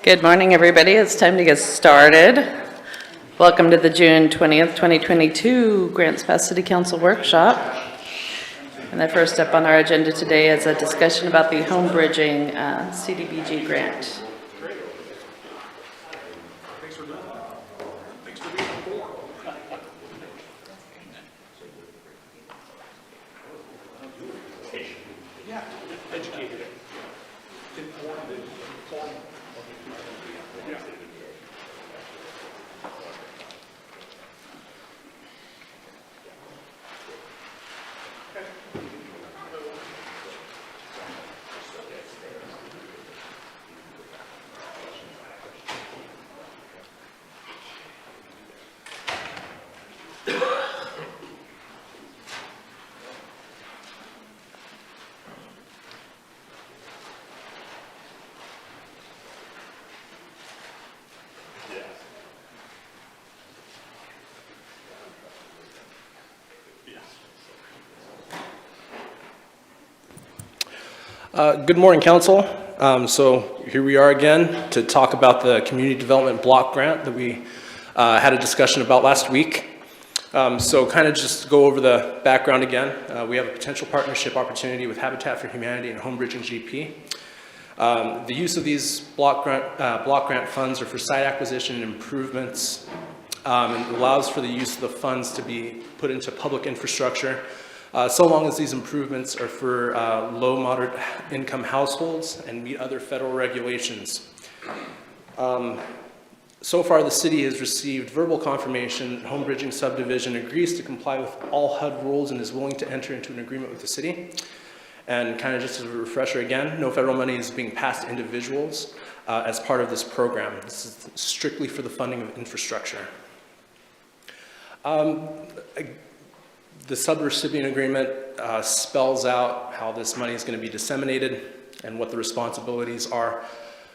Good morning, everybody. It's time to get started. Welcome to the June 20th, 2022 Grants Pass City Council Workshop. And the first up on our agenda today is a discussion about the home bridging Cdbg grant. Good morning, Council. So here we are again to talk about the Community Development Block Grant that we had a discussion about last week. So kind of just go over the background again. We have a potential partnership opportunity with Habitat for Humanity and Home Bridging GP. The use of these block grant funds are for site acquisition and improvements, and allows for the use of the funds to be put into public infrastructure. So long as these improvements are for low, moderate income households and meet other federal regulations. So far, the city has received verbal confirmation that Home Bridging Subdivision agrees to comply with all HUD rules and is willing to enter into an agreement with the city. And kind of just as a refresher again, no federal money is being passed to individuals as part of this program. This is strictly for the funding of infrastructure. The subrecipient agreement spells out how this money is going to be disseminated and what the responsibilities are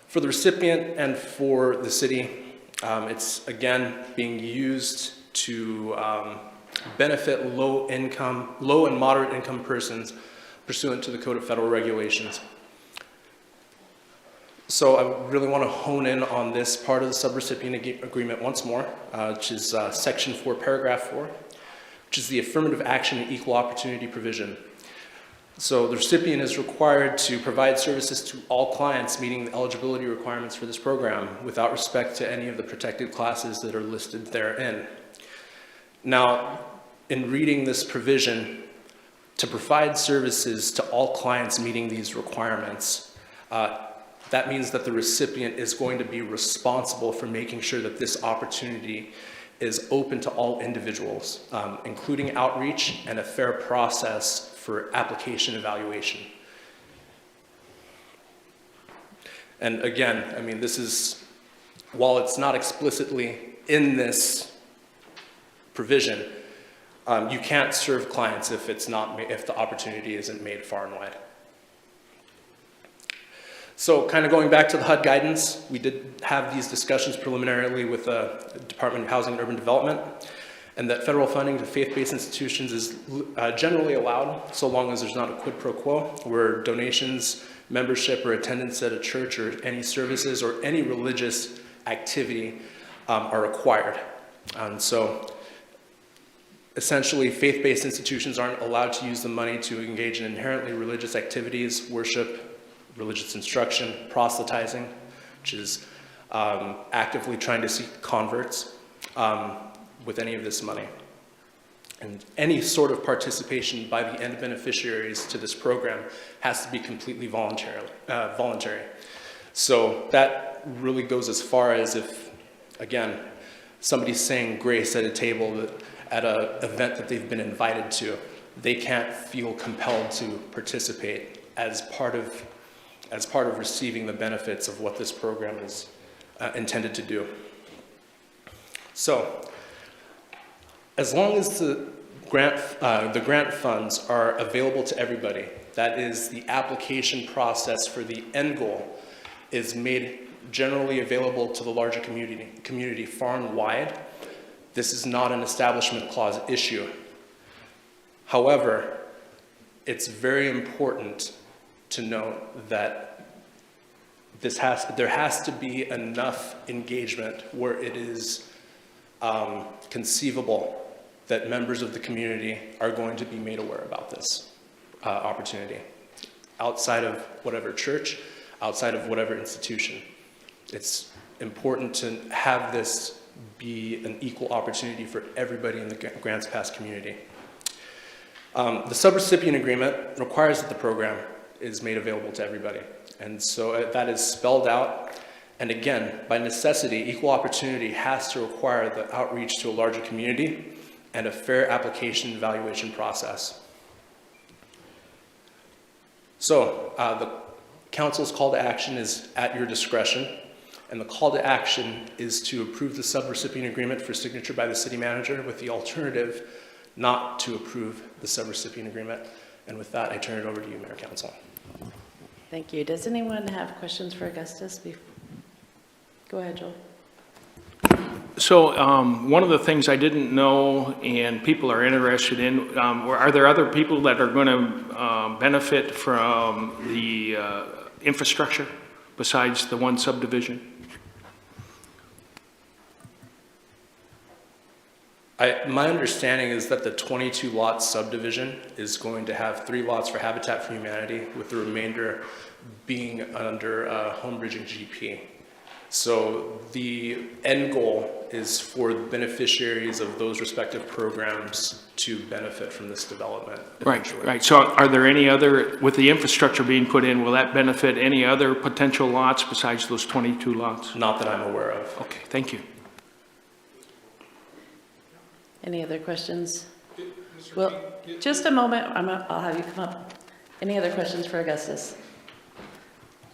for the recipient and for the city. It's again being used to benefit low and moderate income persons pursuant to the Code of Federal Regulations. So I really want to hone in on this part of the subrecipient agreement once more, which is Section 4, Paragraph 4. Which is the affirmative action and equal opportunity provision. So the recipient is required to provide services to all clients meeting the eligibility requirements for this program without respect to any of the protected classes that are listed therein. Now, in reading this provision, to provide services to all clients meeting these requirements, that means that the recipient is going to be responsible for making sure that this opportunity is open to all individuals, including outreach and a fair process for application evaluation. And again, I mean, this is, while it's not explicitly in this provision, you can't serve clients if the opportunity isn't made far and wide. So kind of going back to the HUD guidance, we did have these discussions preliminarily with the Department of Housing and Urban Development, and that federal funding to faith-based institutions is generally allowed so long as there's not a quid pro quo, where donations, membership, or attendance at a church or any services or any religious activity are required. And so essentially, faith-based institutions aren't allowed to use the money to engage in inherently religious activities, worship, religious instruction, proselytizing, which is actively trying to seek converts with any of this money. And any sort of participation by the end beneficiaries to this program has to be completely voluntary. So that really goes as far as if, again, somebody's saying grace at a table at an event that they've been invited to, they can't feel compelled to participate as part of receiving the benefits of what this program is intended to do. So, as long as the grant funds are available to everybody, that is, the application process for the end goal is made generally available to the larger community far and wide, this is not an Establishment Clause issue. However, it's very important to note that there has to be enough engagement where it is conceivable that members of the community are going to be made aware about this opportunity. Outside of whatever church, outside of whatever institution. It's important to have this be an equal opportunity for everybody in the Grants Pass community. The subrecipient agreement requires that the program is made available to everybody. And so that is spelled out. And again, by necessity, equal opportunity has to require the outreach to a larger community and a fair application evaluation process. So the council's call to action is at your discretion. And the call to action is to approve the subrecipient agreement for signature by the city manager, with the alternative not to approve the subrecipient agreement. And with that, I turn it over to you, Mayor Council. Thank you. Does anyone have questions for Augustus? Go ahead, Joel. So one of the things I didn't know and people are interested in, are there other people that are going to benefit from the infrastructure besides the one subdivision? My understanding is that the 22 lot subdivision is going to have 3 lots for Habitat for Humanity, with the remainder being under home bridging GP. So the end goal is for the beneficiaries of those respective programs to benefit from this development eventually. Right. So are there any other, with the infrastructure being put in, will that benefit any other potential lots besides those 22 lots? Not that I'm aware of. Okay, thank you. Any other questions? Well, just a moment. I'll have you come up. Any other questions for Augustus?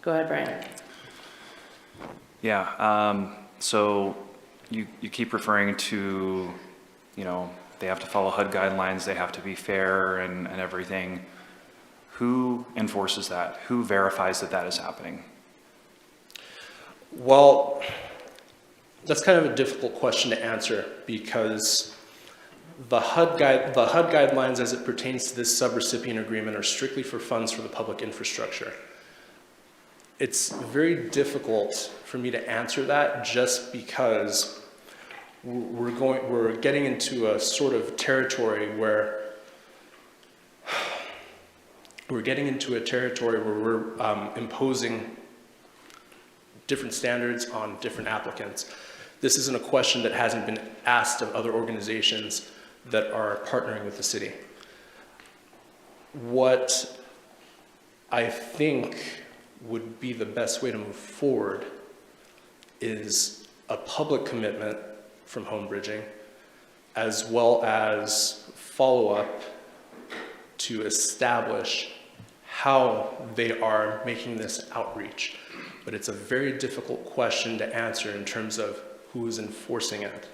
Go ahead, Brian. Yeah, so you keep referring to, they have to follow HUD guidelines, they have to be fair and everything. Who enforces that? Who verifies that that is happening? Well, that's kind of a difficult question to answer, because the HUD guidelines as it pertains to this subrecipient agreement are strictly for funds for the public infrastructure. It's very difficult for me to answer that, just because we're getting into a sort of territory where we're imposing different standards on different applicants. This isn't a question that hasn't been asked of other organizations that are partnering with the city. What I think would be the best way to move forward is a public commitment from home bridging, as well as follow-up to establish how they are making this outreach. But it's a very difficult question to answer in terms of who is enforcing it.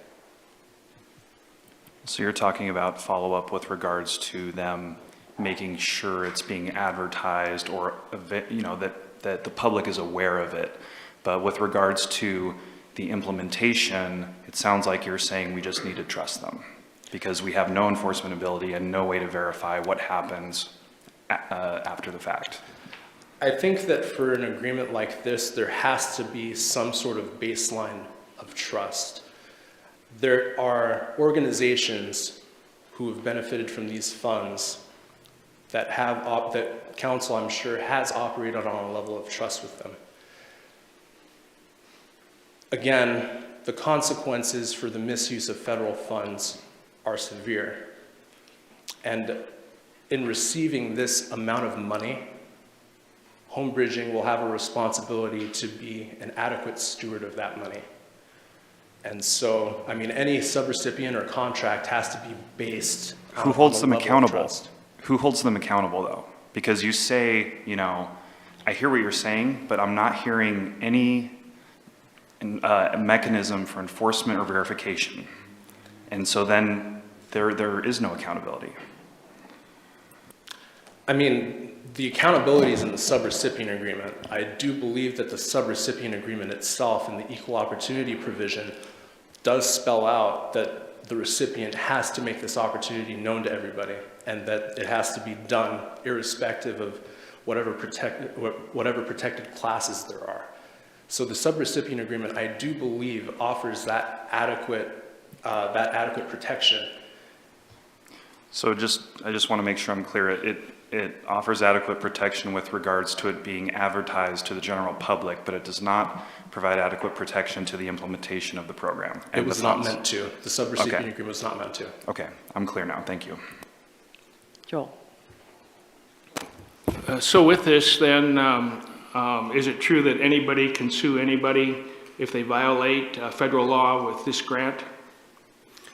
So you're talking about follow-up with regards to them making sure it's being advertised, or, that the public is aware of it. But with regards to the implementation, it sounds like you're saying we just need to trust them, because we have no enforcement ability and no way to verify what happens after the fact. I think that for an agreement like this, there has to be some sort of baseline of trust. There are organizations who have benefited from these funds that that council, I'm sure, has operated on a level of trust with them. Again, the consequences for the misuse of federal funds are severe. And in receiving this amount of money, home bridging will have a responsibility to be an adequate steward of that money. And so, any subrecipient or contract has to be based on Who holds a them level of accountable? trust. Who holds them accountable, though? Because you say, I hear what you're saying, but I'm not hearing any mechanism for enforcement or verification. And so then there is no accountability. The accountability is in the subrecipient agreement. I do believe that the subrecipient agreement itself and the equal opportunity provision does spell out that the recipient has to make this opportunity known to everybody, and that it has to be done irrespective of whatever protected classes there are. So the subrecipient agreement, I do believe, offers that adequate protection. So I just want to make sure I'm clear. It offers adequate protection with regards to it being advertised to the general public, but it does not provide adequate protection to the implementation of the program. It was not meant to. The subrecipient Okay. agreement was not meant to. Okay, I'm clear now. Thank you. Joel? So with this, then, is it true that anybody can sue anybody if they violate federal law with this grant?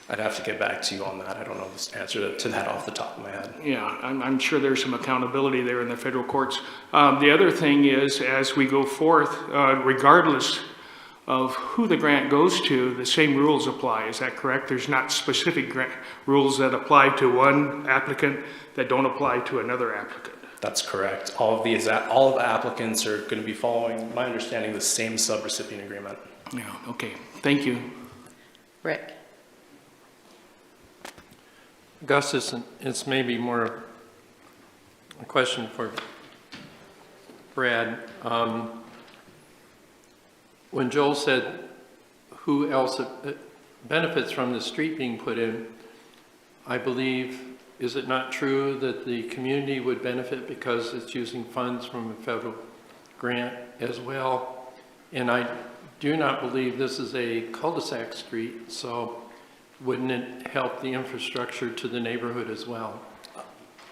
I'd have to get back to you on that. I don't know the answer to that off the top of my head. Yeah, I'm sure there's some accountability there in the federal courts. The other thing is, as we go forth, regardless of who the grant goes to, the same rules apply. Is that correct? There's not specific grant rules that apply to one applicant that don't apply to another applicant. That's correct. All of the applicants are going to be following, my understanding, the same subrecipient agreement. Yeah, okay. Thank you. Rick? Augustus, it's maybe more a question for Brad. When Joel said who else benefits from the street being put in, I believe, is it not true that the community would benefit because it's using funds from a federal grant as well? And I do not believe this is a cul-de-sac street, so wouldn't it help the infrastructure to the neighborhood as well?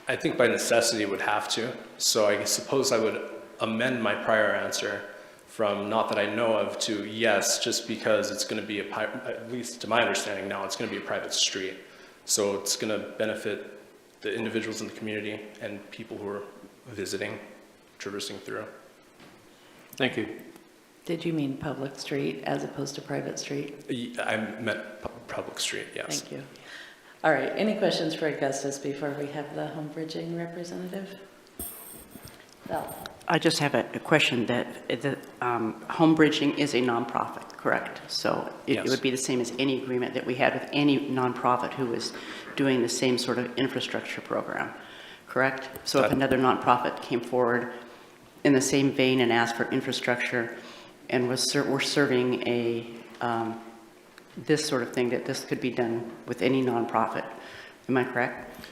I think by necessity it would have to. So I suppose I would amend my prior answer from not that I know of to yes, just because it's going to be at least to my understanding now, it's going to be a private street. So it's going to benefit the individuals in the community and people who are visiting, traversing through. Thank you. Did you mean public street as opposed to private street? I meant public street, yes. Thank you. All right, any questions for Augustus before we have the home bridging representative? Val? I just have a question that the home bridging is a nonprofit, correct? So it Yes. would be the same as any agreement that we had with any nonprofit who was doing the same sort of infrastructure program, correct? So if another nonprofit came forward in the same vein and asked for infrastructure and we're serving a this sort of thing, that this could be done with any nonprofit. Am I correct?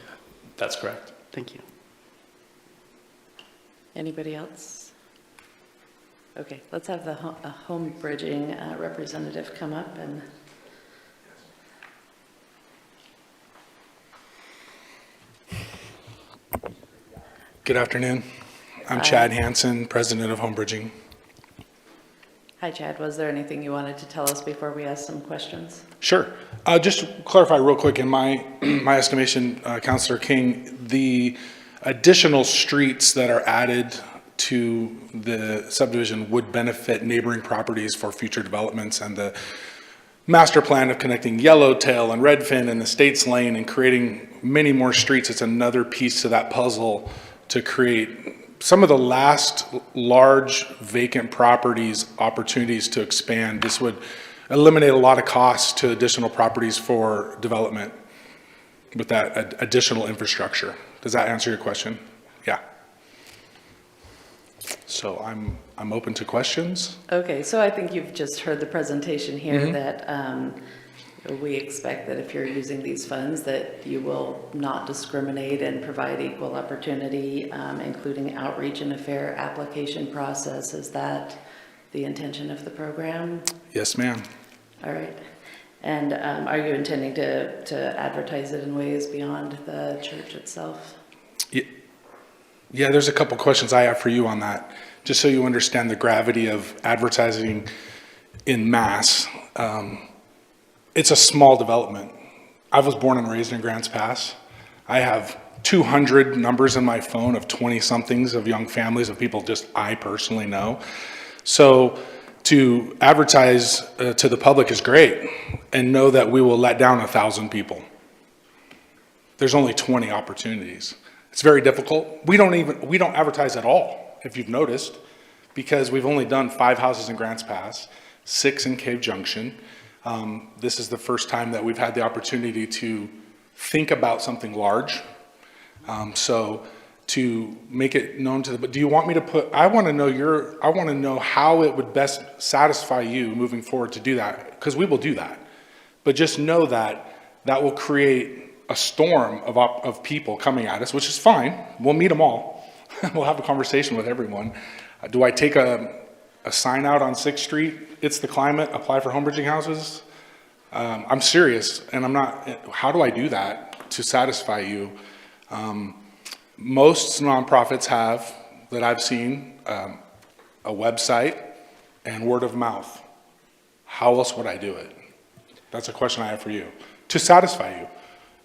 That's correct. Thank you. Anybody else? Okay, let's have the home bridging representative come up and. Good afternoon. I'm Chad Hansen, president of Home Bridging. Hi, Chad. Was there anything you wanted to tell us before we ask some questions? Sure. Just to clarify real quick, in my estimation, Councilor King, the additional streets that are added to the subdivision would benefit neighboring properties for future developments, and the master plan of connecting Yellowtail and Redfin and the States Lane and creating many more streets. It's another piece to that puzzle to create some of the last large vacant properties opportunities to expand. This would eliminate a lot of costs to additional properties for development with that additional infrastructure. Does that answer your question? Yeah. So I'm open to questions. Okay, so I think you've just heard the presentation here that we expect that if you're using these funds that you will not discriminate and provide equal opportunity, including outreach and a fair application process. Is that the intention of the program? Yes, ma'am. All right. And are you intending to advertise it in ways beyond the church itself? Yeah, there's a couple questions I have for you on that, just so you understand the gravity of advertising in mass. It's a small development. I was born and raised in Grants Pass. I have 200 numbers in my phone of 20-somethings of young families of people just I personally know. So to advertise to the public is great, and know that we will let down 1,000 people. There's only 20 opportunities. It's very difficult. We don't advertise at all, if you've noticed, because we've only done 5 houses in Grants Pass, 6 in Cave Junction. This is the first time that we've had the opportunity to think about something large. So to make it known to the, but do you want me to put, I want to know how it would best satisfy you moving forward to do that, because we will do that. But just know that that will create a storm of people coming at us, which is fine. We'll meet them all. We'll have a conversation with everyone. Do I take a sign out on 6th Street? It's the climate, apply for home bridging houses? I'm serious, and I'm not, how do I do that to satisfy you? Most nonprofits have, that I've seen, a website and word of mouth. How else would I do it? That's a question I have for you, to satisfy you.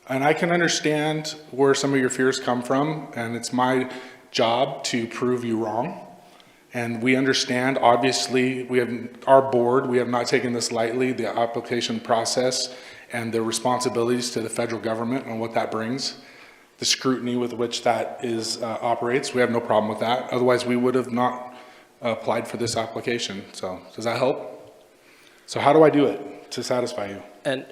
And I can understand where some of your fears come from, and it's my job to prove you wrong. And we understand, obviously, we have our board, we have not taken this lightly, the application process and the responsibilities to the federal government and what that brings, the scrutiny with which that is operates. We have no problem with that. Otherwise, we would have not applied for this application. So does that help? So how do I do it to satisfy you? And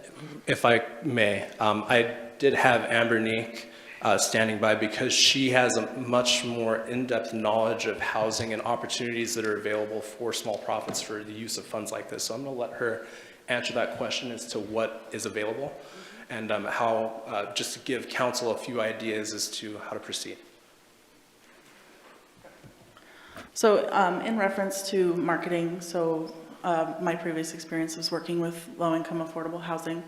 if I may, I did have Amber Neek standing by because she has a much more in-depth knowledge of housing and opportunities that are available for small profits for the use of funds like this. So I'm going to let her answer that question as to what is available and how, just to give council a few ideas as to how to proceed. So in reference to marketing, so my previous experience was working with low-income affordable housing.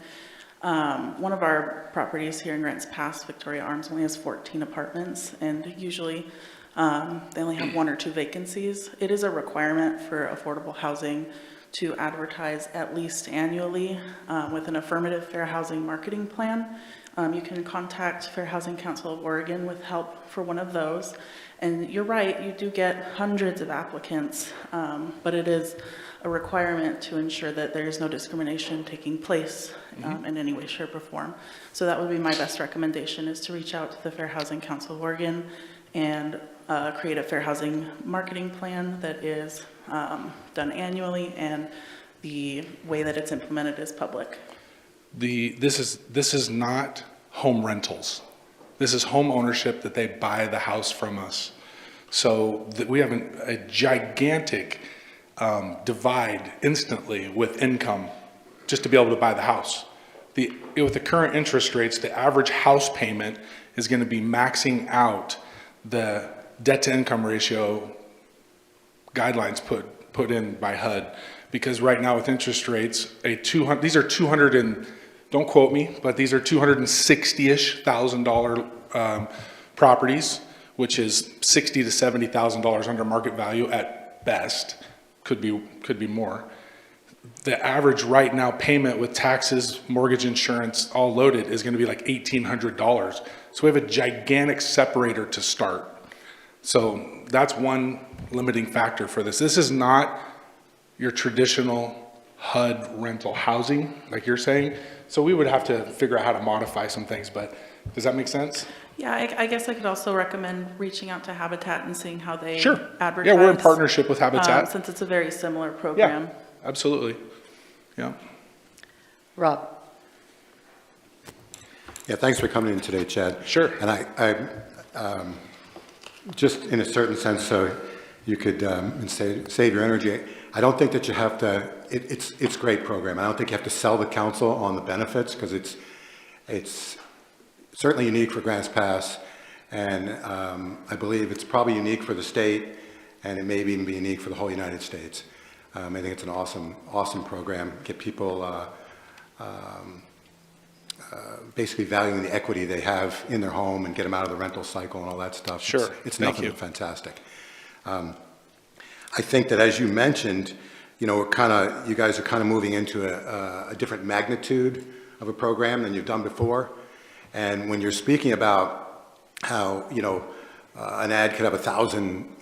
One of our properties here in Grants Pass, Victoria Arms, only has 14 apartments, and usually they only have 1 or 2 vacancies. It is a requirement for affordable housing to advertise at least annually with an affirmative fair housing marketing plan. You can contact Fair Housing Council of Oregon with help for one of those. And you're right, you do get hundreds of applicants, but it is a requirement to ensure that there is no discrimination taking place in any way, shape, or form. So that would be my best recommendation, is to reach out to the Fair Housing Council of Oregon and create a fair housing marketing plan that is done annually, and the way that it's implemented is public. This is not home rentals. This is home ownership, that they buy the house from us. So that we have a gigantic divide instantly with income just to be able to buy the house. With the current interest rates, the average house payment is going to be maxing out the debt to income ratio guidelines put in by HUD. Because right now with interest rates, these are 200 and, don't quote me, but these are $260,000-ish properties, which is $60,000 to $70,000 under market value at best. Could be more. The average right now payment with taxes, mortgage insurance, all loaded is going to be like $1,800. So we have a gigantic separator to start. So that's one limiting factor for this. This is not your traditional HUD rental housing, like you're saying. So we would have to figure out how to modify some things, but does that make sense? Yeah, I guess I could also recommend reaching out to Habitat and seeing how they Sure. advertise. Yeah, we're in partnership with Habitat. Since it's a very similar program. Yeah, absolutely. Yeah. Rob? Yeah, thanks for coming in today, Chad. Sure. And I just in a certain sense, so you could save your energy, I don't think that you have to, it's a great program. I don't think you have to sell the council on the benefits, because it's certainly unique for Grants Pass, and I believe it's probably unique for the state, and it may even be unique for the whole United States. I think it's an awesome program. Get people basically valuing the equity they have in their home and get them out of the rental cycle and all that stuff. Sure. It's Thank nothing you. but fantastic. I think that, as you mentioned, you guys are kind of moving into a different magnitude of a program than you've done before. And when you're speaking about how, an ad could have 1,000,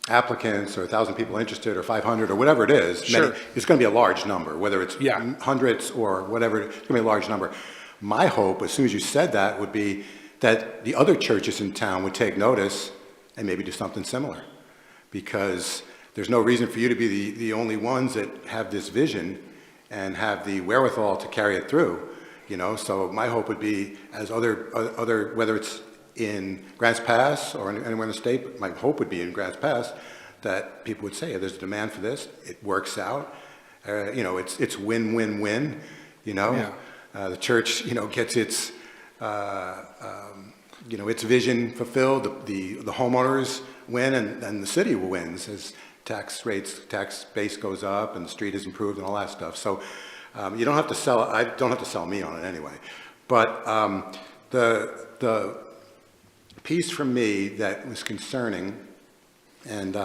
applicants, or 1,000 people interested, or 500, or whatever it is, Sure. it's going to be a large number, whether it's Yeah. hundreds or whatever, it's going to be a large number. My hope, as soon as you said that, would be that the other churches in town would take notice and maybe do something similar, because there's no reason for you to be the only ones that have this vision and have the wherewithal to carry it through. So my hope would be, as other whether it's in Grants Pass or anywhere in the state, but my hope would be in Grants Pass, that people would say, yeah, there's a demand for this, it works out, it's win-win-win, Yeah. The church, gets its, its vision fulfilled, the homeowners win, and the city wins as tax base goes up and the street is improved and all that stuff. So you don't have to sell, I don't have to sell me on it anyway. But the piece from me that was concerning and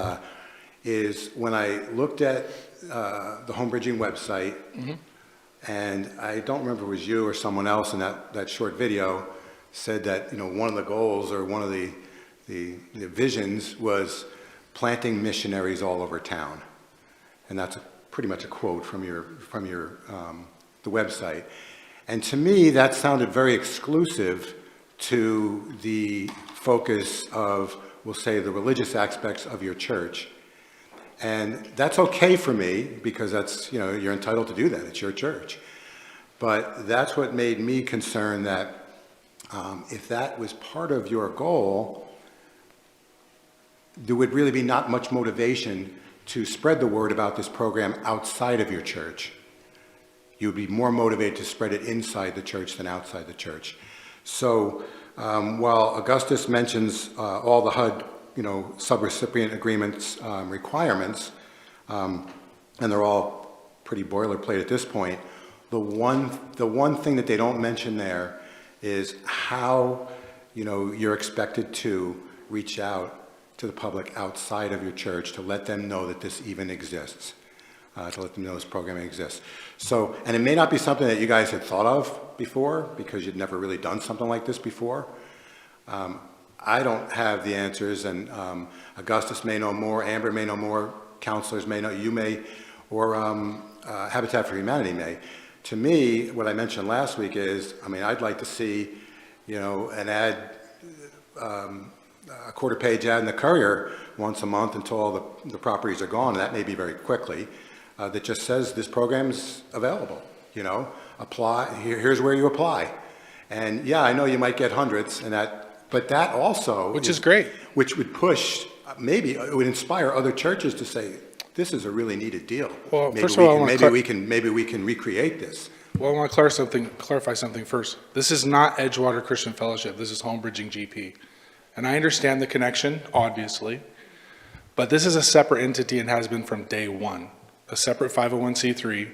is when I looked at the home bridging website, and I don't remember if it was you or someone else in that short video said that, one of the goals or one of the visions was planting missionaries all over town. And that's pretty much a quote from the website. And to me, that sounded very exclusive to the focus of, we'll say, the religious aspects of your church. And that's okay for me because that's, you're entitled to do that. It's your church. But that's what made me concerned that if that was part of your goal, there would really be not much motivation to spread the word about this program outside of your church. You would be more motivated to spread it inside the church than outside the church. So while Augustus mentions all the HUD, subrecipient agreements requirements, and they're all pretty boilerplate at this point, the one thing that they don't mention there is how, you're expected to reach out to the public outside of your church to let them know that this even exists, to let them know this program exists. So, and it may not be something that you guys had thought of before because you'd never really done something like this before. I don't have the answers, and Augustus may know more, Amber may know more, counselors may know, you may, or Habitat for Humanity may. To me, what I mentioned last week is, I'd like to see, an ad, a quarter-page ad in the Courier once a month until all the properties are gone, and that may be very quickly, that just says this program's available, apply, here's where you apply. And yeah, I know you might get hundreds, but that also... Which is great. Which would push, maybe it would inspire other churches to say, this is a really needed deal. Well, maybe first of all, maybe we can recreate this. Well, I want to clarify something first. This is not Edgewater Christian Fellowship. This is Home Bridging GP. And I understand the connection, obviously, but this is a separate entity and has been from day one. A separate 501c3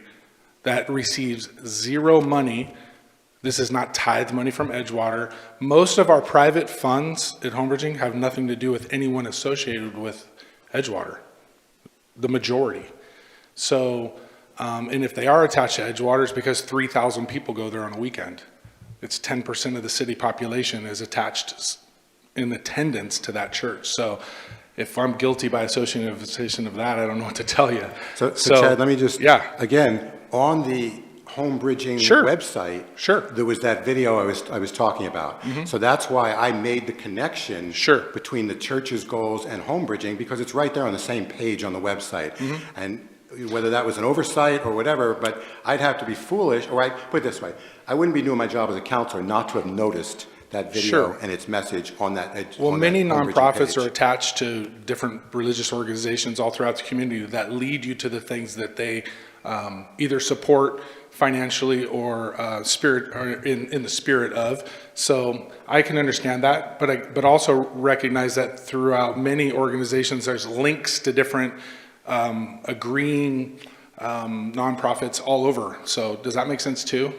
that receives zero money. This is not tithe money from Edgewater. Most of our private funds at Home Bridging have nothing to do with anyone associated with Edgewater. The majority. So, and if they are attached to Edgewater, it's because 3,000 people go there on a weekend. It's 10% of the city population is attached in attendance to that church. So if I'm guilty by association of that, I don't know what to tell you. So Chad, let me just, yeah. Again, on the Home Bridging website, there was that video I was talking about. So that's why I made the connection between the church's goals and Home Bridging, because it's right there on the same page on the website. And whether that was an oversight or whatever, but I'd have to be foolish, or I'd put it this way, I wouldn't be doing my job as a counselor not to have noticed that video and its message on that. Well, many nonprofits are attached to different religious organizations all throughout the community that lead you to the things that they either support financially or spirit, or in the spirit of. So I can understand that, but also recognize that throughout many organizations, there's links to different agreeing nonprofits all over. So does that make sense too?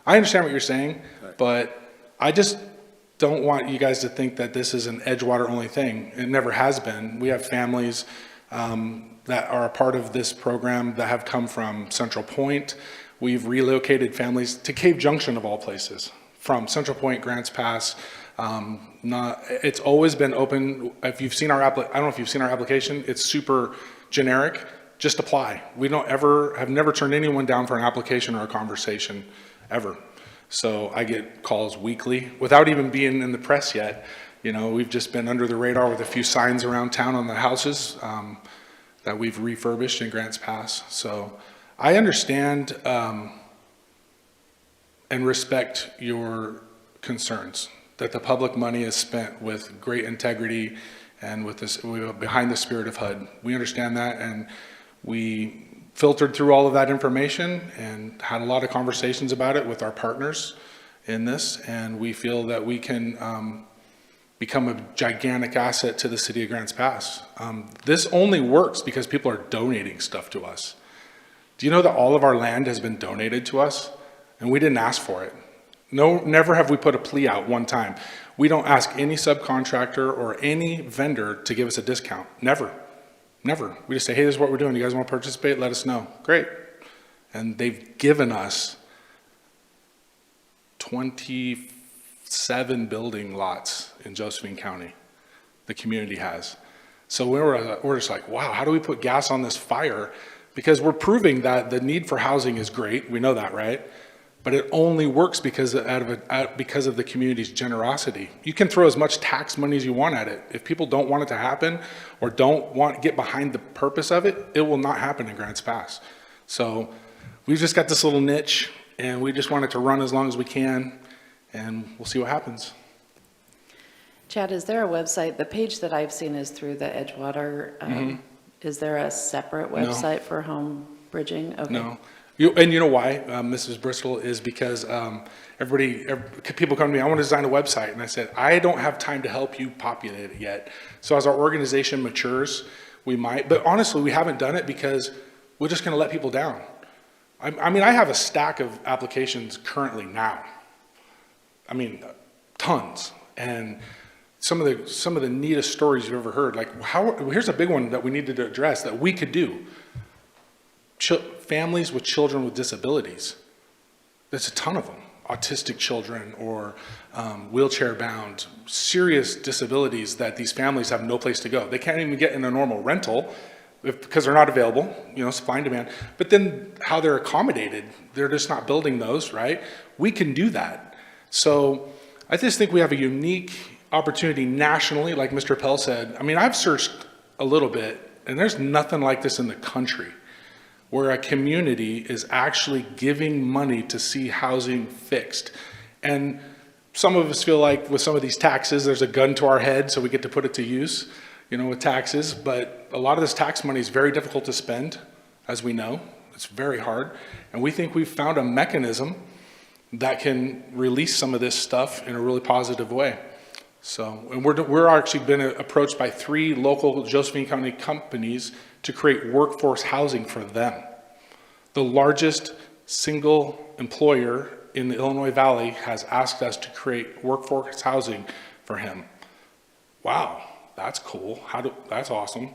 I understand what you're saying, but I just don't want you guys to think that this is an Edgewater only thing. It never has been. We have families that are a part of this program that have come from Central Point. We've relocated families to Cave Junction of all places, from Central Point, Grants Pass. It's always been open. If you've seen our I don't know if you've seen our application, it's super generic. Just apply. We have never turned anyone down for an application or a conversation, ever. So I get calls weekly without even being in the press yet. We've just been under the radar with a few signs around town on the houses that we've refurbished in Grants Pass. So I understand and respect your concerns. that the public money is spent with great integrity and with this, behind the spirit of HUD. We understand that, and we filtered through all of that information and had a lot of conversations about it with our partners in this, and we feel that we can become a gigantic asset to the city of Grants Pass. This only works because people are donating stuff to us. Do you know that all of our land has been donated to us, and we didn't ask for it? No, never have we put a plea out one time. We don't ask any subcontractor or any vendor to give us a discount. Never. Never. We just say, hey, this is what we're doing. You guys want to participate? Let us know. Great. And they've given us 27 building lots in Josephine County. The community has. So we're just like, wow, how do we put gas on this fire? Because we're proving that the need for housing is great. We know that, right? But it only works because of the community's generosity. You can throw as much tax money as you want at it. If people don't want it to happen or don't want to get behind the purpose of it, it will not happen in Grants Pass. So we've just got this little niche, and we just want it to run as long as we can, and we'll see what happens. Chad, is there a website? The page that I've seen is through the Edgewater. Is there a separate website for home bridging? Okay. No. And you know why, Mrs. Bristol, is because people come to me, I want to design a website. And I said, I don't have time to help you populate it yet. So as our organization matures, we might. But honestly, we haven't done it because we're just going to let people down. I mean, I have a stack of applications currently now. I mean, tons. And some of the neatest stories you've ever heard. Like, here's a big one that we needed to address that we could do. Families with children with disabilities. There's a ton of them. Autistic children or wheelchair bound, serious disabilities that these families have no place to go. They can't even get in a normal rental because they're not available, supply and demand. But then how they're accommodated, they're just not building those, right? We can do that. So I just think we have a unique opportunity nationally, like Mr. Pell said. I mean, I've searched a little bit, and there's nothing like this in the country, where a community is actually giving money to see housing fixed. And some of us feel like with some of these taxes, there's a gun to our head, so we get to put it to use, with taxes. But a lot of this tax money is very difficult to spend, as we know. It's very hard. And we think we've found a mechanism that can release some of this stuff in a really positive way. So, and we're actually been approached by 3 local Josephine County companies to create workforce housing for them. The largest single employer in the Illinois Valley has asked us to create workforce housing for him. Wow, that's cool. That's awesome.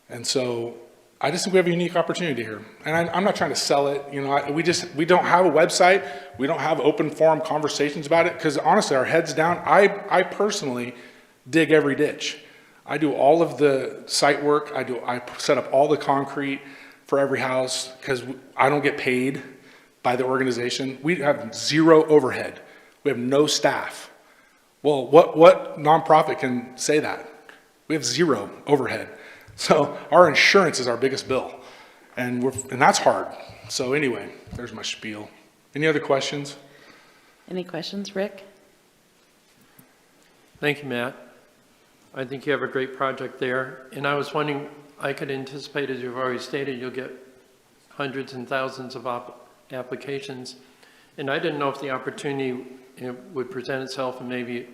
And so I just think we have a unique opportunity here. And I'm not trying to sell it. We don't have a website. We don't have open forum conversations about it because honestly, our heads down. I personally dig every ditch. I do all of the site work. I set up all the concrete for every house because I don't get paid by the organization. We have 0 overhead. We have no staff. Well, what nonprofit can say that? We have 0 overhead. So our insurance is our biggest bill, and that's hard. So anyway, there's my spiel. Any other questions? Any questions, Rick? Thank you, Matt. I think you have a great project there. And I was wondering, I could anticipate, as you've already stated, you'll get hundreds and thousands of applications. And I didn't know if the opportunity would present itself and maybe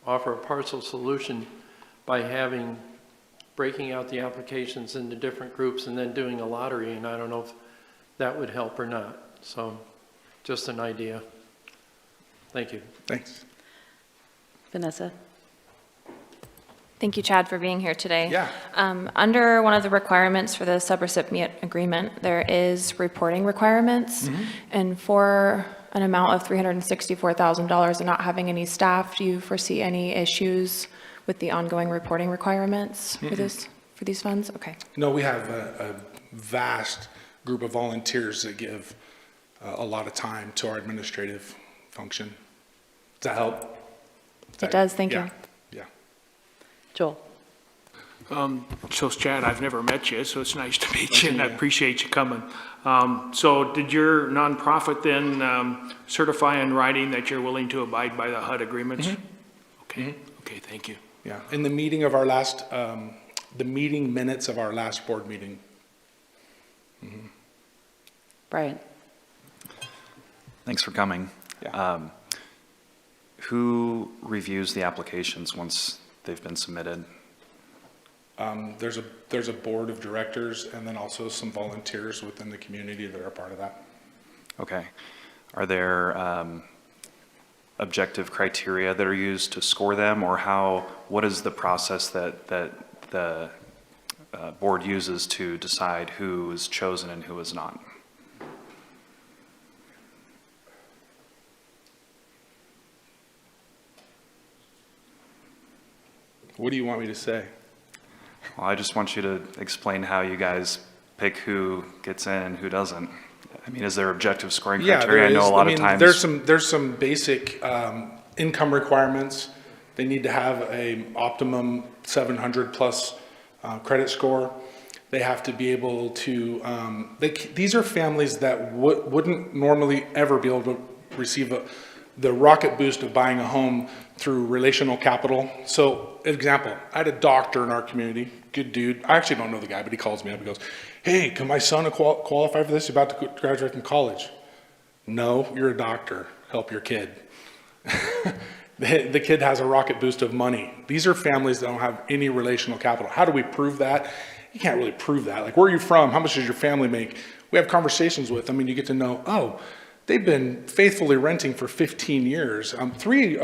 offer a partial solution by breaking out the applications into different groups and then doing a lottery. And I don't know if that would help or not. So just an idea. Thank you. Thanks. Vanessa? Thank you, Chad, for being here today. Yeah. Under one of the requirements for the subrecipient agreement, there is reporting requirements. And for an amount of $364,000 and not having any staff, do you foresee any issues with the ongoing reporting requirements for these funds? Okay. No, we have a vast group of volunteers that give a lot of time to our administrative function. Does that help? It does, thank you. Yeah. Joel? So Chad, I've never met you, so it's nice to meet you, and I appreciate you coming. So did your nonprofit then certify in writing that you're willing to abide by the HUD agreements? Okay, okay, thank you. Yeah, in the meeting of our last, the meeting minutes of our last board meeting. Brian? Thanks for coming. Yeah. Who reviews the applications once they've been submitted? There's a board of directors and then also some volunteers within the community that are part of that. Okay. Are there objective criteria that are used to score them, or what is the process that the board uses to decide who is chosen and who is not? What do you want me to say? Well, I just want you to explain how you guys pick who gets in and who doesn't. I mean, is there objective scoring criteria? I know a lot of times. There's some basic income requirements. They need to have a optimum 700 plus credit score. They have to be able to, these are families that wouldn't normally ever be able to receive the rocket boost of buying a home through relational capital. So, example, I had a doctor in our community, good dude. I actually don't know the guy, but he calls me up and goes, hey, can my son qualify for this? He's about to graduate from college. No, you're a doctor. Help your kid. The kid has a rocket boost of money. These are families that don't have any relational capital. How do we prove that? You can't really prove that. Like, where are you from? How much does your family make? We have conversations with them, and you get to know, oh, they've been faithfully renting for 15 years. Two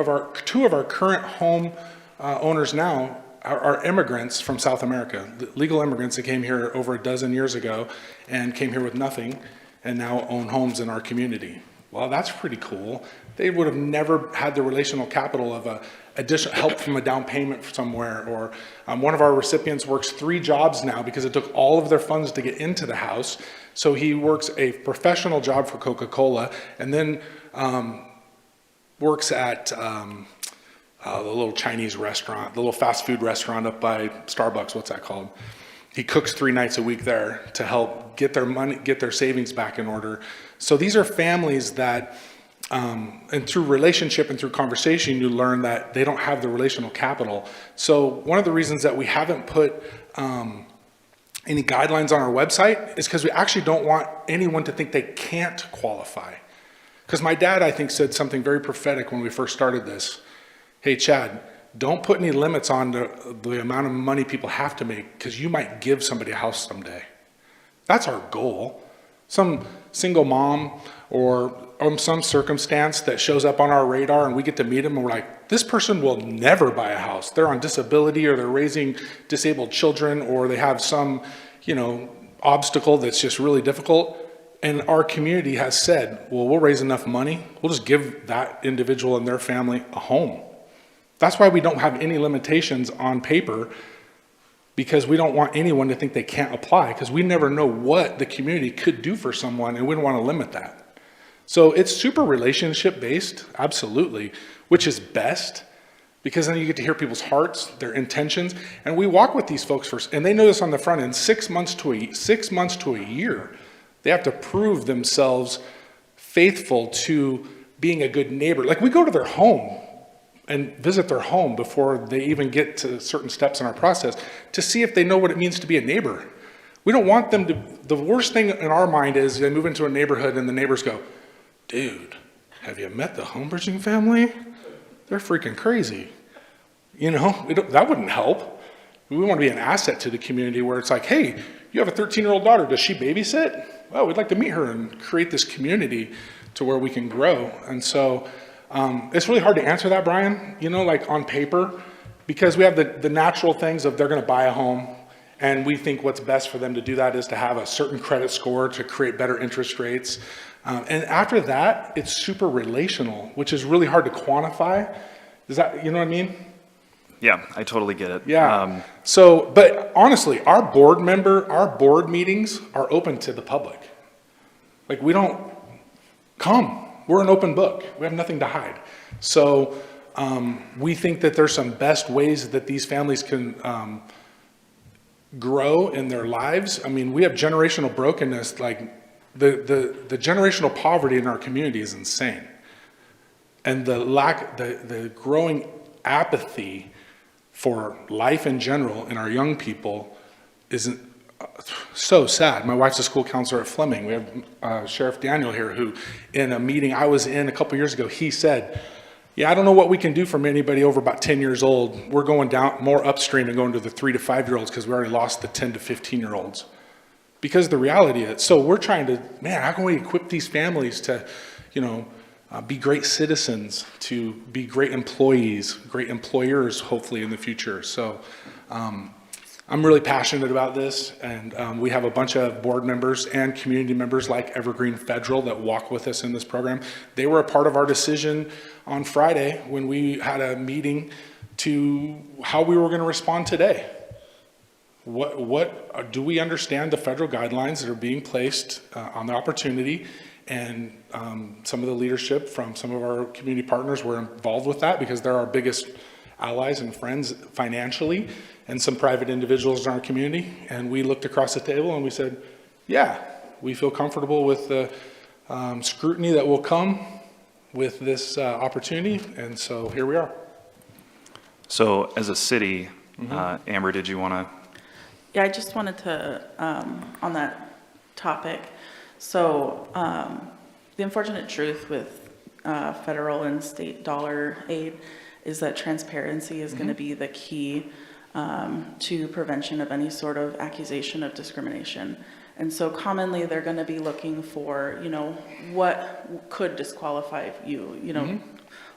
of our current home owners now are immigrants from South America, legal immigrants that came here over a dozen years ago and came here with nothing and now own homes in our community. Well, that's pretty cool. They would have never had the relational capital of additional help from a down payment somewhere, or one of our recipients works 3 jobs now because it took all of their funds to get into the house. So he works a professional job for Coca-Cola and then works at the little Chinese restaurant, the little fast food restaurant up by Starbucks. What's that called? He cooks 3 nights a week there to help get their money, get their savings back in order. So these are families that, and through relationship and through conversation, you learn that they don't have the relational capital. So one of the reasons that we haven't put any guidelines on our website is because we actually don't want anyone to think they can't qualify. Because my dad, I think, said something very prophetic when we first started this. Hey, Chad, don't put any limits on the amount of money people have to make, because you might give somebody a house someday. That's our goal. Some single mom or some circumstance that shows up on our radar and we get to meet them and we're like, this person will never buy a house. They're on disability, or they're raising disabled children, or they have some, obstacle that's just really difficult. And our community has said, well, we'll raise enough money. We'll just give that individual and their family a home. That's why we don't have any limitations on paper, because we don't want anyone to think they can't apply, because we never know what the community could do for someone, and we don't want to limit that. So it's super relationship based, absolutely, which is best, because then you get to hear people's hearts, their intentions, and we walk with these folks first, and they know this on the front end, 6 months to a year. They have to prove themselves faithful to being a good neighbor. Like, we go to their home and visit their home before they even get to certain steps in our process to see if they know what it means to be a neighbor. We don't want them to, the worst thing in our mind is they move into a neighborhood and the neighbors go, dude, have you met the Homebridging family? They're freaking crazy. That wouldn't help. We want to be an asset to the community where it's like, hey, you have a 13-year-old daughter, does she babysit? Well, we'd like to meet her and create this community to where we can grow. And so it's really hard to answer that, Brian, like on paper, because we have the natural things of they're going to buy a home, and we think what's best for them to do that is to have a certain credit score to create better interest rates. And after that, it's super relational, which is really hard to quantify. Does that, you know what I mean? Yeah, I totally get it. Yeah. But honestly, our board meetings are open to the public. Like, we don't come. We're an open book. We have nothing to hide. So we think that there's some best ways that these families can grow in their lives. I mean, we have generational brokenness. Like, the generational poverty in our community is insane. And the growing apathy for life in general in our young people isn't so sad. My wife's a school counselor at Fleming. We have Sheriff Daniel here, who in a meeting I was in a couple years ago, he said, yeah, I don't know what we can do from anybody over about 10 years old. We're going down more upstream and going to the 3 to 5 year olds because we already lost the 10 to 15 year olds. Because the reality is, so we're trying to, man, how can we equip these families to, be great citizens, to be great employees, great employers, hopefully in the future. So I'm really passionate about this, and we have a bunch of board members and community members like Evergreen Federal that walk with us in this program. They were a part of our decision on Friday when we had a meeting to how we were going to respond today. What do we understand the federal guidelines that are being placed on the opportunity? And some of the leadership from some of our community partners were involved with that because they're our biggest allies and friends financially, and some private individuals in our community. And we looked across the table and we said, yeah, we feel comfortable with the scrutiny that will come with this opportunity. And so here we are. So as a city, Amber, did you want to? Yeah, I just wanted to, on that topic, so the unfortunate truth with federal and state dollar aid is that transparency is going to be the key to prevention of any sort of accusation of discrimination. And so commonly they're going to be looking for, what could disqualify you,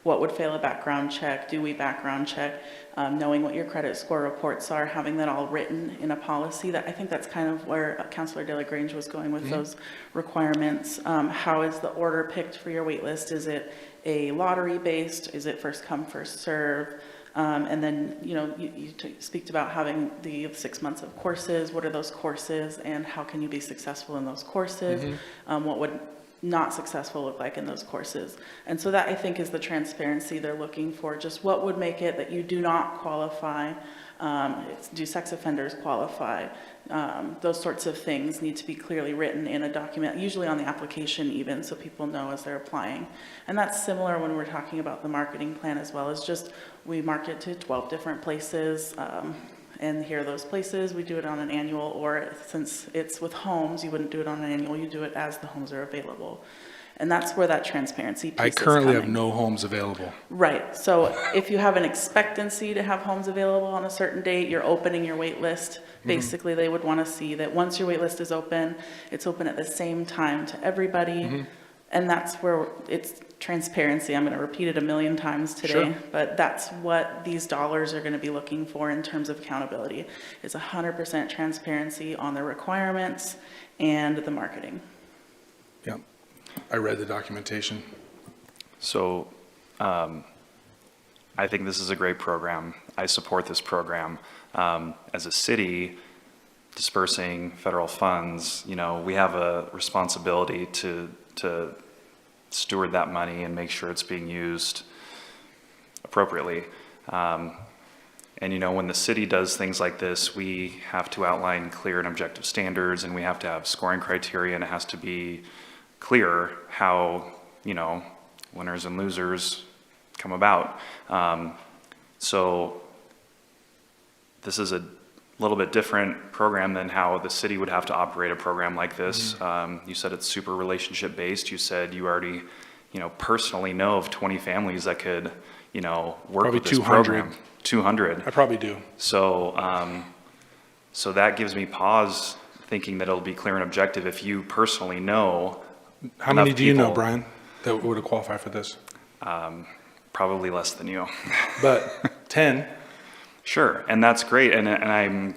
what would fail a background check, do we background check, knowing what your credit score reports are, having that all written in a policy. That I think that's kind of where Councilor De La Grange was going with those requirements. How is the order picked for your wait list? Is it a lottery based? Is it first come, first serve? And then, you speak about having the 6 months of courses. What are those courses and how can you be successful in those courses? What would not successful look like in those courses? And so that I think is the transparency they're looking for. Just what would make it that you do not qualify? Do sex offenders qualify? Those sorts of things need to be clearly written in a document, usually on the application even, so people know as they're applying. And that's similar when we're talking about the marketing plan as well. As just we market to 12 different places, and here are those places. We do it on an annual, or since it's with homes, you wouldn't do it on an annual, you do it as the homes are available. And that's where that transparency piece I is currently have coming. no homes available. Right, so if you have an expectancy to have homes available on a certain date, you're opening your wait list. Basically, they would want to see that once your wait list is open, it's open at the same time to everybody. And that's where it's transparency. I'm going to repeat it a million times today, but that's what these dollars are going to be looking for in terms of accountability. It's 100% transparency on the requirements and the marketing. Yep, I read the documentation. So I think this is a great program. I support this program. As a city, dispersing federal funds, we have a responsibility to steward that money and make sure it's being used appropriately. And when the city does things like this, we have to outline clear and objective standards, and we have to have scoring criteria, and it has to be clear how, winners and losers come about. So this is a little bit different program than how the city would have to operate a program like this. You said it's super relationship based. You said you already, personally know of 20 families that could, work Probably with this 200. program. 200. I probably do. So, so that gives me pause thinking that it'll be clear and objective if you personally know. How many enough do you know, people. Brian, that would have qualified for this? Probably less than you. But 10. Sure, and that's great, and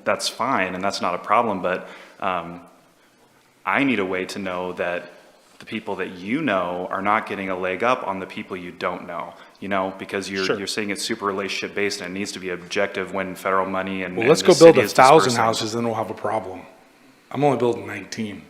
that's fine, and that's not a problem. But I need a way to know that the people that you know are not getting a leg up on the people you don't know. Because you're saying it's super relationship based, and it needs to be objective when federal money and Well, let's and go the build city 1,000 is dispersing. houses, then we'll have a problem. I'm only building 19.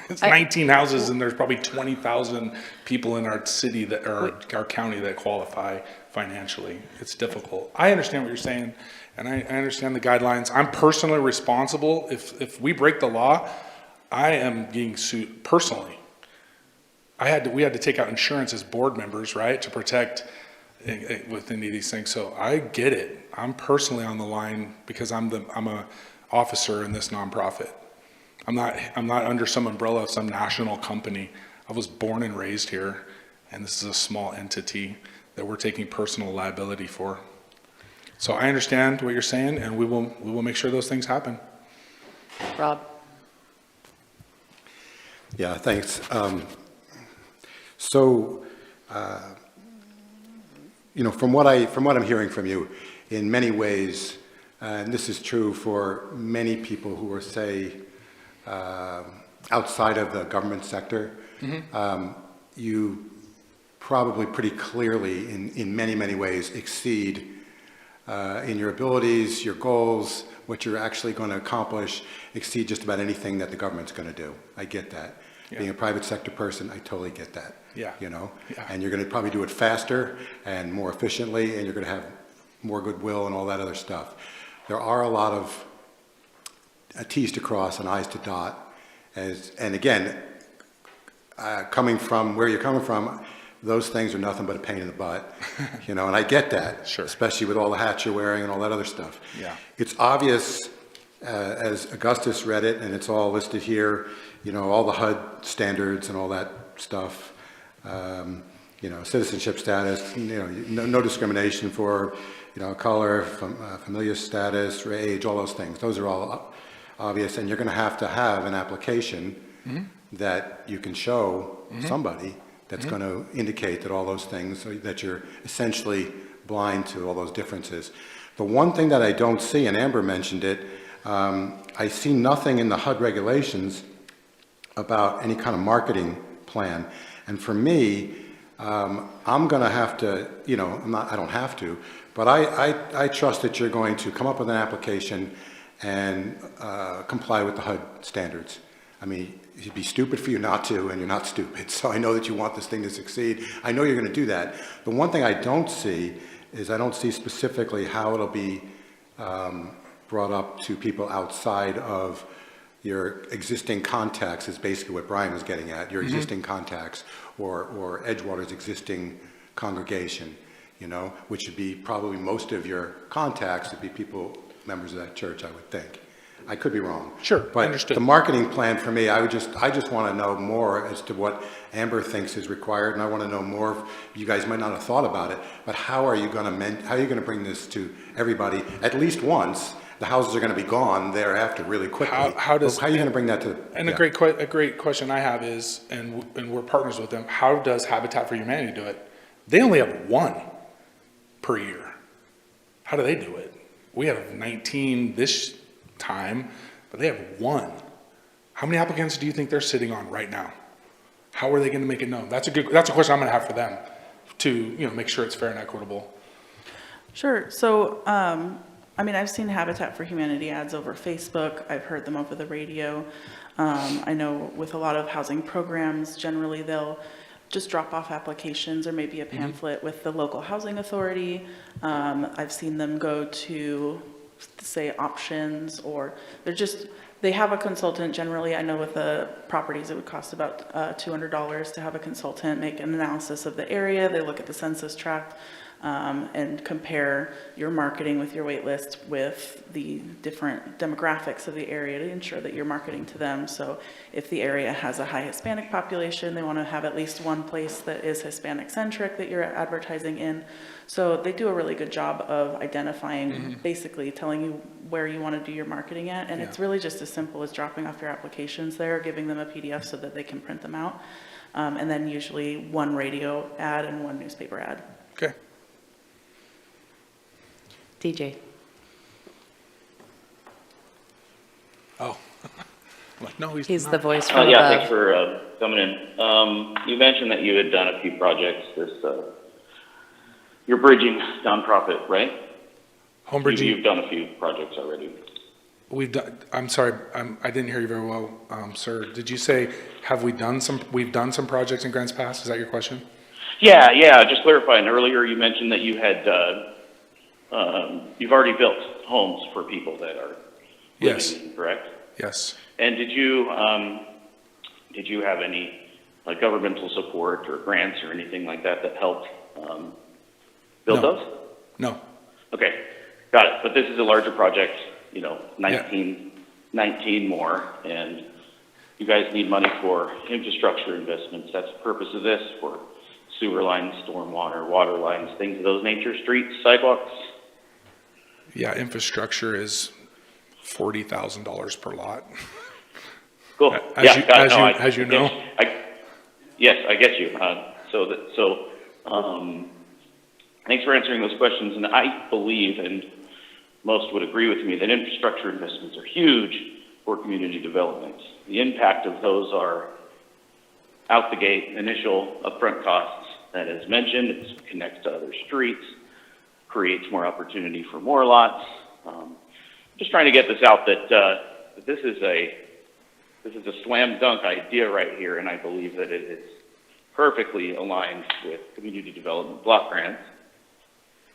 It's 19 houses, and there's probably 20,000 people in our city that are our county that qualify financially. It's difficult. I understand what you're saying, and I understand the guidelines. I'm personally responsible. If we break the law, I am getting sued personally. We had to take out insurance as board members, right, to protect with any of these things. So I get it. I'm personally on the line because I'm a officer in this nonprofit. I'm not under some umbrella of some national company. I was born and raised here, and this is a small entity that we're taking personal liability for. So I understand what you're saying, and we will make sure those things happen. Rob? Yeah, thanks. From what I'm hearing from you, in many ways, and this is true for many people who are, say, outside of the government sector, you probably pretty clearly, in many, many ways, exceed in your abilities, your goals, what you're actually going to accomplish, exceed just about anything that the government's going to do. I get that. Yeah. Being a private sector person, I totally get that. Yeah. And you're going to probably do it faster and more efficiently, and you're going to have more goodwill and all that other stuff. There are a lot of T's to cross and I's to dot. And again, coming from where you're coming from, those things are nothing but a pain in the butt, and I get that, sure. Especially with all the hats you're wearing and all that other stuff. Yeah. It's obvious, as Augustus read it, and it's all listed here, all the HUD standards and all that stuff, citizenship status, no discrimination for, color, familial status, age, all those things. Those are all obvious, and you're going to have an application that you can show somebody that's going to indicate that all those things, that you're essentially blind to all those differences. The one thing that I don't see, and Amber mentioned it, I see nothing in the HUD regulations about any kind of marketing plan. And for me, I'm going to have to, I don't have to, but I trust that you're going to come up with an application and comply with the HUD standards. I mean, it'd be stupid for you not to, and you're not stupid. So I know that you want this thing to succeed. I know you're going to do that. The one thing I don't see is I don't see specifically how it'll be brought up to people outside of your existing contacts, is basically what Brian was getting at, your existing contacts or Edgewater's existing congregation, which would be probably most of your contacts would be people, members of that church, I would think. I could be wrong. Sure, but understood. The marketing plan for me, I just want to know more as to what Amber thinks is required, and I want to know more. You guys might not have thought about it, but how are you going to bring this to everybody at least once? The houses are going to be gone thereafter really quickly. How are you going to bring that to? And a great question I have is, and we're partners with them. How does Habitat for Humanity do it? They only have one per year. How do they do it? We have 19 this time, but they have one. How many applicants do you think they're sitting on right now? How are they going to make it known? That's a question I'm going to have for them to make sure it's fair and equitable. Sure. So, I've seen Habitat for Humanity ads over Facebook. I've heard them over the radio. I know with a lot of housing programs, generally they'll just drop off applications or maybe a pamphlet with the local housing authority. I've seen them go to, say, options, or they have a consultant. Generally, I know with the properties, it would cost about $200 to have a consultant make an analysis of the area. They look at the census tract and compare your marketing with your wait list with the different demographics of the area to ensure that you're marketing to them. So if the area has a high Hispanic population, they want to have at least one place that is Hispanic centric that you're advertising in. So they do a really good job of identifying, basically telling you where you want to do your marketing at. And it's really just as simple as dropping off your applications there, giving them a PDF so that they can print them out. And then usually one radio ad and one newspaper ad. Okay. DJ? Oh. No, He's not. the voice from Yeah, above. thanks for coming in. You mentioned that you had done a few projects. You're bridging nonprofit, right? Home bridging. You've done a few projects already. We've done. I'm sorry. I didn't hear you very well, sir. Did you say we've done some projects in Grants Pass? Is that your question? Yeah. Just clarifying. Earlier, you mentioned that you had you've already built homes for people that are living in, correct? Yes. And did you have any governmental support or grants or anything like that that helped build No. those? No. Okay, got it. But this is a larger project, 19 more, and you guys need money for infrastructure investments. That's the purpose of this, for sewer lines, stormwater, water lines, things of those nature, streets, sidewalks. Yeah, infrastructure is $40,000 per lot. Cool. As Yeah, you- got it. as No, you- I- as you I know. Yes, I get you. Thanks for answering those questions. And I believe, and most would agree with me, that infrastructure investments are huge for community development. The impact of those are out the gate, initial upfront costs, that is mentioned. It connects to other streets, creates more opportunity for more lots. Just trying to get this out that this is a slam dunk idea right here, and I believe that it is perfectly aligned with community development block grants.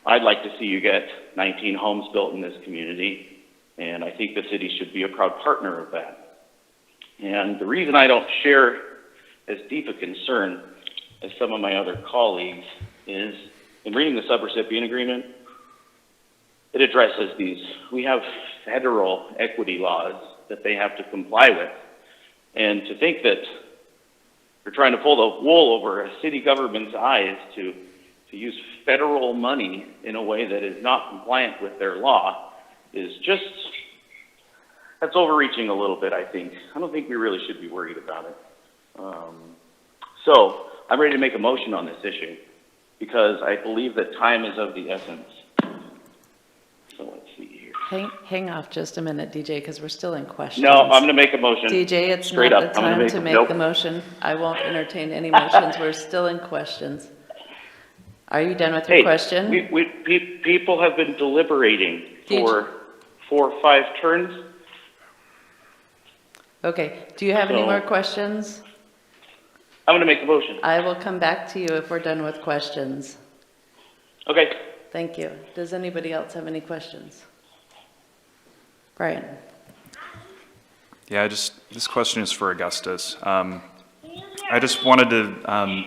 I'd like to see you get 19 homes built in this community, and I think the city should be a proud partner of that. And the reason I don't share as deep a concern as some of my other colleagues is, in reading the subrecipient agreement, it addresses these. We have federal equity laws that they have to comply with. And to think that you're trying to pull the wool over a city government's eyes to use federal money in a way that is not compliant with their law is just, that's overreaching a little bit, I think. I don't think we really should be worried about it. So I'm ready to make a motion on this issue because I believe that time is of the essence. So let's see here. Hang off just a minute, DJ, because we're still in questions. No, I'm gonna make a motion. DJ, it's Straight not up. the I'm gonna time to make nope. the motion. I won't entertain any motions. We're still in questions. Are you done with your Hey, question? people have been deliberating for 4 or 5 turns. Okay, do you have any So- more questions? I'm gonna make a motion. I will come back to you if we're done with questions. Okay. Thank you. Does anybody else have any questions? Brian? Yeah, this question is for Augustus. I just wanted to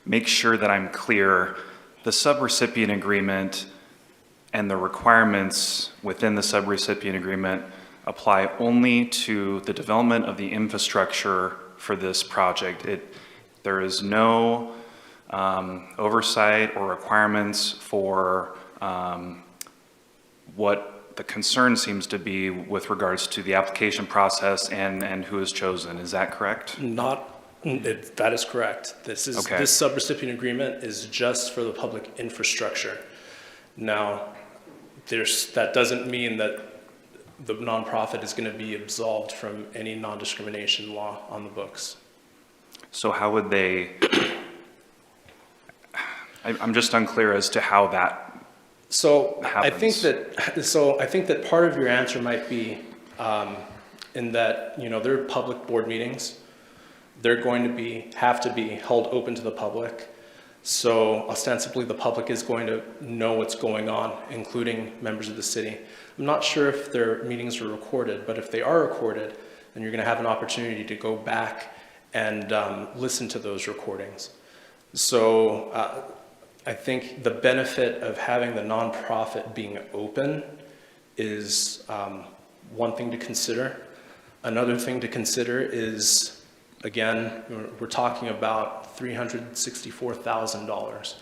make sure that I'm clear. The subrecipient agreement and the requirements within the subrecipient agreement apply only to the development of the infrastructure for this project. There is no oversight or requirements for what the concern seems to be with regards to the application process and who is chosen. Is that correct? That is correct. This Okay. subrecipient agreement is just for the public infrastructure. Now, that doesn't mean that the nonprofit is going to be absolved from any non-discrimination law on the books. So how would they, I'm just unclear as to how that So I think happens. that part of your answer might be in that, there are public board meetings. They're going to have to be held open to the public. So ostensibly the public is going to know what's going on, including members of the city. I'm not sure if their meetings are recorded, but if they are recorded, then you're going to have an opportunity to go back and listen to those recordings. So I think the benefit of having the nonprofit being open is one thing to consider. Another thing to consider is, again, we're talking about $364,000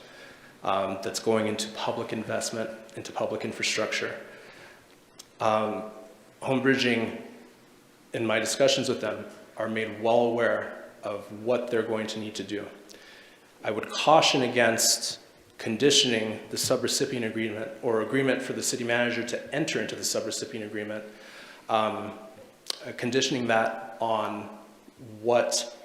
that's going into public investment, into public infrastructure. Home Bridging, in my discussions with them, are made well aware of what they're going to need to do. I would caution against conditioning the subrecipient agreement or agreement for the city manager to enter into the subrecipient agreement, conditioning that on what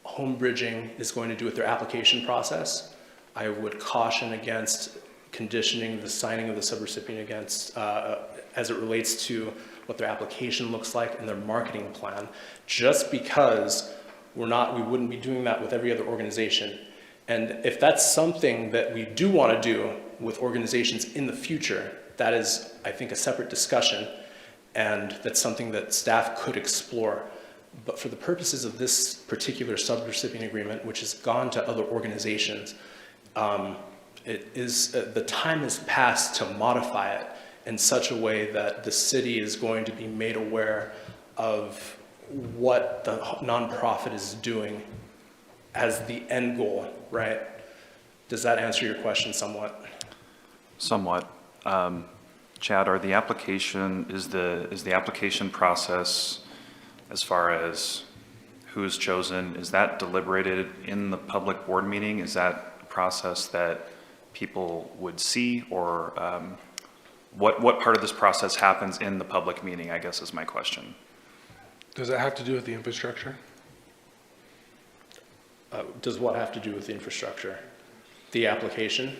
Home Bridging is going to do with their application process. I would caution against conditioning the signing of the subrecipient against, as it relates to what their application looks like and their marketing plan, just because we wouldn't be doing that with every other organization. And if that's something that we do want to do with organizations in the future, that is, I think, a separate discussion, and that's something that staff could explore. But for the purposes of this particular subrecipient agreement, which has gone to other organizations, it is, the time has passed to modify it in such a way that the city is going to be made aware of what the nonprofit is doing as the end goal, right? Does that answer your question somewhat? Somewhat. Chad, is the application process, as far as who's chosen, is that deliberated in the public board meeting? Is that a process that people would see, or what part of this process happens in the public meeting, I guess is my question. Does that have to do with the infrastructure? Does what have to do with the infrastructure? The application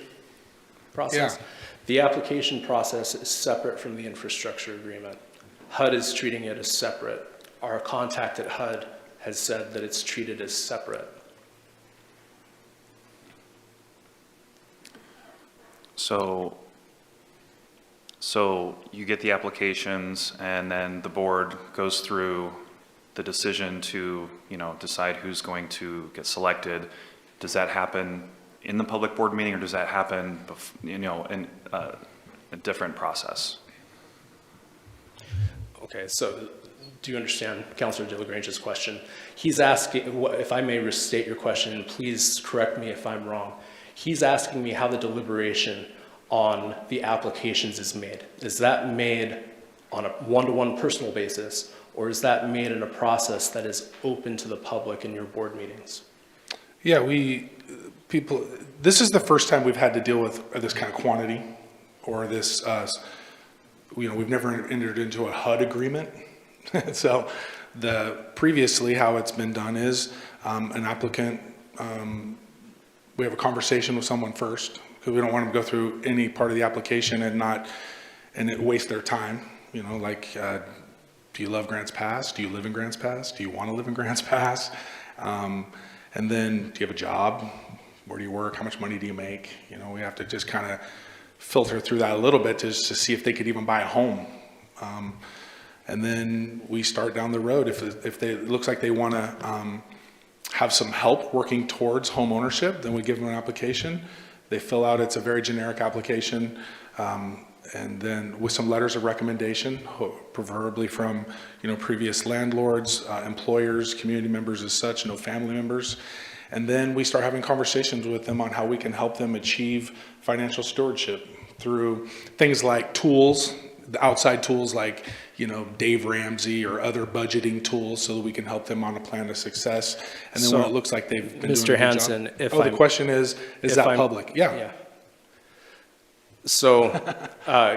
process? Yeah. The application process is separate from the infrastructure agreement. HUD is treating it as separate. Our contact at HUD has said that it's treated as separate. So you get the applications, and then the board goes through the decision to, decide who's going to get selected. Does that happen in the public board meeting, or does that happen, in a different process? Okay, so do you understand Councilor DeLagrange's question? He's asking, if I may restate your question, and please correct me if I'm wrong. He's asking me how the deliberation on the applications is made. Is that made on a one-to-one personal basis, or is that made in a process that is open to the public in your board meetings? Yeah, this is the first time we've had to deal with this kind of quantity, or this, we've never entered into a HUD agreement. So previously how it's been done is an applicant, we have a conversation with someone first, because we don't want them to go through any part of the application and it waste their time. Do you love Grants Pass? Do you live in Grants Pass? Do you want to live in Grants Pass? And then, do you have a job? Where do you work? How much money do you make? We have to just kind of filter through that a little bit just to see if they could even buy a home. And then we start down the road. If it looks like they want to have some help working towards home ownership, then we give them an application. They fill out, it's a very generic application, and then with some letters of recommendation, preferably from previous landlords, employers, community members as such, no family members. And then we start having conversations with them on how we can help them achieve financial stewardship through things like tools, the outside tools like Dave Ramsey or other budgeting tools, so that we can help them on a plan of success. And then when it looks like they've been doing a good Hansen, job. The question is that public? Yeah. So,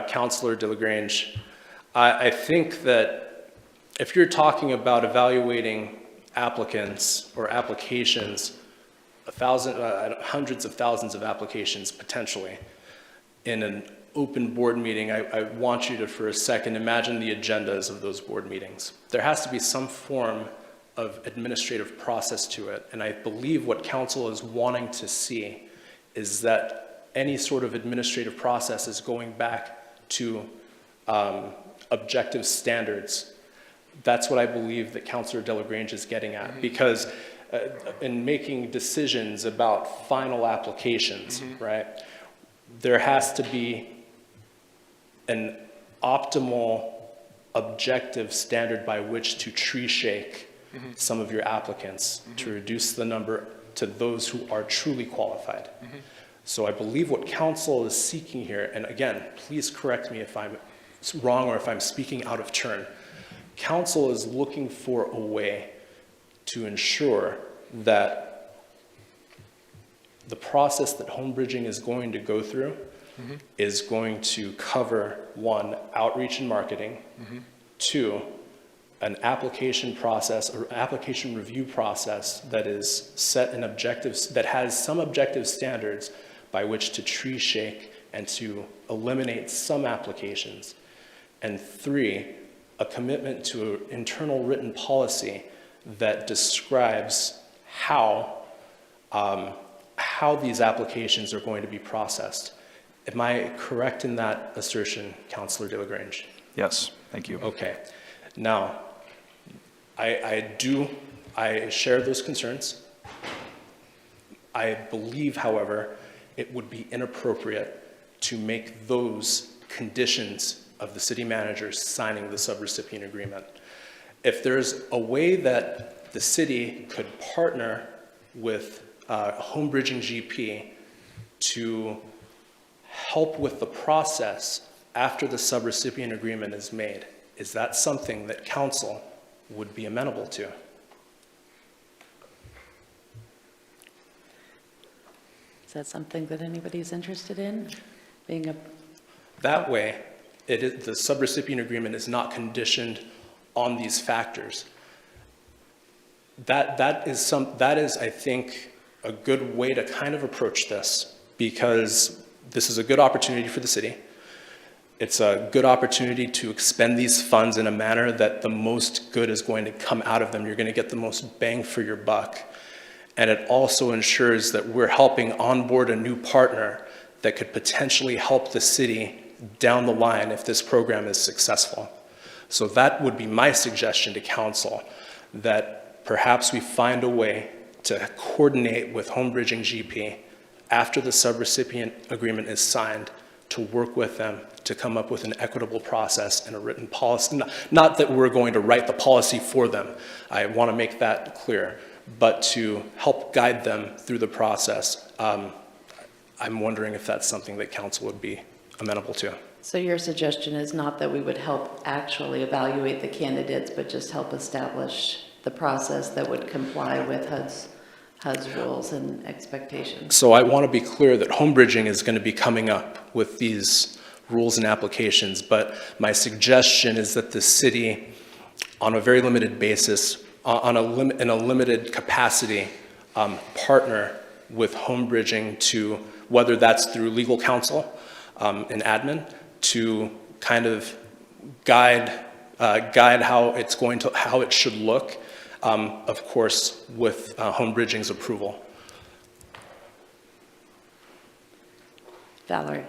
Councilor DeLagrange, I think that if you're talking about evaluating applicants or applications, hundreds of thousands of applications potentially in an open board meeting, I want you to, for a second, imagine the agendas of those board meetings. There has to be some form of administrative process to it, and I believe what council is wanting to see is that any sort of administrative process is going back to objective standards. That's what I believe that Councilor DeLagrange is getting at, because in making decisions about final applications, right, there has to be an optimal objective standard by which to tree shake some of your applicants to reduce the number to those who are truly qualified. So I believe what council is seeking here, and again, please correct me if I'm wrong or if I'm speaking out of turn. Council is looking for a way to ensure that the process that home bridging is going to go through is going to cover, 1, outreach and marketing, 2, an application process or application review process that is set in objectives, that has some objective standards by which to tree shake and to eliminate some applications. And 3, a commitment to an internal written policy that describes how these applications are going to be processed. Am I correct in that assertion, Councilor DeLagrange? Yes, thank you. Okay. Now, I share those concerns. I believe, however, it would be inappropriate to make those conditions of the city manager signing the subrecipient agreement. If there's a way that the city could partner with Home Bridging GP to help with the process after the subrecipient agreement is made, is that something that council would be amenable to? Is that something that anybody's interested in? Being a, That way, the subrecipient agreement is not conditioned on these factors. That is, I think, a good way to kind of approach this, because this is a good opportunity for the city. It's a good opportunity to expend these funds in a manner that the most good is going to come out of them. You're going to get the most bang for your buck. And it also ensures that we're helping onboard a new partner that could potentially help the city down the line if this program is successful. So that would be my suggestion to council, that perhaps we find a way to coordinate with Home Bridging GP after the subrecipient agreement is signed, to work with them to come up with an equitable process and a written policy. Not that we're going to write the policy for them. I want to make that clear, but to help guide them through the process. I'm wondering if that's something that council would be amenable to. so your suggestion is not that we would help actually evaluate the candidates, but just help establish the process that would comply with HUD's rules and expectations? So I want to be clear that Home Bridging is going to be coming up with these rules and applications, but my suggestion is that the city, on a very limited basis, in a limited capacity, partner with Home Bridging to, whether that's through legal counsel and admin, to kind of guide how it should look, of course, with Home Bridging's approval. Valerie?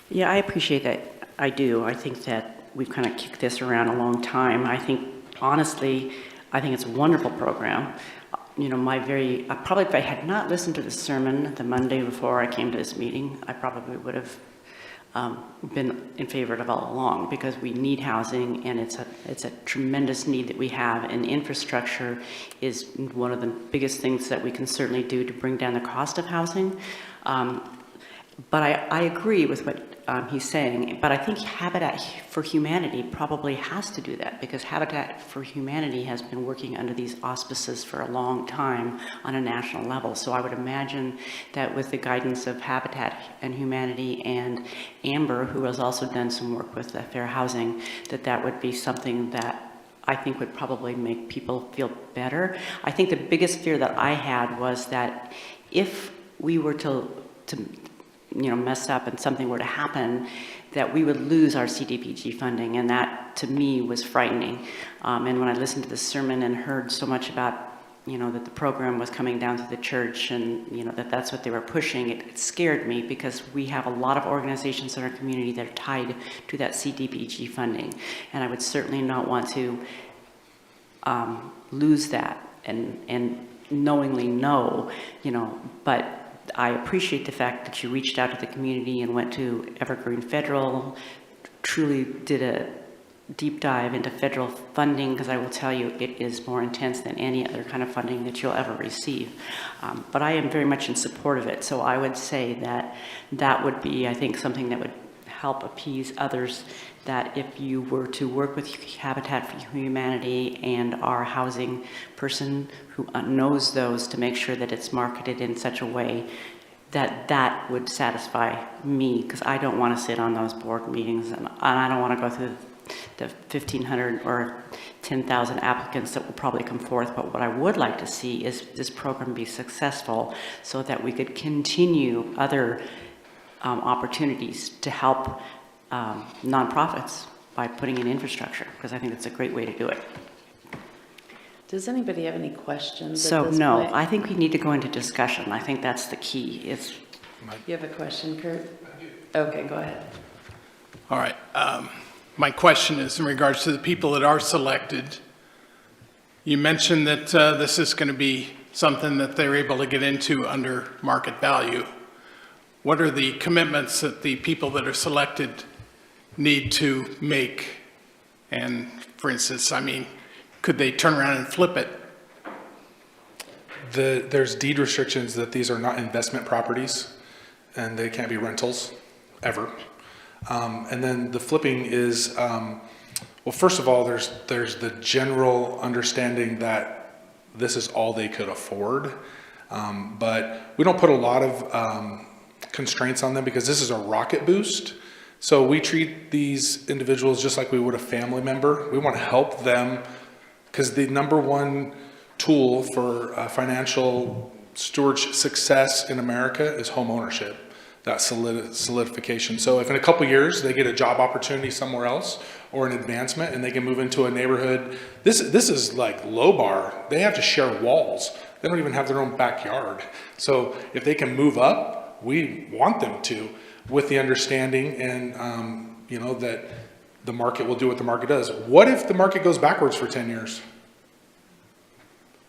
Yeah, I appreciate that. I do. I think that we've kind of kicked this around a long time. I think, honestly, I think it's a wonderful program. You know, probably if I had not listened to the sermon the Monday before I came to this meeting, I probably would have been in favor of it all along, because we need housing, and it's a tremendous need that we have, and infrastructure is one of the biggest things that we can certainly do to bring down the cost of housing. But I agree with what he's saying, but I think Habitat for Humanity probably has to do that, because Habitat for Humanity has been working under these auspices for a long time on a national level. So I would imagine that with the guidance of Habitat and Humanity and Amber, who has also done some work with Fair Housing, that would be something that I think would probably make people feel better. I think the biggest fear that I had was that if we were to mess up and something were to happen, that we would lose our Cdbg funding, and that to me was frightening. And when I listened to the sermon and heard so much about, that the program was coming down to the church, and that's what they were pushing, it scared me, because we have a lot of organizations in our community that are tied to that Cdbg funding, and I would certainly not want to lose that and knowingly know, but I appreciate the fact that you reached out to the community and went to Evergreen Federal, truly did a deep dive into federal funding, because I will tell you it is more intense than any other kind of funding that you'll ever receive. But I am very much in support of it. So I would say that would be, I think, something that would help appease others, that if you were to work with Habitat for Humanity and our housing person who knows those, to make sure that it's marketed in such a way that would satisfy me, because I don't want to sit on those board meetings, and I don't want to go through the 1,500 or 10,000 applicants that will probably come forth. But what I would like to see is this program be successful, so that we could continue other opportunities to help nonprofits by putting in infrastructure, because I think it's a great way to do it. Does anybody have any questions So at this no, point? I think we need to go into discussion. I think that's the key. You have a question, Kurt? Okay, go ahead. All right. My question is in regards to the people that are selected. You mentioned that this is going to be something that they're able to get into under market value. what are the commitments that the people that are selected need to make? And for instance, I mean, could they turn around and flip it? There's deed restrictions that these are not investment properties and they can't be rentals ever. And then the flipping is, well, first of all, there's the general understanding that this is all they could afford. But we don't put a lot of constraints on them because this is a rocket boost. So we treat these individuals just like we would a family member. We want to help them because the number one tool for financial stewardship success in America is home ownership, that solidification. So if in a couple years they get a job opportunity somewhere else or an advancement and they can move into a neighborhood, this is like low bar. They have to share walls. They don't even have their own backyard. So if they can move up, we want them to, with the understanding and you know, that the market will do what the market does. What if the market goes backwards for 10 years?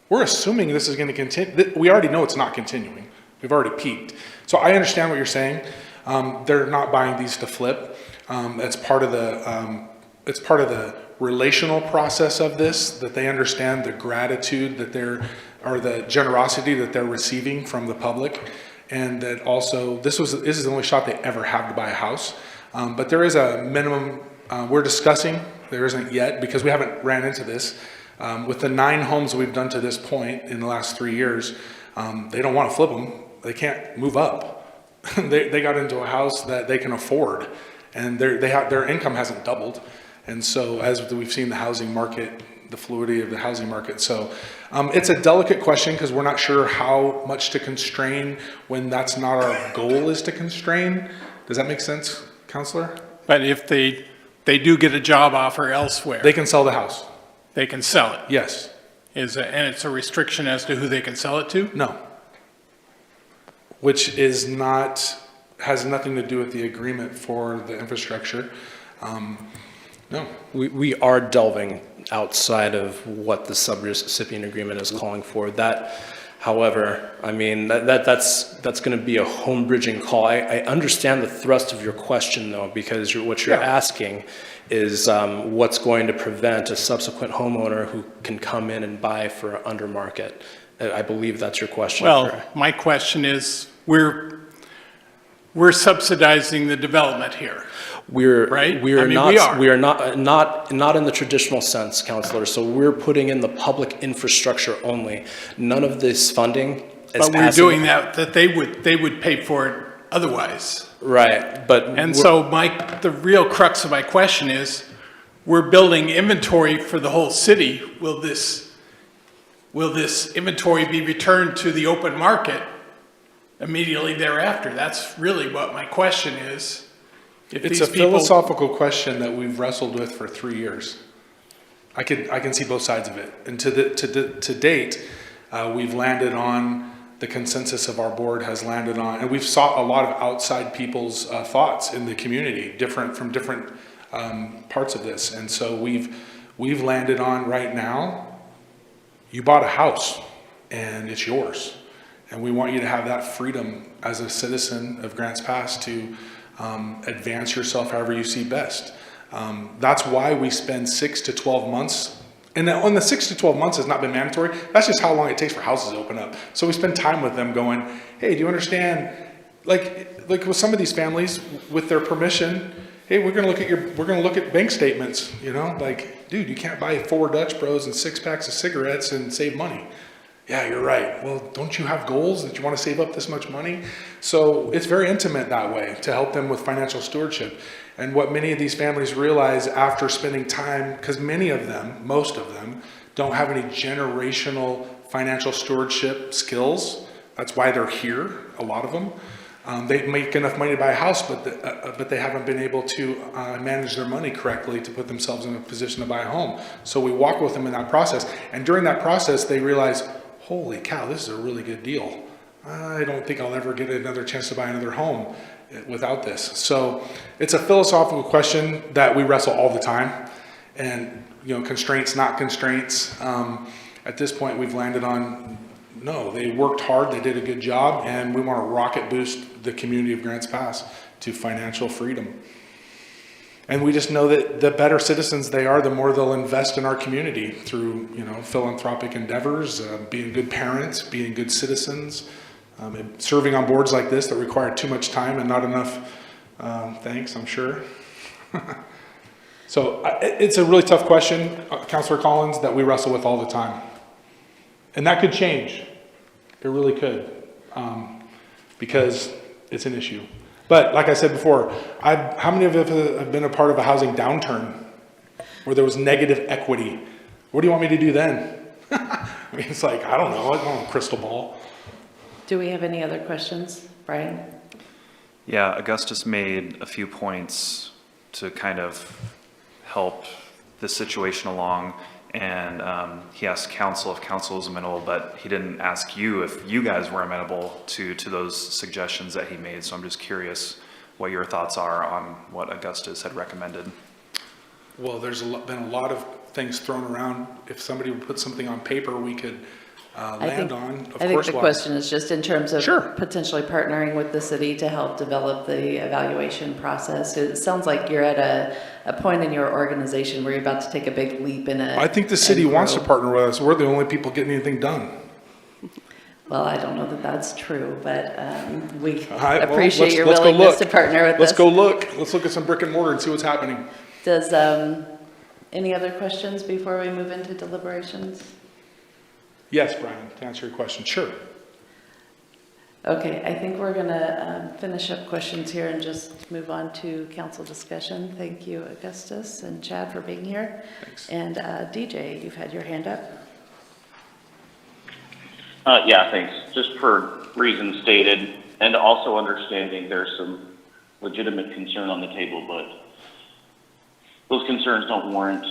We're assuming this is going to continue. We already know it's not continuing. We've already peaked. So I understand what you're saying. They're not buying these to flip. It's part of the relational process of this, that they understand the gratitude that or the generosity that they're receiving from the public. And that also, this is the only shot they ever have to buy a house. But there is a minimum, we're discussing, there isn't yet, because we haven't ran into this. With the 9 homes we've done to this point in the last 3 years, they don't want to flip them. They can't move up. they got into a house that they can afford, and their income hasn't doubled. And so as we've seen the housing market, the fluidity of the housing market. So it's a delicate question because we're not sure how much to constrain when that's not our goal, is to constrain. Does that make sense, Counselor? But if they do get a job offer elsewhere, They can sell the house. they can sell it. Yes. And it's a restriction as to who they can sell it to? No. Which has nothing to do with the agreement for the infrastructure. No. We are delving outside of what the subrecipient agreement is calling for. That, however, I mean, that's going to be a home bridging call. I understand the thrust of your question, though, because what you're asking is what's going to prevent a subsequent homeowner who can come in and buy for under market. I believe that's your question. Well, correct? my question is, we're subsidizing the development here. We are not in the traditional sense, Counselor. So we're putting in the public infrastructure only. None of this funding is But we're doing that they would pay for it otherwise. Right, but And so the real crux of my question is, we're building inventory for the whole city. Will this inventory be returned to the open market immediately thereafter? That's really what my question is. It's a philosophical question that we've wrestled with for 3 years. I can see both sides of it. And to date, we've landed on, the consensus of our board has landed on, and we've sought a lot of outside people's thoughts in the community, from different parts of this. And so we've landed on right now, you bought a house and it's yours. And we want you to have that freedom as a citizen of Grants Pass to advance yourself however you see best. That's why we spend 6 to 12 months. And on the 6 to 12 months has not been mandatory. That's just how long it takes for houses to open up. So we spend time with them going, hey, do you understand? Like with some of these families, with their permission, hey, we're gonna look at bank statements, you know, like, dude, you can't buy 4 Dutch Bros and 6 packs of cigarettes and save money. Yeah, you're right. Well, don't you have goals that you want to save up this much money? So it's very intimate that way to help them with financial stewardship. And what many of these families realize after spending time, because most of them, don't have any generational financial stewardship skills. That's why they're here, a lot of them. They make enough money to buy a house, but they haven't been able to manage their money correctly to put themselves in a position to buy a home. So we walk with them in that process. And during that process, they realize, holy cow, this is a really good deal. I don't think I'll ever get another chance to buy another home without this. So it's a philosophical question that we wrestle all the time. And, you know, constraints, not constraints. At this point, we've landed on No, they worked hard, they did a good job, and we want to rocket boost the community of Grants Pass to financial freedom. And we just know that the better citizens they are, the more they'll invest in our community through, philanthropic endeavors, being good parents, being good citizens, and serving on boards like this that require too much time and not enough thanks, I'm sure. So it's a really tough question, Councilor Collins, that we wrestle with all the time. And that could change. It really could, because it's an issue. But like I said before, how many of us have been a part of a housing downturn where there was negative equity? What do you want me to do then? I mean, it's like, I don't know. I don't have a crystal ball. Do we have any other questions? Brian? Yeah, Augustus made a few points to kind of help the situation along. And he asked council if council was amenable, but he didn't ask you if you guys were amenable to those suggestions that he made. So I'm just curious what your thoughts are on what Augustus had recommended. Well, there's been a lot of things thrown around. If somebody would put something on paper, we could land on. I think the question is just in terms of potentially partnering with the city to help develop the evaluation process. It sounds like you're at a point in your organization where you're about to take a big leap in I think the city wants to partner with us. We're the only people getting anything done. Well, I don't know that that's true, but we Well, appreciate your let's go willingness look. to partner with us. Let's go look. Let's look at some brick and mortar and see what's happening. Does any other questions before we move into deliberations? Yes, Brian, to answer your question, sure. Okay, I think we're going to finish up questions here and just move on to council discussion. Thank you, Augustus and Chad, for being here. Thanks. And DJ, you've had your hand up. Yeah, thanks. Just for reasons stated, and also understanding there's some legitimate concern on the table, but those concerns don't warrant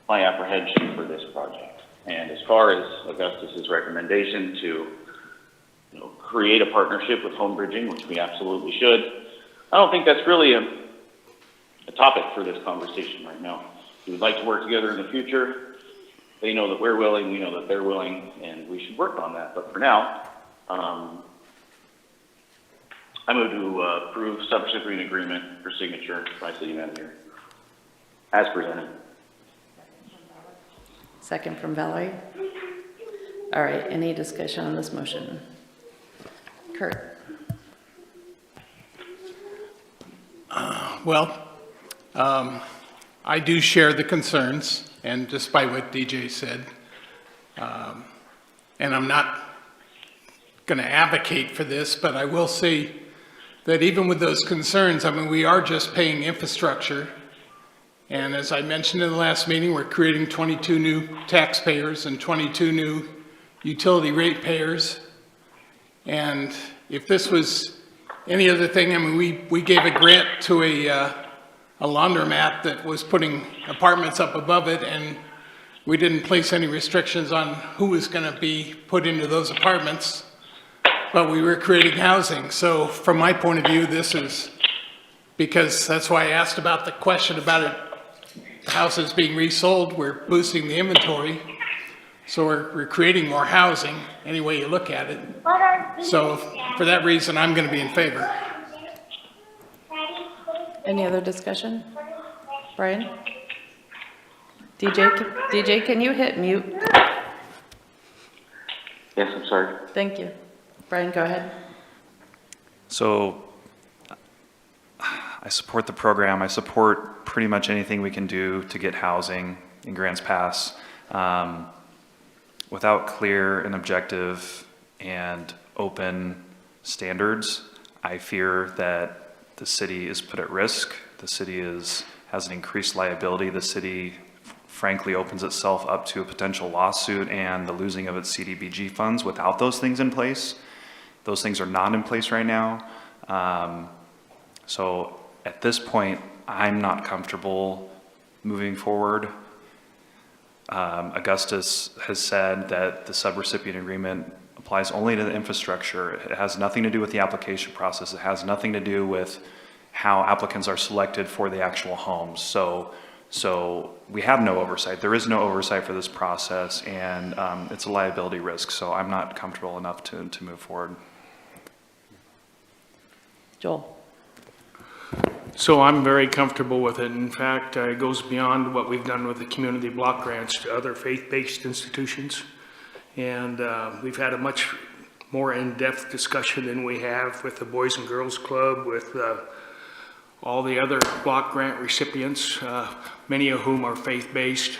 my apprehension for this project. And as far as Augustus's recommendation to, create a partnership with home bridging, which we absolutely should, I don't think that's really a topic for this conversation right now. We would like to work together in the future. They know that we're willing, we know that they're willing, and we should work on that. But for now, I move to approve subrecipient agreement for signature by city manager, as presented. Second from Valerie. All right, any discussion on this motion? Kurt? I do share the concerns, and despite what DJ said, and I'm not going to advocate for this, but I will say that even with those concerns, we are just paying infrastructure. And as I mentioned in the last meeting, we're creating 22 new taxpayers and 22 new utility ratepayers. And if this was any other thing, we gave a grant to a laundromat that was putting apartments up above it, and we didn't place any restrictions on who was going to be put into those apartments, but we were creating housing. So from my point of view, this is, because that's why I asked about the question about it, houses being resold, we're boosting the inventory, so we're creating more housing any way you look at it. So for that reason, I'm going to be in favor. Any other discussion? Brian? DJ, can you hit mute? Yes, I'm sorry. Thank you. Brian, go ahead. So I support the program. I support pretty much anything we can do to get housing in Grants Pass. Without clear and objective and open standards, I fear that the city is put at risk. The city has an increased liability. The city frankly opens itself up to a potential lawsuit and the losing of its Cdbg funds without those things in place. Those things are not in place right now. So at this point, I'm not comfortable moving forward. Augustus has said that the subrecipient agreement applies only to the infrastructure. It has nothing to do with the application process. It has nothing to do with how applicants are selected for the actual homes. So So we have no oversight. There is no oversight for this process, and it's a liability risk. So I'm not comfortable enough to move forward. Joel? So I'm very comfortable with it. In fact, it goes beyond what we've done with the community block grants to other faith-based institutions. And we've had a much more in-depth discussion than we have with the Boys and Girls Club, with all the other block grant recipients, many of whom are faith-based.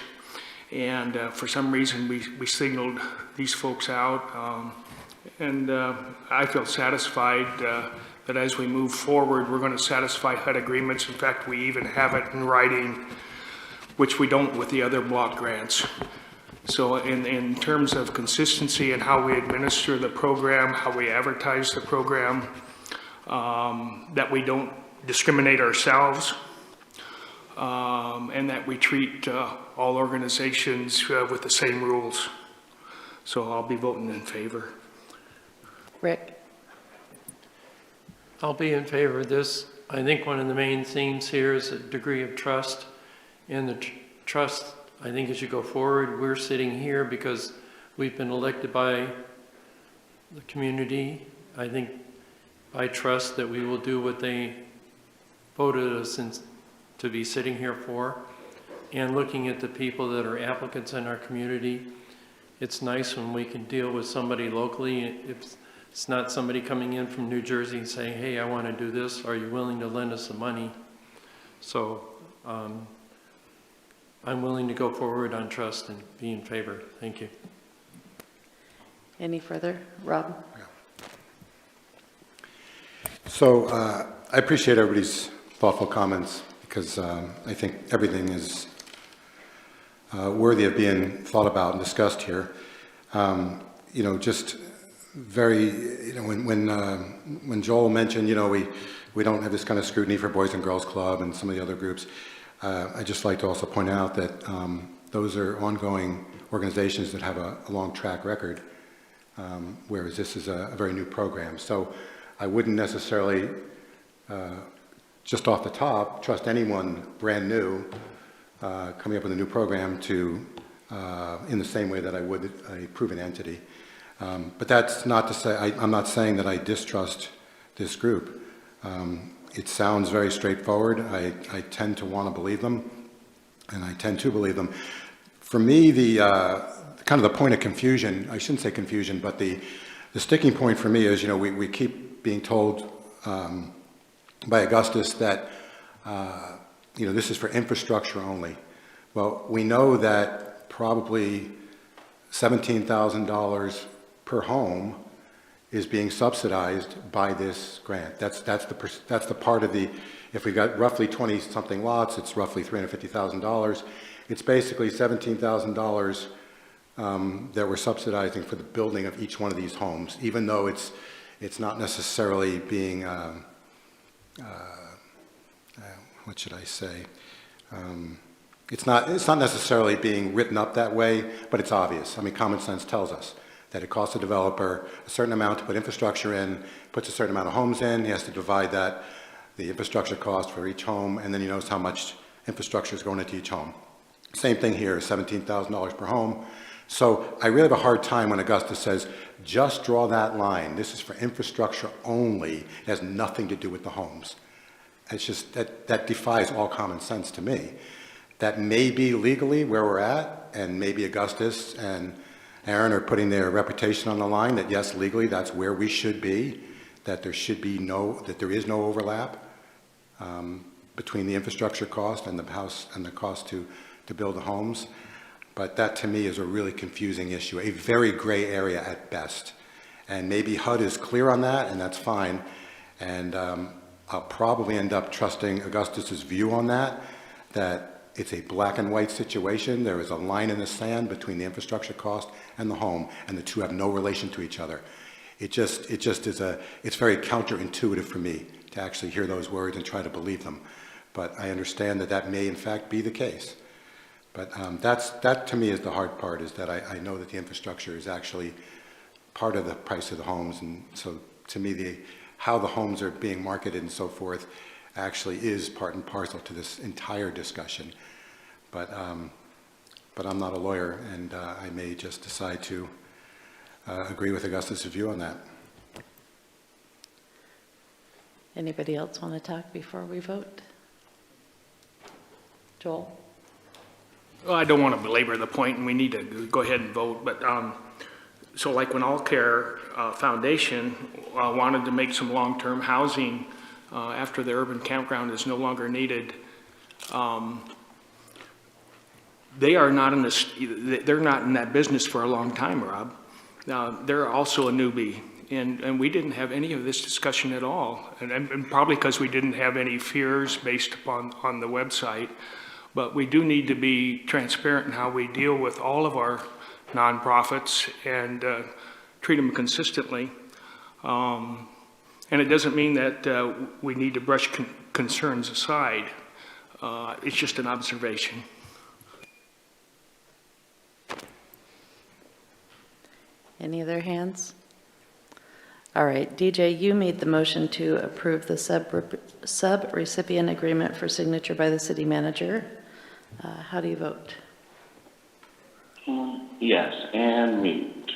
And for some reason, we signaled these folks out. I feel satisfied that as we move forward, we're going to satisfy HUD agreements. In fact, we even have it in writing, which we don't with the other block grants. So in terms of consistency and how we administer the program, how we advertise the program, that we don't discriminate ourselves, and that we treat all organizations with the same rules. So I'll be voting in favor. Rick? I'll be in favor of this. I think one of the main themes here is a degree of trust. And the trust, I think as you go forward, we're sitting here because we've been elected by the community. I think I trust that we will do what they voted us to be sitting here for. And looking at the people that are applicants in our community, it's nice when we can deal with somebody locally. It's not somebody coming in from New Jersey and saying, hey, I want to do this. Are you willing to lend us the money? So I'm willing to go forward on trust and be in favor. Thank you. Any further? Rob? So I appreciate everybody's thoughtful comments, because I think everything is worthy of being thought about and discussed here. Just very, when Joel mentioned, we don't have this kind of scrutiny for Boys and Girls Club and some of the other groups. I'd just like to also point out that those are ongoing organizations that have a long track record, whereas this is a very new program. So I wouldn't necessarily, just off the top, trust anyone brand new coming up with a new program to, in the same way that I would a proven entity. But that's not to say, I'm not saying that I distrust this group. It sounds very straightforward. I tend to want to believe them, and I tend to believe them. For me, the kind of the point of confusion, I shouldn't say confusion, but the sticking point for me is, we keep being told by Augustus that, this is for infrastructure only. Well, we know that probably $17,000 per home is being subsidized by this grant. That's the part of the, if we got roughly 20-something lots, it's roughly $350,000. It's basically $17,000 that we're subsidizing for the building of each one of these homes, even though it's not necessarily being, what should I say? It's not necessarily being written up that way, but it's obvious. I mean, common sense tells us that it costs a developer a certain amount to put infrastructure in, puts a certain amount of homes in, he has to divide that, the infrastructure cost for each home, and then he knows how much infrastructure is going into each home. Same thing here, $17,000 per home. So I really have a hard time when Augustus says, just draw that line. This is for infrastructure only. It has nothing to do with the homes. It's just, that defies all common sense to me. That may be legally where we're at, and maybe Augustus and Aaron are putting their reputation on the line, that yes, legally, that's where we should be, that there is no overlap between the infrastructure cost and the house and the cost to build the homes. But that to me is a really confusing issue, a very gray area at best. And maybe HUD is clear on that, and that's fine. And I'll probably end up trusting Augustus's view on that it's a black and white situation. There is a line in the sand between the infrastructure cost and the home, and the two have no relation to each other. It just is it's very counterintuitive for me to actually hear those words and try to believe them. But I understand that may in fact be the case. But that to me is the hard part, is that I know that the infrastructure is actually part of the price of the homes. And so to me, how the homes are being marketed and so forth actually is part and parcel to this entire discussion. but I'm not a lawyer, and I may just decide to agree with Augustus' view on that. Anybody else want to talk before we vote? Joel? Well, I don't want to belabor the point, and we need to go ahead and vote, but, so like when All Care Foundation wanted to make some long-term housing after the urban campground is no longer needed, they are not in this, they're not in that business for a long time, Rob. They're also a newbie, and we didn't have any of this discussion at all, and probably because we didn't have any fears based on the website. But we do need to be transparent in how we deal with all of our nonprofits and treat them consistently. And it doesn't mean that we need to brush concerns aside. It's just an observation. Any other hands? All right, DJ, you made the motion to approve the sub-recipient agreement for signature by the city manager. How do you vote? Yes, and mute.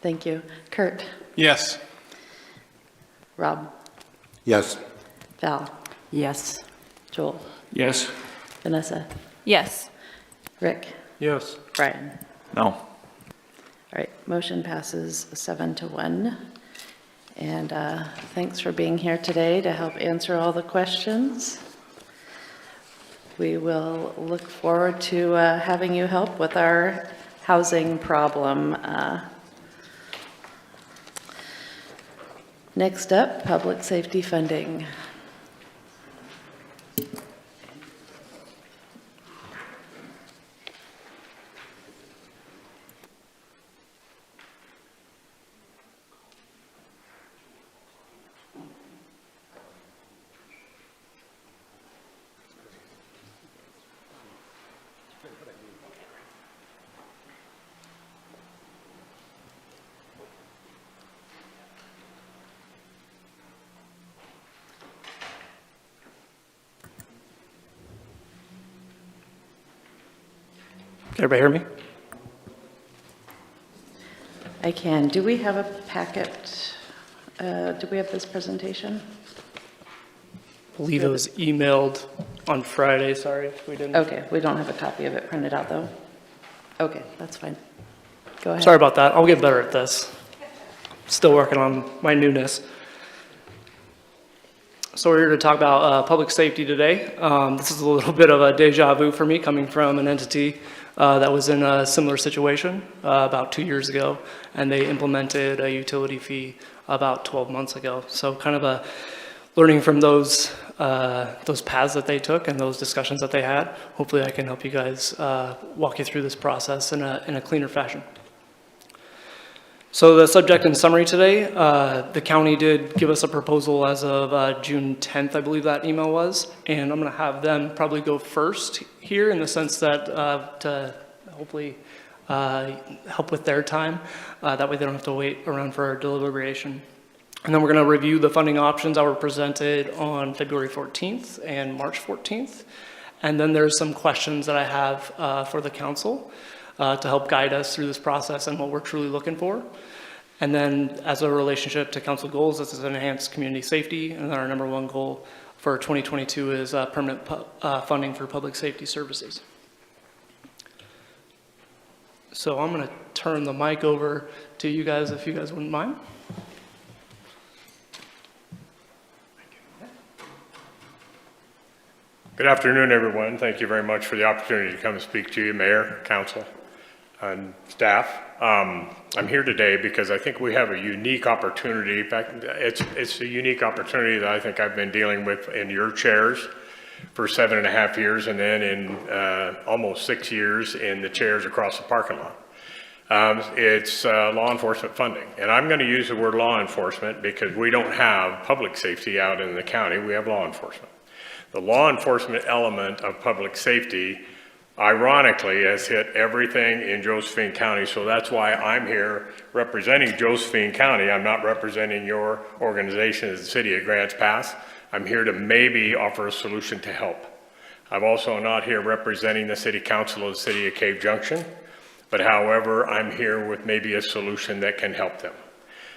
Thank you. Kurt? Yes. Rob? Yes. Val? Yes. Joel? Yes? Vanessa? Yes. Rick? Yes. Brian? No. All right, motion passes 7-1. And thanks for being here today to help answer all the questions. We will look forward to having you help with our housing problem. Next up, public safety funding. Can everybody hear me? I can. Do we have a packet? Do we have this presentation? I believe it was emailed on Friday, sorry if we didn't. Okay, we don't have a copy of it printed out, though. Okay, that's fine. Go ahead. Sorry about that, I'll get better at this. Still working on my newness. So we're here to talk about public safety today. This is a little bit of a deja vu for me, coming from an entity that was in a similar situation about 2 years ago, and they implemented a utility fee about 12 months ago. So kind of a learning from those paths that they took and those discussions that they had. Hopefully I can help you guys walk you through this process in a cleaner fashion. So the subject in summary today, the county did give us a proposal as of June 10th, I believe that email was, and I'm going to have them probably go first here in the sense that to hopefully help with their time. That way they don't have to wait around for our deliberation. And then we're going to review the funding options that were presented on February 14th and March 14th. And then there's some questions that I have for the council to help guide us through this process and what we're truly looking for. And then as a relationship to council goals, this is enhanced community safety. And then our number one goal for 2022 is permanent funding for public safety services. So I'm going to turn the mic over to you guys if you guys wouldn't mind. Good afternoon, everyone. Thank you very much for the opportunity to come and speak to you, Mayor, Council, and staff. I'm here today because I think we have a unique opportunity. In fact, it's a unique opportunity that I think I've been dealing with in your chairs for 7.5 years, and then in almost 6 years in the chairs across the parking lot. It's law enforcement funding. And I'm going to use the word law enforcement because we don't have public safety out in the county. We have law enforcement. The law enforcement element of public safety, ironically, has hit everything in Josephine County. So that's why I'm here representing Josephine County. I'm not representing your organization as the city of Grants Pass. I'm here to maybe offer a solution to help. I'm also not here representing the city council of the city of Cave Junction, but however, I'm here with maybe a solution that can help them.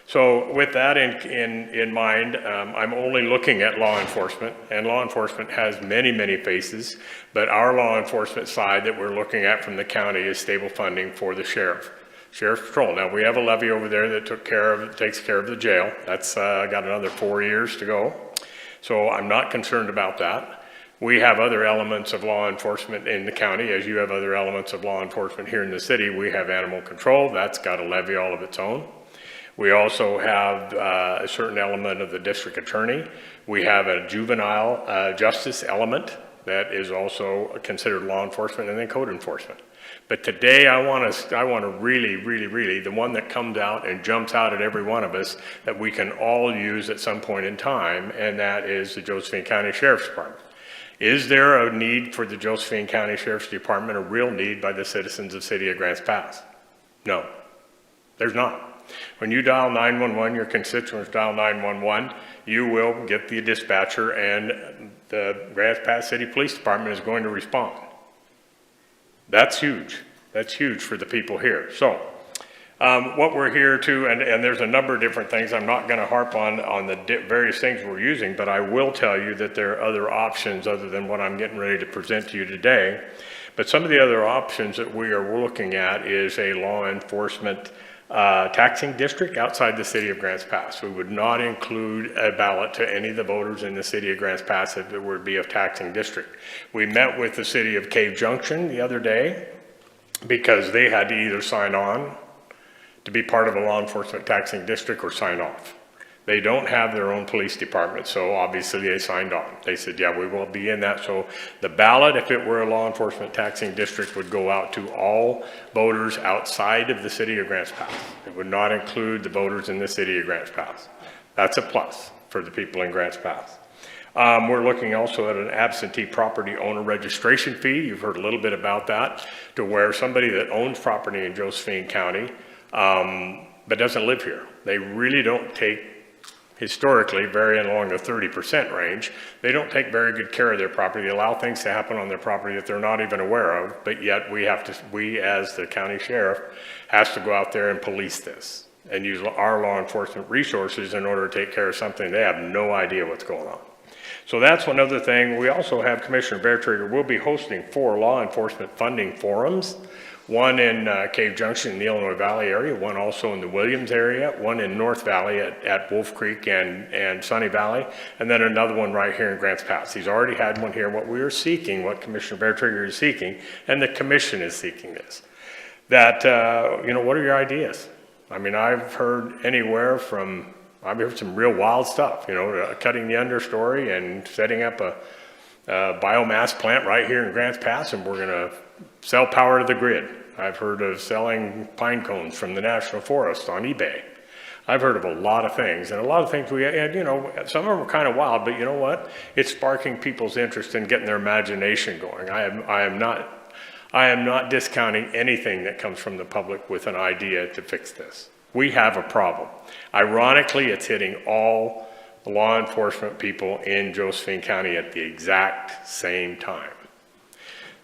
So with that in mind, I'm only looking at law enforcement, and law enforcement has many, many faces, but our law enforcement side that we're looking at from the county is stable funding for the Sheriff's Patrol. Now, we have a levy over there that takes care of the jail. That's got another 4 years to go. So I'm not concerned about that. We have other elements of law enforcement in the county, as you have other elements of law enforcement here in the city. We have animal control. That's got a levy all of its own. We also have a certain element of the district attorney. We have a juvenile justice element that is also considered law enforcement, and then code enforcement. But today I want to really, the one that comes out and jumps out at every one of us that we can all use at some point in time, and that is the Josephine County Sheriff's Department. Is there a need for the Josephine County Sheriff's Department, a real need by the citizens of the city of Grants Pass? No, there's not. When you dial 911, your constituents dial 911, you will get the dispatcher, and the Grants Pass City Police Department is going to respond. That's huge. That's huge for the people here. So what we're here to, and there's a number of different things. I'm not going to harp on the various things we're using, but I will tell you that there are other options other than what I'm getting ready to present to you today. But some of the other options that we are looking at is a law enforcement taxing district outside the city of Grants Pass. We would not include a ballot to any of the voters in the city of Grants Pass if it would be a taxing district. We met with the city of Cave Junction the other day because they had to either sign on to be part of a law enforcement taxing district or sign off. They don't have their own police department, so obviously they signed on. They said, yeah, we will be in that. So the ballot, if it were a law enforcement taxing district, would go out to all voters outside of the city of Grants Pass. It would not include the voters in the city of Grants Pass. That's a plus for the people in Grants Pass. We're looking also at an absentee property owner registration fee. You've heard a little bit about that, to where somebody that owns property in Josephine County but doesn't live here, they really don't take, historically, varying along the 30% range, they don't take very good care of their property. They allow things to happen on their property that they're not even aware of, but yet we as the county sheriff has to go out there and police this and use our law enforcement resources in order to take care of something. They have no idea what's going on. So that's one other thing. We also have Commissioner Beartrigger will be hosting 4 law enforcement funding forums. One in Cave Junction in the Illinois Valley area, one also in the Williams area, one in North Valley at Wolf Creek and Sunny Valley, and then another one right here in Grants Pass. He's already had one here. What we are seeking, what Commissioner Beartrigger is seeking, and the commission is seeking this, that, what are your ideas? I mean, I've heard some real wild stuff, cutting the understory and setting up a biomass plant right here in Grants Pass, and we're going to sell power to the grid. I've heard of selling pine cones from the National Forest on eBay. I've heard of a lot of things, and a lot of things some of them are kind of wild, but you know what? It's sparking people's interest in getting their imagination going. I am not discounting anything that comes from the public with an idea to fix this. We have a problem. Ironically, it's hitting all the law enforcement people in Josephine County at the exact same time.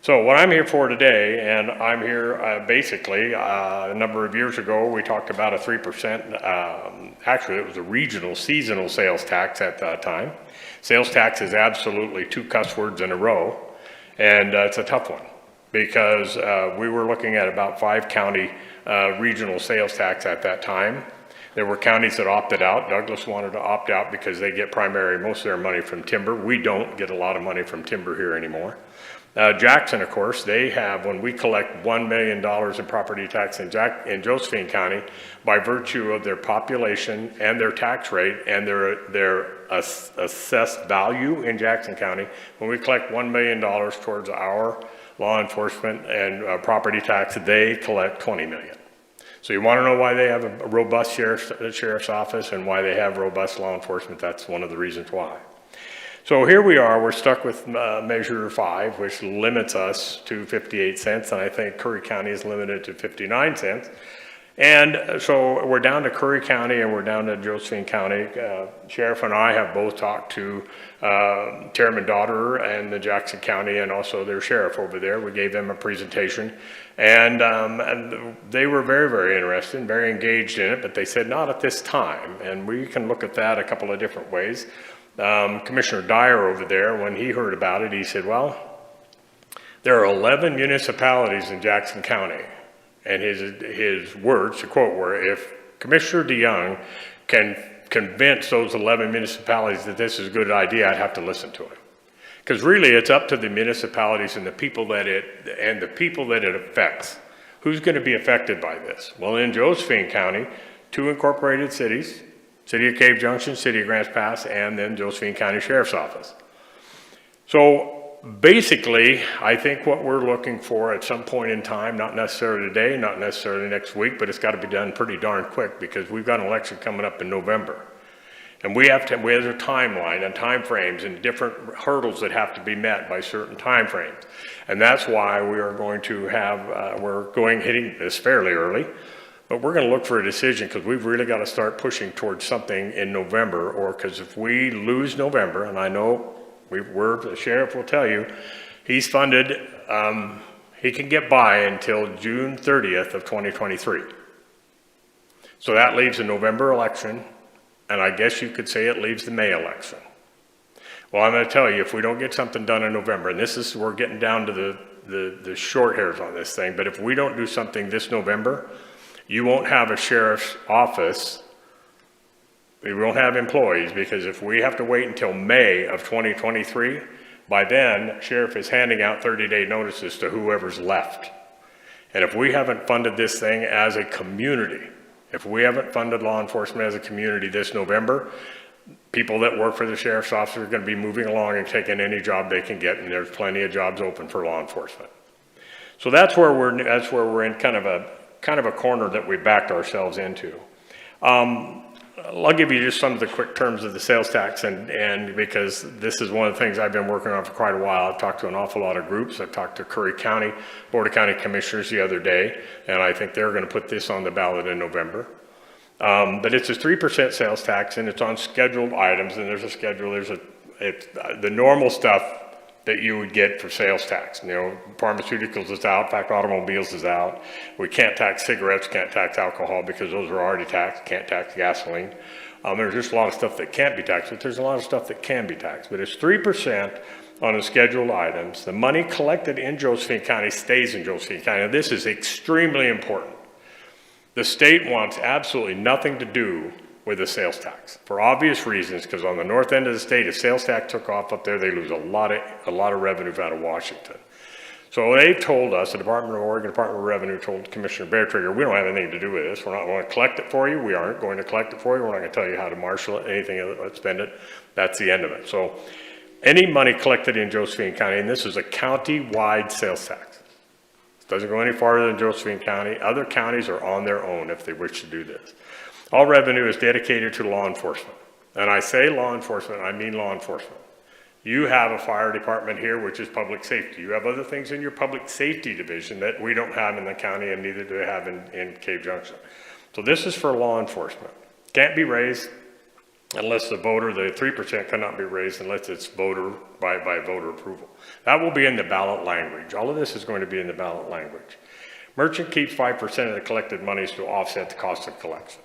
So what I'm here for today, and I'm here basically a number of years ago, we talked about a 3%, actually it was a regional seasonal sales tax at that time. Sales tax is absolutely 2 cuss words in a row, and it's a tough one because we were looking at about 5 county regional sales tax at that time. There were counties that opted out. Douglas wanted to opt out because they get most of their money from timber. We don't get a lot of money from timber here anymore. Jackson, of course, they have, when we collect $1 million in property tax in Josephine County, by virtue of their population and their tax rate and their assessed value in Jackson County, when we collect $1 million towards our law enforcement and property tax, they collect $20 million. So you want to know why they have a robust sheriff's office and why they have robust law enforcement? That's one of the reasons why. So here we are, we're stuck with Measure 5, which limits us to 58 cents, and I think Curry County is limited to 59 cents. And so we're down to Curry County and we're down to Josephine County. Sheriff and I have both talked to Chairman Daughter and the Jackson County and also their sheriff over there. We gave them a presentation and they were very, very interested and very engaged in it, but they said not at this time. And we can look at that a couple of different ways. Commissioner Dyer over there, when he heard about it, he said, well, there are 11 municipalities in Jackson County. And his words, to quote, were, if Commissioner DeYoung can convince those 11 municipalities that this is a good idea, I'd have to listen to him. Because really, it's up to the municipalities and the people that it affects. Who's going to be affected by this? Well, in Josephine County, 2 incorporated cities, City of Cave Junction, City of Grants Pass, and then Josephine County Sheriff's Office. So basically, I think what we're looking for at some point in time, not necessarily today, not necessarily next week, but it's got to be done pretty darn quick because we've got an election coming up in November. And we have a timeline and time frames and different hurdles that have to be met by certain time frames. And that's why we are going to have, hitting this fairly early, but we're going to look for a decision because we've really got to start pushing towards something in November, or because if we lose November, and I know the sheriff will tell you, he's funded, he can get by until June 30th of 2023. So that leaves a November election, and I guess you could say it leaves the May election. Well, I'm going to tell you, if we don't get something done in November, and we're getting down to the short hairs on this thing, but if we don't do something this November, you won't have a sheriff's office. We won't have employees, because if we have to wait until May of 2023, by then, sheriff is handing out 30-day notices to whoever's left. And if we haven't funded this thing as a community, if we haven't funded law enforcement as a community this November, people that work for the sheriff's office are going to be moving along and taking any job they can get, and there's plenty of jobs open for law enforcement. So that's where we're in kind of a corner that we backed ourselves into. I'll give you just some of the quick terms of the sales tax, and because this is one of the things I've been working on for quite a while. I've talked to an awful lot of groups. I've talked to Curry County Board of County Commissioners the other day, and I think they're going to put this on the ballot in November. But it's a 3% sales tax, and it's on scheduled items, and there's a schedule. It's the normal stuff that you would get for sales tax. You know, pharmaceuticals is out, in fact, automobiles is out. We can't tax cigarettes, can't tax alcohol because those are already taxed, can't tax gasoline. There's just a lot of stuff that can't be taxed, but there's a lot of stuff that can be taxed. But it's 3% on the scheduled items. The money collected in Josephine County stays in Josephine County. Now, this is extremely important. The state wants absolutely nothing to do with the sales tax for obvious reasons, because on the north end of the state, if sales tax took off up there, they lose a lot of revenue out of Washington. So they've told us, the Oregon Department of Revenue told Commissioner Beartrigger, we don't have anything to do with this. We're not going to collect it for you. We aren't going to collect it for you. We're not going to tell you how to marshal it, anything, let's spend it. That's the end of it. So any money collected in Josephine County, and this is a county-wide sales tax. It doesn't go any farther than Josephine County. Other counties are on their own if they wish to do this. All revenue is dedicated to law enforcement. And I say law enforcement, I mean law enforcement. You have a fire department here, which is public safety. You have other things in your public safety division that we don't have in the county, and neither do they have in Cave Junction. So this is for law enforcement. Can't be raised unless the 3% cannot be raised unless it's by voter approval. That will be in the ballot language. All of this is going to be in the ballot language. Merchant keeps 5% of the collected monies to offset the cost of collection.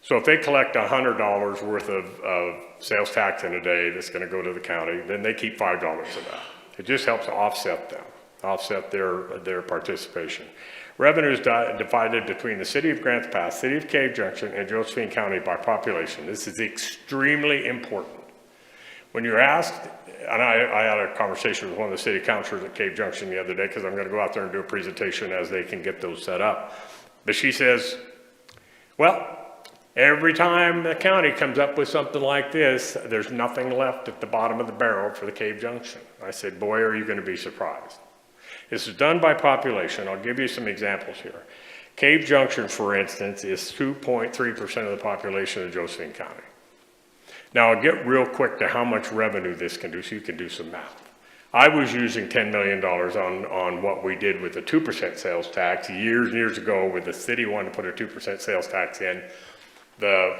So if they collect $100 worth of sales tax in a day that's going to go to the county, then they keep $5 of that. It just helps to offset them, offset their participation. Revenue is divided between the City of Grants Pass, City of Cave Junction, and Josephine County by population. This is extremely important. When you're asked, and I had a conversation with one of the city councilors at Cave Junction the other day, because I'm going to go out there and do a presentation as they can get those set up. But she says, well, every time the county comes up with something like this, there's nothing left at the bottom of the barrel for the Cave Junction. I said, boy, are you going to be surprised. This is done by population. I'll give you some examples here. Cave Junction, for instance, is 2.3% of the population of Josephine County. Now, I'll get real quick to how much revenue this can do so you can do some math. I was using $10 million on what we did with the 2% sales tax years and years ago, where the city wanted to put a 2% sales tax in. The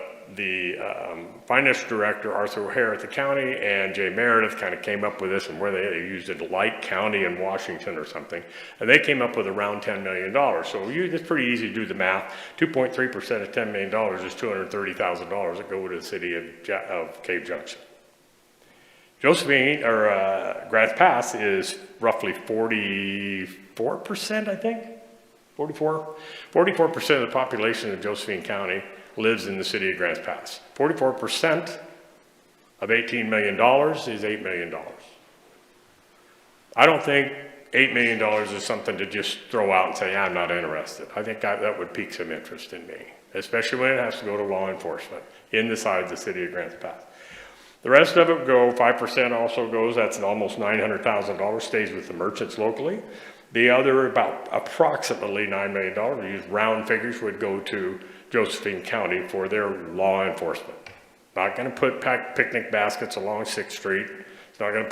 finance director, Arthur O'Hare at the county, and Jay Meredith kind of came up with this, and where they used it, Light County in Washington or something, and they came up with around $10 million. So it's pretty easy to do the math. 2.3% of $10 million is $230,000 that go to the city of Cave Junction. Josephine, or Grants Pass, is roughly 44%, I think, 44% of the population of Josephine County lives in the city of Grants Pass. 44% of $18 million is $8 million. I don't think $8 million is something to just throw out and say, I'm not interested. I think that would pique some interest in me, especially when it has to go to law enforcement inside the city of Grants Pass. The rest of it 5% also goes, that's almost $900,000, stays with the merchants locally. The other, about approximately $9 million, we use round figures, would go to Josephine County for their law enforcement. Not going to put picnic baskets along 6th Street. It's not going to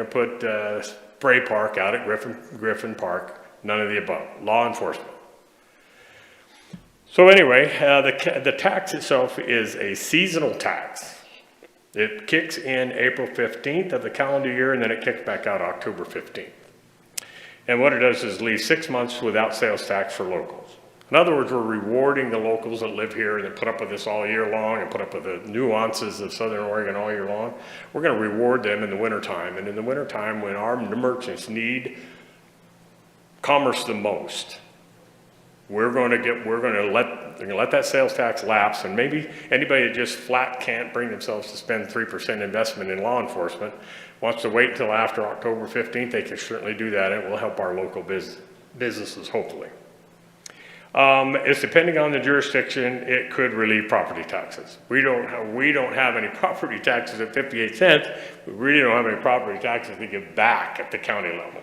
put spray park out at Griffin Park. None of the above. Law enforcement. So anyway, the tax itself is a seasonal tax. It kicks in April 15th of the calendar year, and then it kicks back out October 15th. And what it does is leave 6 months without sales tax for locals. In other words, we're rewarding the locals that live here and that put up with this all year long and put up with the nuances of Southern Oregon all year long. We're going to reward them in the wintertime. And in the wintertime, when our merchants need commerce the most, we're going to let that sales tax lapse, and maybe anybody that just flat can't bring themselves to spend 3% investment in law enforcement wants to wait until after October 15th, they can certainly do that, and it will help our local businesses, hopefully. It's depending on the jurisdiction, it could relieve property taxes. We don't have any property taxes at 58 cents. We really don't have any property taxes to give back at the county level.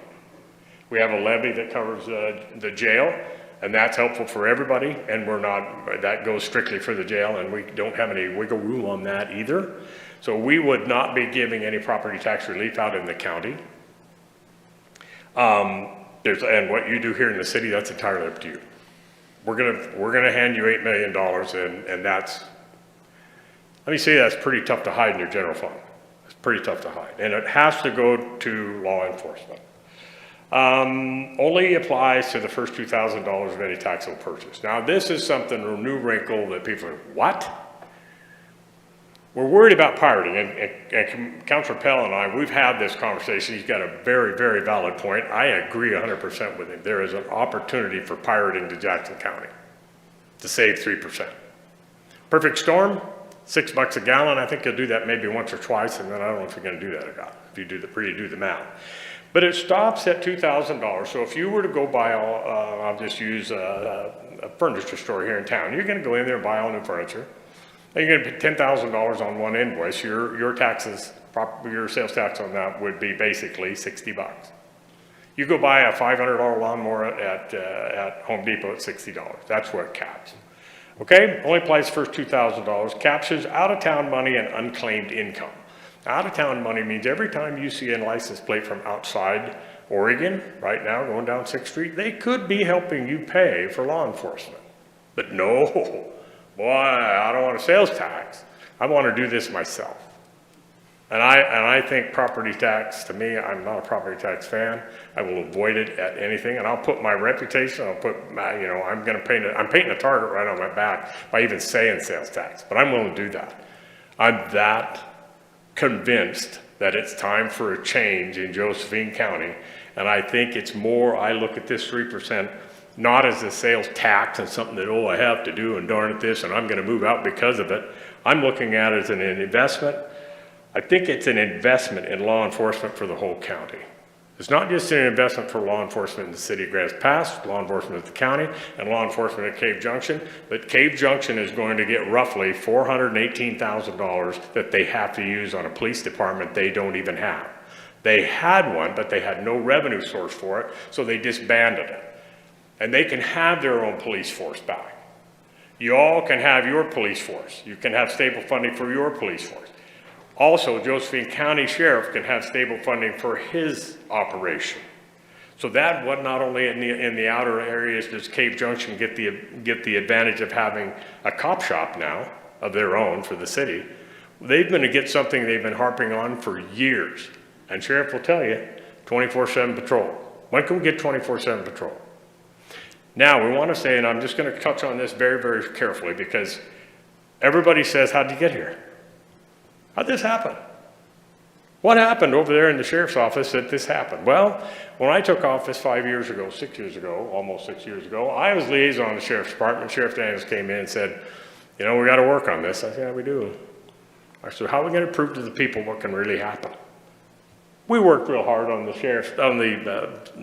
We have a levy that covers the jail, and that's helpful for everybody, and that goes strictly for the jail, and we don't have any wiggle room on that either. So we would not be giving any property tax relief out in the county. And what you do here in the city, that's entirely up to you. We're gonna hand you $8 million, and that's, let me say, that's pretty tough to hide in your general fund. It's pretty tough to hide, and it has to go to law enforcement. Only applies to the first $2,000 of any taxable purchase. Now, this is something, a new wrinkle that people are, what? We're worried about pirating, and Councilor Pell and I, we've had this conversation. He's got a very, very valid point. I agree 100% with him. There is an opportunity for pirating to Jackson County to save 3%. Perfect storm, $6 a gallon. I think you'll do that maybe once or twice, and then I don't know if you're going to do that or not, if you really do the math. But it stops at $2,000. So if you were to go buy I'll just use a furniture store here in town. You're going to go in there and buy all new furniture. And you're going to pay $10,000 on one invoice. Your taxes, your sales tax on that would be basically $60. You go buy a $500 lawnmower at Home Depot at $60. That's where it caps. Okay, only applies first $2,000. Captures out-of-town money and unclaimed income. Out-of-town money means every time you see a license plate from outside Oregon, right now going down 6th Street, they could be helping you pay for law enforcement. But no. Boy, I don't want a sales tax. I want to do this myself. And I think property tax, to me, I'm not a property tax fan. I will avoid it at anything, and I'll put my reputation, I'm painting a target right on my back by even saying sales tax, but I'm willing to do that. I'm that convinced that it's time for a change in Josephine County, and I think it's more, I look at this 3% not as a sales tax and something that, I have to do and darn it this and I'm going to move out because of it. I'm looking at it as an investment. I think it's an investment in law enforcement for the whole county. It's not just an investment for law enforcement in the city of Grants Pass, law enforcement at the county, and law enforcement at Cave Junction, but Cave Junction is going to get roughly $418,000 that they have to use on a police department they don't even have. They had one, but they had no revenue source for it, so they disbanded it. And they can have their own police force back. You all can have your police force. You can have stable funding for your police force. Also, Josephine County Sheriff can have stable funding for his operation. So that would not only in the outer areas does Cave Junction get the advantage of having a cop shop now of their own for the city. They're going to get something they've been harping on for years. And Sheriff will tell you, 24/7 patrol. When can we get 24/7 patrol? Now, we want to say, and I'm just going to touch on this very, very carefully because everybody says, how'd you get here? How'd this happen? What happened over there in the sheriff's office that this happened? Well, when I took office 5 years ago, 6 years ago, almost 6 years ago, I was liaison to the sheriff's department. Sheriff Daniels came in and said, you know, we got to work on this. I said, yeah, we do. I said, how are we going to prove to the people what can really happen? We worked real hard on the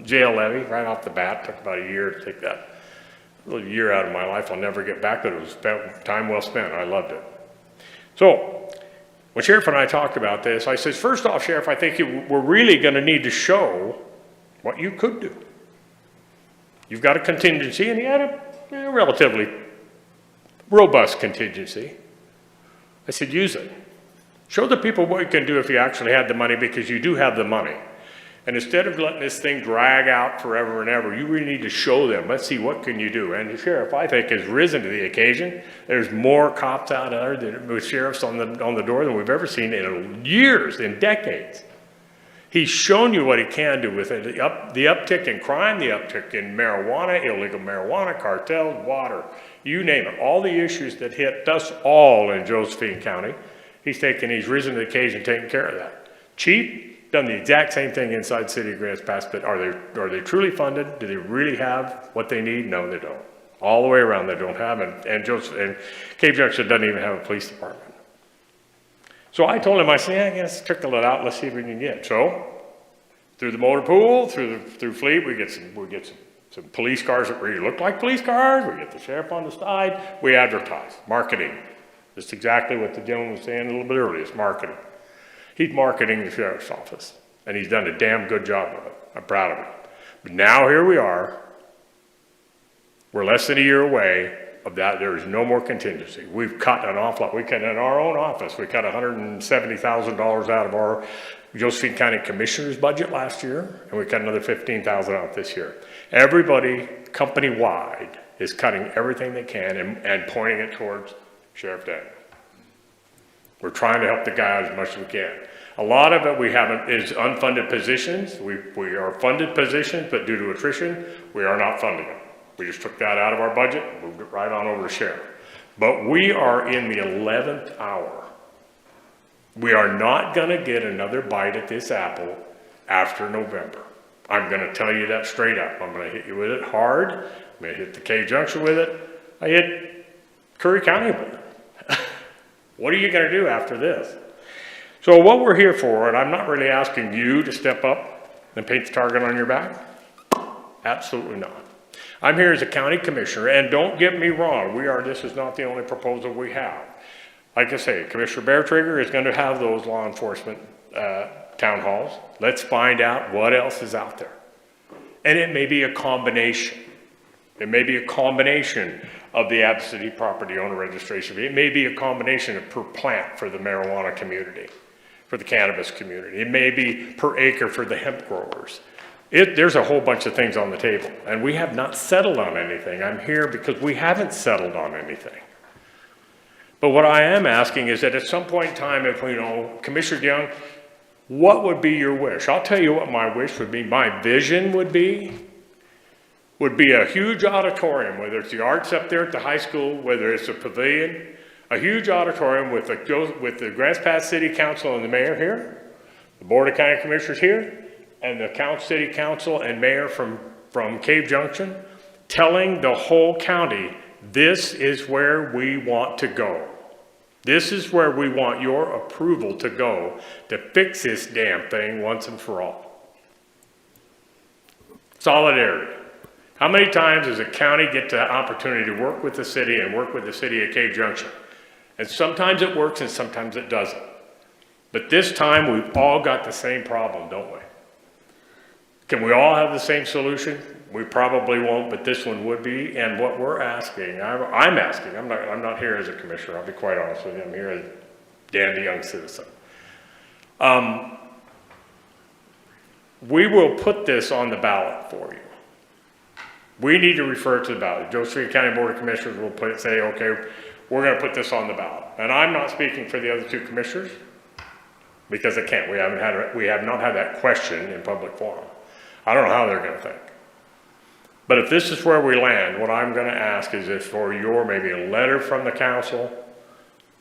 jail levy right off the bat. It took about a year to take that little year out of my life. I'll never get back, but it was time well spent. I loved it. So when Sheriff and I talked about this, I said, first off, Sheriff, I think we're really going to need to show what you could do. You've got a contingency, and you had a relatively robust contingency. I said, use it. Show the people what you can do if you actually had the money, because you do have the money. And instead of letting this thing drag out forever and ever, you really need to show them, let's see, what can you do? And the sheriff, I think, has risen to the occasion. There's more cops out there with sheriffs on the door than we've ever seen in years, in decades. He's shown you what he can do with it. The uptick in crime, the uptick in marijuana, illegal marijuana, cartels, water, you name it. All the issues that hit us all in Josephine County, he's risen to the occasion, taking care of that. Cheap, done the exact same thing inside City of Grants Pass, but are they truly funded? Do they really have what they need? No, they don't. All the way around, they don't have it. And Cave Junction doesn't even have a police department. So I told him, I said, yeah, let's trickle it out. Let's see if we can get. So through the motor pool, through fleet, we get some police cars that really look like police cars. We get the sheriff on the side. We advertise, marketing. That's exactly what the gentleman was saying a little bit earlier. It's marketing. He's marketing the sheriff's office, and he's done a damn good job of it. I'm proud of him. But now here we are. We're less than a year away of that. There is no more contingency. We've cut an awful lot. We cut in our own office. We cut $170,000 out of our Josephine County Commissioner's budget last year, and we cut another $15,000 out this year. Everybody, company-wide, is cutting everything they can and pointing it towards Sheriff Daniels. We're trying to help the guy as much as we can. A lot of it is unfunded positions. We are funded positions, but due to attrition, we are not funding them. We just took that out of our budget, moved it right on over to sheriff. But we are in the 11th hour. We are not going to get another bite at this apple after November. I'm going to tell you that straight up. I'm going to hit you with it hard. I'm going to hit the Cave Junction with it. I hit Curry County with it. What are you going to do after this? So what we're here for, and I'm not really asking you to step up and paint the target on your back. Absolutely not. I'm here as a county commissioner, and don't get me wrong, this is not the only proposal we have. Like I say, Commissioner Beartrigger is going to have those law enforcement town halls. Let's find out what else is out there. And it may be a combination. It may be a combination of the absentee property owner registration. It may be a combination of per plant for the marijuana community, for the cannabis community. It may be per acre for the hemp growers. There's a whole bunch of things on the table, and we have not settled on anything. I'm here because we haven't settled on anything. But what I am asking is that at some point in time, if Commissioner Young, what would be your wish? I'll tell you what my wish would be. My vision would be a huge auditorium, whether it's the arts up there at the high school, whether it's a pavilion, a huge auditorium with the Grants Pass City Council and the mayor here, the Board of County Commissioners here, and the City Council and mayor from Cave Junction, telling the whole county, this is where we want to go. This is where we want your approval to go to fix this damn thing once and for all. Solidarity. How many times does a county get the opportunity to work with the city and work with the city of Cave Junction? And sometimes it works and sometimes it doesn't. But this time we've all got the same problem, don't we? Can we all have the same solution? We probably won't, but this one would be. And what we're asking, I'm not here as a commissioner, I'll be quite honest with you, I'm here as a dandy young citizen. We will put this on the ballot for you. We need to refer it to the ballot. Josephine County Board of Commissioners will say, okay, we're going to put this on the ballot. And I'm not speaking for the other two commissioners because I can't. We have not had that question in public forum. I don't know how they're going to think. But if this is where we land, what I'm going to ask is if for maybe a letter from the council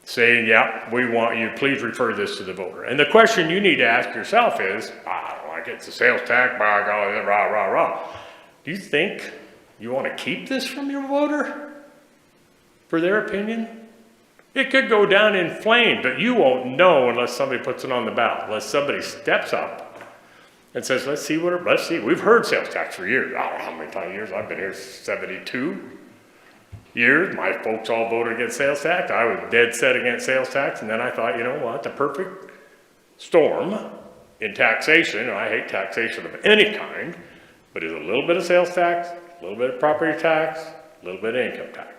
saying, yeah, we want you, please refer this to the voter. And the question you need to ask yourself is, I don't like it's a sales tax, by golly, rah, rah, rah. Do you think you want to keep this from your voter for their opinion? It could go down in flames, but you won't know unless somebody puts it on the ballot, unless somebody steps up and says, let's see. We've heard sales tax for years. I don't know how many years. I've been here 72 years. My folks all voted against sales tax. I was dead set against sales tax. And then I thought, you know what? The perfect storm in taxation, and I hate taxation of any kind, but is a little bit of sales tax, a little bit of property tax, a little bit of income tax.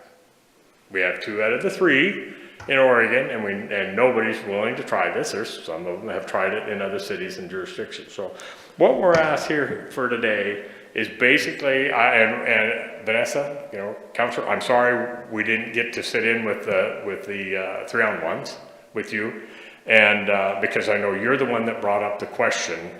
We have 2 out of the 3 in Oregon, and nobody's willing to try this. Some of them have tried it in other cities and jurisdictions. So what we're asked here for today is basically, and Vanessa, Counselor, I'm sorry we didn't get to sit in with the 3-on-1s with you, and because I know you're the one that brought up the question,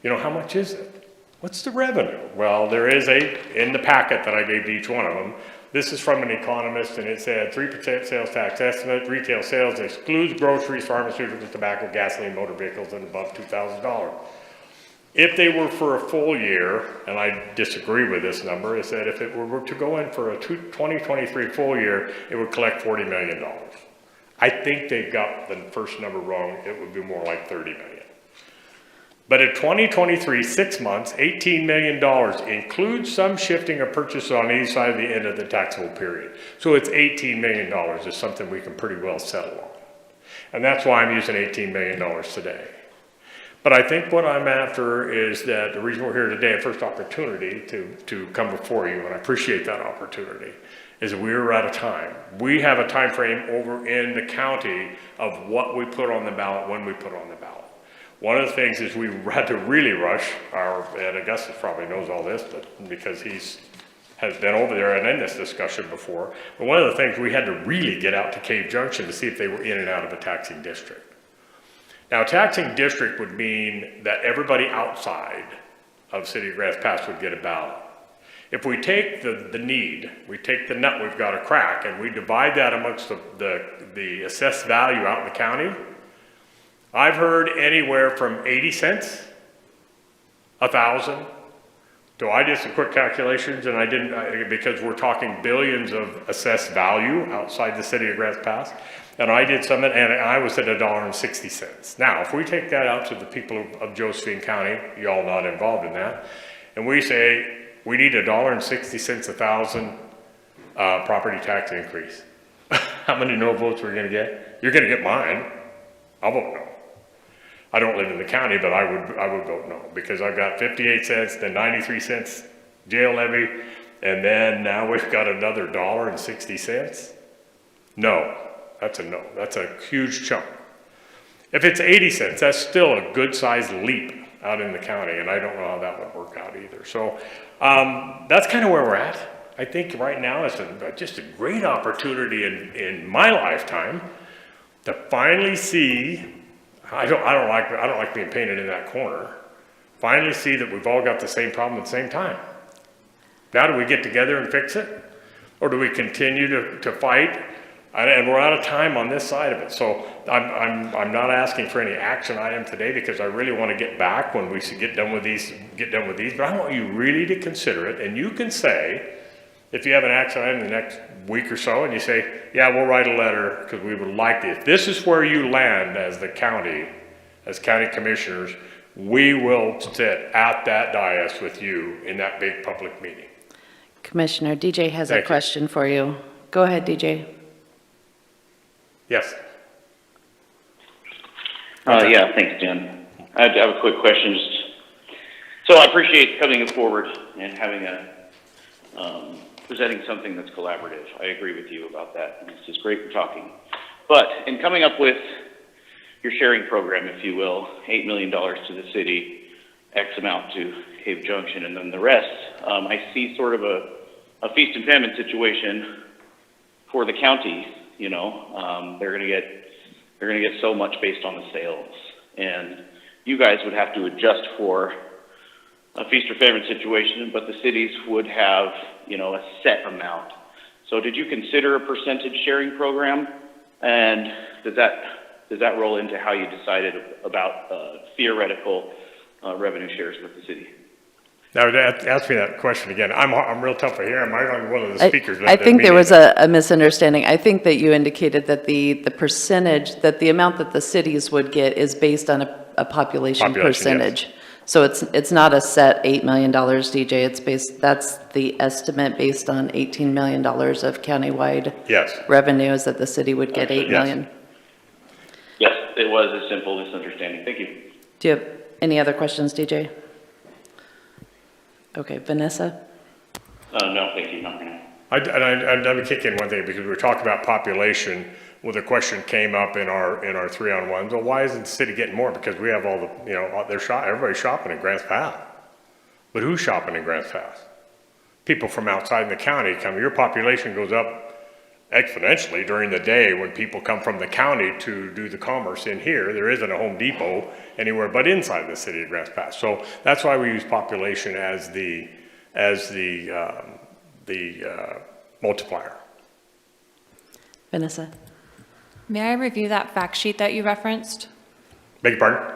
how much is it? What's the revenue? Well, there is in the packet that I gave to each one of them. This is from an economist, and it said 3% sales tax estimate. Retail sales excludes groceries, pharmaceuticals, tobacco, gasoline, motor vehicles, and above $2,000. If they were for a full year, and I disagree with this number, it said if it were to go in for a 2023 full year, it would collect $40 million. I think they got the first number wrong. It would be more like $30 million. But in 2023, 6 months, $18 million includes some shifting of purchases on either side of the end of the taxable period. So it's $18 million is something we can pretty well settle on. And that's why I'm using $18 million today. But I think what I'm after is that the reason we're here today, a first opportunity to come before you, and I appreciate that opportunity, is that we're out of time. We have a time frame over in the county of what we put on the ballot, when we put on the ballot. One of the things is we had to really rush, and Augustus probably knows all this, but because has been over there and in this discussion before, but one of the things we had to really get out to Cave Junction to see if they were in and out of a taxing district. Now, a taxing district would mean that everybody outside of City of Grants Pass would get a ballot. If we take we take the nut we've got to crack, and we divide that amongst the assessed value out in the county, I've heard anywhere from 80 cents, 1,000. So I did some quick calculations, and I didn't, because we're talking billions of assessed value outside the City of Grants Pass, and I did some, and I was at $1.60. Now, if we take that out to the people of Josephine County, y'all not involved in that, and we say we need $1.60 a thousand property tax increase. How many no votes we're going to get? You're going to get mine. I'll vote no. I don't live in the county, but I would vote no, because I've got 58 cents, then 93 cents jail levy, and then now we've got another $1.60. No, that's a no. That's a huge chunk. If it's 80 cents, that's still a good sized leap out in the county, and I don't know how that would work out either. So that's kind of where we're at. I think right now it's just a great opportunity in my lifetime to finally see. I don't like being painted in that corner. Finally see that we've all got the same problem at the same time. Now do we get together and fix it? Or do we continue to fight? And we're out of time on this side of it. So I'm not asking for any action item today, because I really want to get back when we get done with these. But I want you really to consider it. And you can say, if you have an action item in the next week or so, and you say, yeah, we'll write a letter because we would like this. If this is where you land as the county, as county commissioners, we will sit at that dais with you in that big public meeting. Commissioner, DJ has a question for you. Go ahead, DJ. Yes. Yeah, thanks, Jen. I have a quick question. So I appreciate coming forward and having presenting something that's collaborative. I agree with you about that. It's just great for talking. But in coming up with your sharing program, if you will, $8 million to the city, X amount to Cave Junction, and then the rest. I see sort of a feast and famine situation for the county. You know, they're going to get so much based on the sales, and you guys would have to adjust for a feast or famine situation, but the cities would have, you know, a set amount. So did you consider a percentage sharing program? And does that roll into how you decided about theoretical revenue shares with the city? Now, ask me that question again. I'm real tough of hearing. I'm one of the speakers. I think there was a misunderstanding. I think that you indicated that the percentage, that the amount that the cities would get is based on a population percentage. Yes. So it's not a set $8 million, DJ. That's the estimate based on $18 million of countywide Yes. revenues that the city would get $8 million. Yes, it was a simple misunderstanding. Thank you. Do you have any other questions, DJ? Okay, Vanessa? No, thank you. Not now. Let me kick in one thing, because we were talking about population. Well, the question came up in our 3-on-1. Well, why isn't the city getting more? Because we have all the, you know, everybody's shopping in Grants Pass. But who's shopping in Grants Pass? People from outside the county come. Your population goes up exponentially during the day when people come from the county to do the commerce in here. There isn't a Home Depot anywhere but inside the city of Grants Pass. So that's why we use population as the multiplier. Vanessa? May I review that fact sheet that you referenced? Beg your pardon?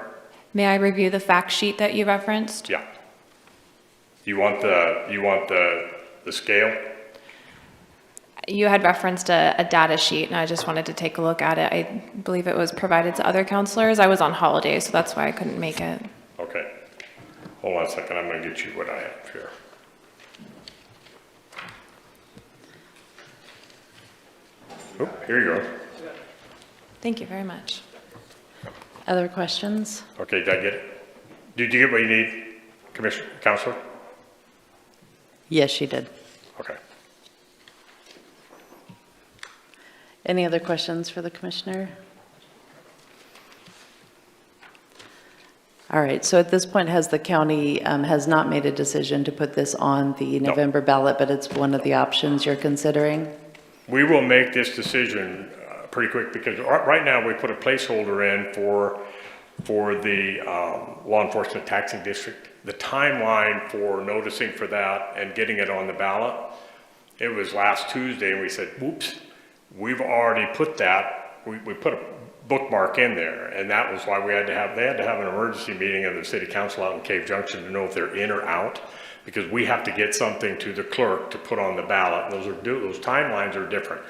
May I review the fact sheet that you referenced? Yeah. You want the scale? You had referenced a data sheet, and I just wanted to take a look at it. I believe it was provided to other counselors. I was on holiday, so that's why I couldn't make it. Okay. Hold on a second. I'm going to get you what I have here. Oh, here you go. Thank you very much. Other questions? Okay, did I get it? Did you get what you need, Commissioner, Counselor? Yes, she did. Okay. Any other questions for the commissioner? All right, so at this point, has the county has not made a decision to put this on the November ballot, but it's one of the options you're considering? We will make this decision pretty quick, because right now we put a placeholder in for the law enforcement taxing district. The timeline for noticing for that and getting it on the ballot, it was last Tuesday, and we said, whoops, we've already put that, we put a bookmark in there, and that was why they had to have an emergency meeting of the city council out in Cave Junction to know if they're in or out, because we have to get something to the clerk to put on the ballot. Those timelines are different.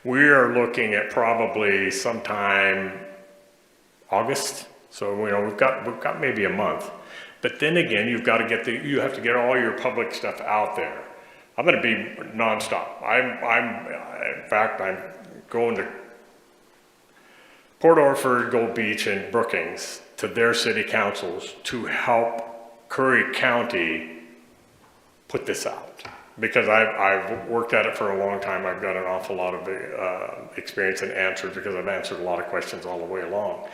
We are looking at probably sometime August. So, you know, we've got maybe a month. But then again, you have to get all your public stuff out there. I'm going to be nonstop. In fact, I'm going to Port Orford, Gold Beach, and Brookings to their city councils to help Curry County put this out. Because I've worked at it for a long time. I've got an awful lot of experience and answers, because I've answered a lot of questions all the way along.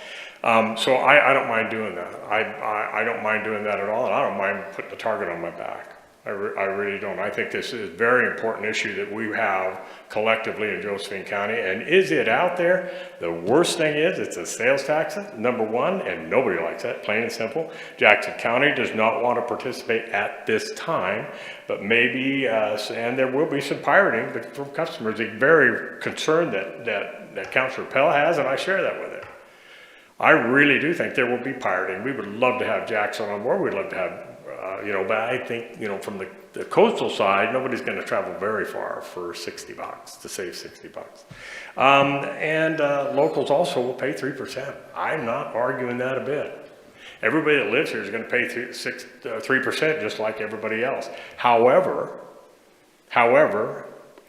So I don't mind doing that. I don't mind doing that at all, and I don't mind putting a target on my back. I really don't. I think this is a very important issue that we have collectively in Josephine County. And is it out there? The worst thing is it's a sales tax, number one, and nobody likes that, plain and simple. Jackson County does not want to participate at this time, but maybe, and there will be some pirating from customers. They're very concerned that Councilor Pell has, and I share that with him. I really do think there will be pirating. We would love to have Jackson on board. We'd love to have but I think, from the coastal side, nobody's going to travel very far for $60 to save $60. And locals also will pay 3%. I'm not arguing that a bit. Everybody that lives here is going to pay 3% just like everybody else. However,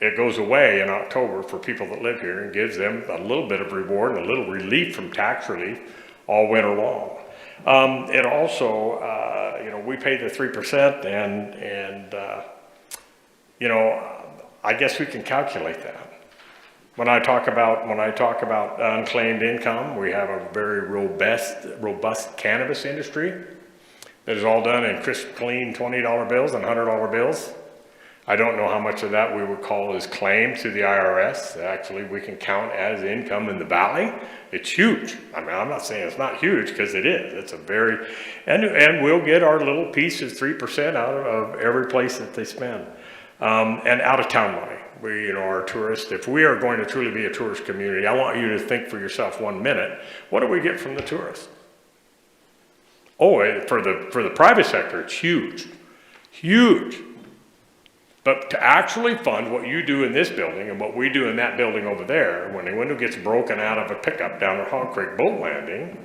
it goes away in October for people that live here and gives them a little bit of reward and a little relief from tax relief all winter long. It also, we pay the 3%, and I guess we can calculate that. When I talk about unclaimed income, we have a very robust cannabis industry that is all done in crisp, clean $20 bills and $100 bills. I don't know how much of that we would call as claim to the IRS. Actually, we can count as income in the valley. It's huge. I mean, I'm not saying it's not huge, because it is. It's a very, and we'll get our little piece of 3% out of every place that they spend. And out of town money. We, you know, are tourists. If we are going to truly be a tourist community, I want you to think for yourself 1 minute, what do we get from the tourists? Oh, for the private sector, it's huge, huge. But to actually fund what you do in this building and what we do in that building over there, when the window gets broken out of a pickup down at Hog Creek Boat Landing,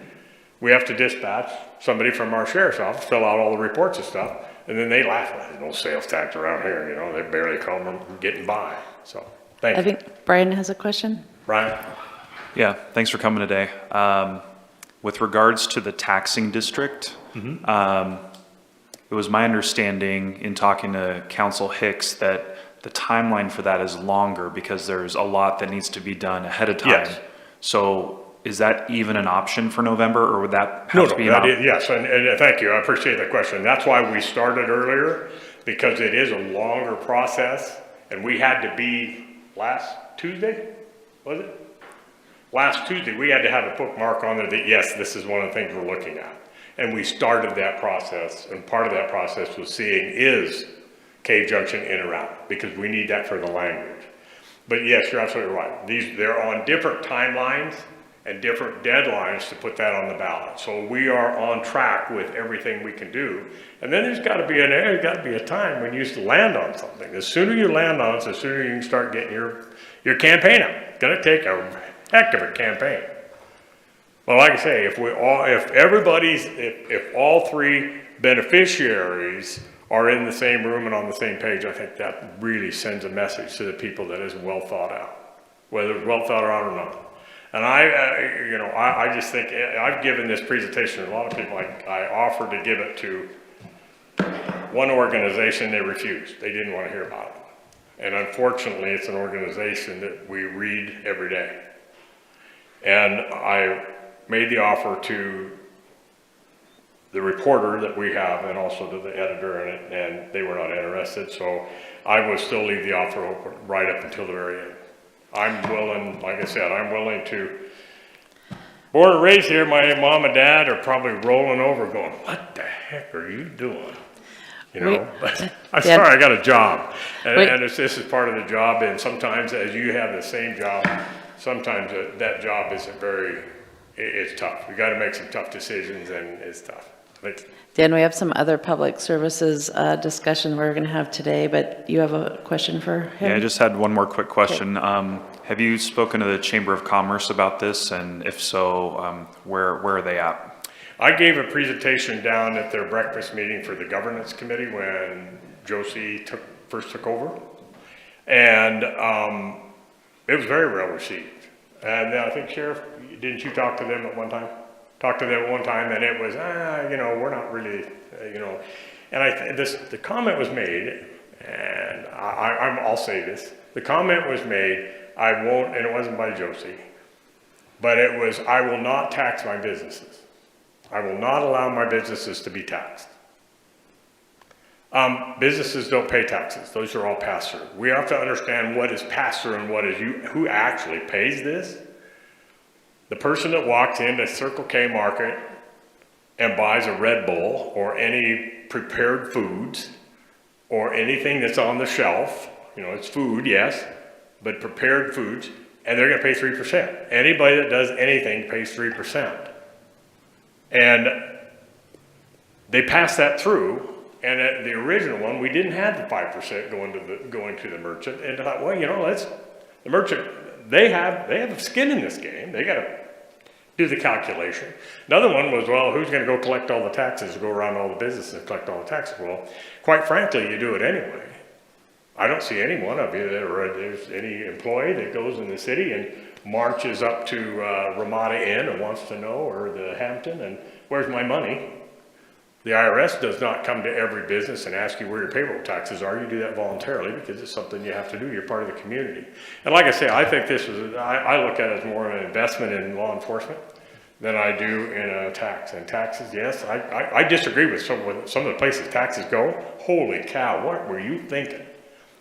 we have to dispatch somebody from our sheriff's office, fill out all the reports and stuff, and then they laugh. There's no sales tax around here, you know, they barely come from getting by. So, thank you. I think Brian has a question. Brian? Yeah, thanks for coming today. With regards to the taxing district, it was my understanding in talking to Council Hicks that the timeline for that is longer because there's a lot that needs to be done ahead of time. Yes. So is that even an option for November, or would that have to be an option? Yes, and thank you, I appreciate that question. That's why we started earlier, because it is a longer process, and we had to be last Tuesday, was it? Last Tuesday, we had to have a bookmark on there that, yes, this is one of the things we're looking at. And we started that process, and part of that process was seeing, is Cave Junction in or out? Because we need that for the language. But yes, you're absolutely right. They're on different timelines and different deadlines to put that on the ballot. So we are on track with everything we can do. And then there's got to be a time when you used to land on something. The sooner you land on it, the sooner you can start getting your campaign up. It's going to take a heck of a campaign. Well, like I say, if all three beneficiaries are in the same room and on the same page, I think that really sends a message to the people that is well thought out, whether it's well thought out or not. And I just think I've given this presentation to a lot of people. I offered to give it to one organization, they refused. They didn't want to hear about it. And unfortunately, it's an organization that we read every day. And I made the offer to the reporter that we have and also to the editor, and they were not interested. So I would still leave the offer open right up until the very end. I'm willing, like I said, I'm willing to, born and raised here, my mom and dad are probably rolling over going, what the heck are you doing? You know, I'm sorry, I got a job. And this is part of the job, and sometimes as you have the same job, sometimes that job isn't it's tough. We got to make some tough decisions, and it's tough. Dan, we have some other public services discussion we're going to have today, but you have a question for him? Yeah, I just had one more quick question. Okay. Have you spoken to the Chamber of Commerce about this? And if so, where are they at? I gave a presentation down at their breakfast meeting for the governance committee when Josie first took over. And it was very well received. And I think, Sheriff, didn't you talk to them at one time? Talked to them at one time, and it was, we're not really, And the comment was made, and I'll say this. The comment was made, I won't, and it wasn't by Josie, but it was, I will not tax my businesses. I will not allow my businesses to be taxed. Businesses don't pay taxes. Those are all passed through. We have to understand what is passed through and who actually pays this. The person that walks into Circle K Market and buys a Red Bull or any prepared foods or anything that's on the shelf, it's food, yes, but prepared foods, and they're going to pay 3%. Anybody that does anything pays 3%. And they pass that through, and at the original one, we didn't have the 5% going to the merchant, and I thought, well, the merchant, they have skin in this game. They got to do the calculation. Another one was, well, who's going to go collect all the taxes, go around all the businesses and collect all the taxes? Well, quite frankly, you do it anyway. I don't see any one of you there's any employee that goes in the city and marches up to Ramada Inn and wants to know, or the Hampton, and where's my money? The IRS does not come to every business and ask you where your payroll taxes are. You do that voluntarily because it's something you have to do. You're part of the community. And like I say, I think this is, I look at it as more of an investment in law enforcement than I do in a tax. And taxes, yes, I disagree with some of the places taxes go. Holy cow, what were you thinking?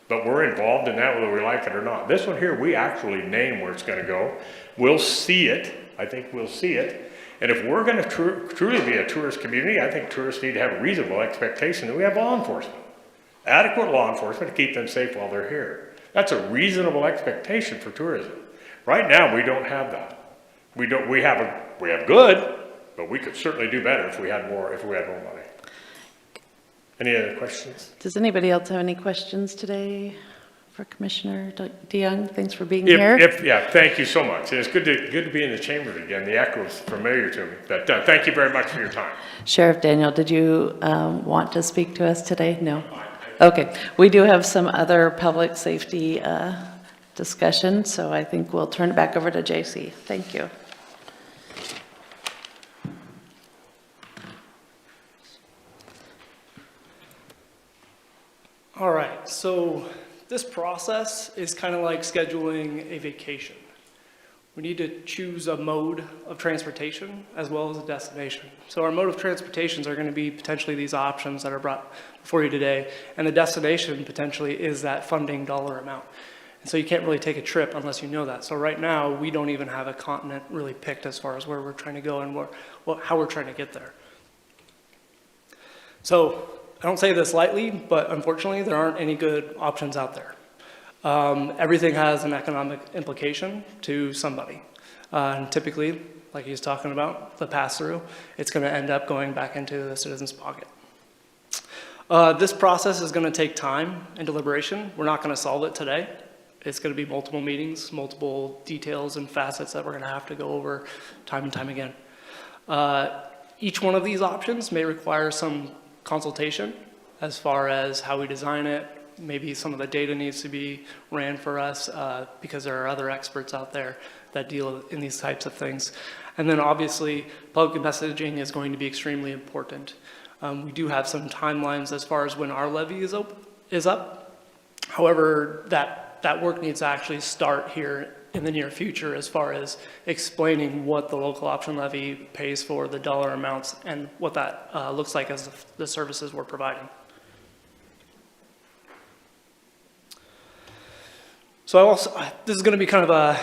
But we're involved in that whether we like it or not. This one here, we actually name where it's going to go. We'll see it. I think we'll see it. And if we're going to truly be a tourist community, I think tourists need to have a reasonable expectation that we have law enforcement. Adequate law enforcement to keep them safe while they're here. That's a reasonable expectation for tourism. Right now, we don't have that. We have good, but we could certainly do better if we had more money. Any other questions? Does anybody else have any questions today for Commissioner DeYoung? Thanks for being here. Yeah, thank you so much. It's good to be in the chamber again. The echo is familiar to me. But thank you very much for your time. Sheriff Daniel, did you want to speak to us today? No? Okay. We do have some other public safety discussion, so I think we'll turn it back over to JC. Thank you. All right, so this process is kind of like scheduling a vacation. We need to choose a mode of transportation as well as a destination. So our mode of transportations are going to be potentially these options that are brought before you today, and the destination potentially is that funding dollar amount. And so you can't really take a trip unless you know that. So right now, we don't even have a continent really picked as far as where we're trying to go and how we're trying to get there. So I don't say this lightly, but unfortunately, there aren't any good options out there. Everything has an economic implication to somebody. And typically, like he's talking about, the pass-through, it's going to end up going back into the citizen's pocket. This process is going to take time and deliberation. We're not going to solve it today. It's going to be multiple meetings, multiple details and facets that we're going to have to go over time and time again. Each one of these options may require some consultation as far as how we design it. Maybe some of the data needs to be ran for us because there are other experts out there that deal in these types of things. And then obviously, public messaging is going to be extremely important. We do have some timelines as far as when our levy is up. However, that work needs to actually start here in the near future as far as explaining what the local option levy pays for, the dollar amounts, and what that looks like as the services we're providing. So this is going to be kind of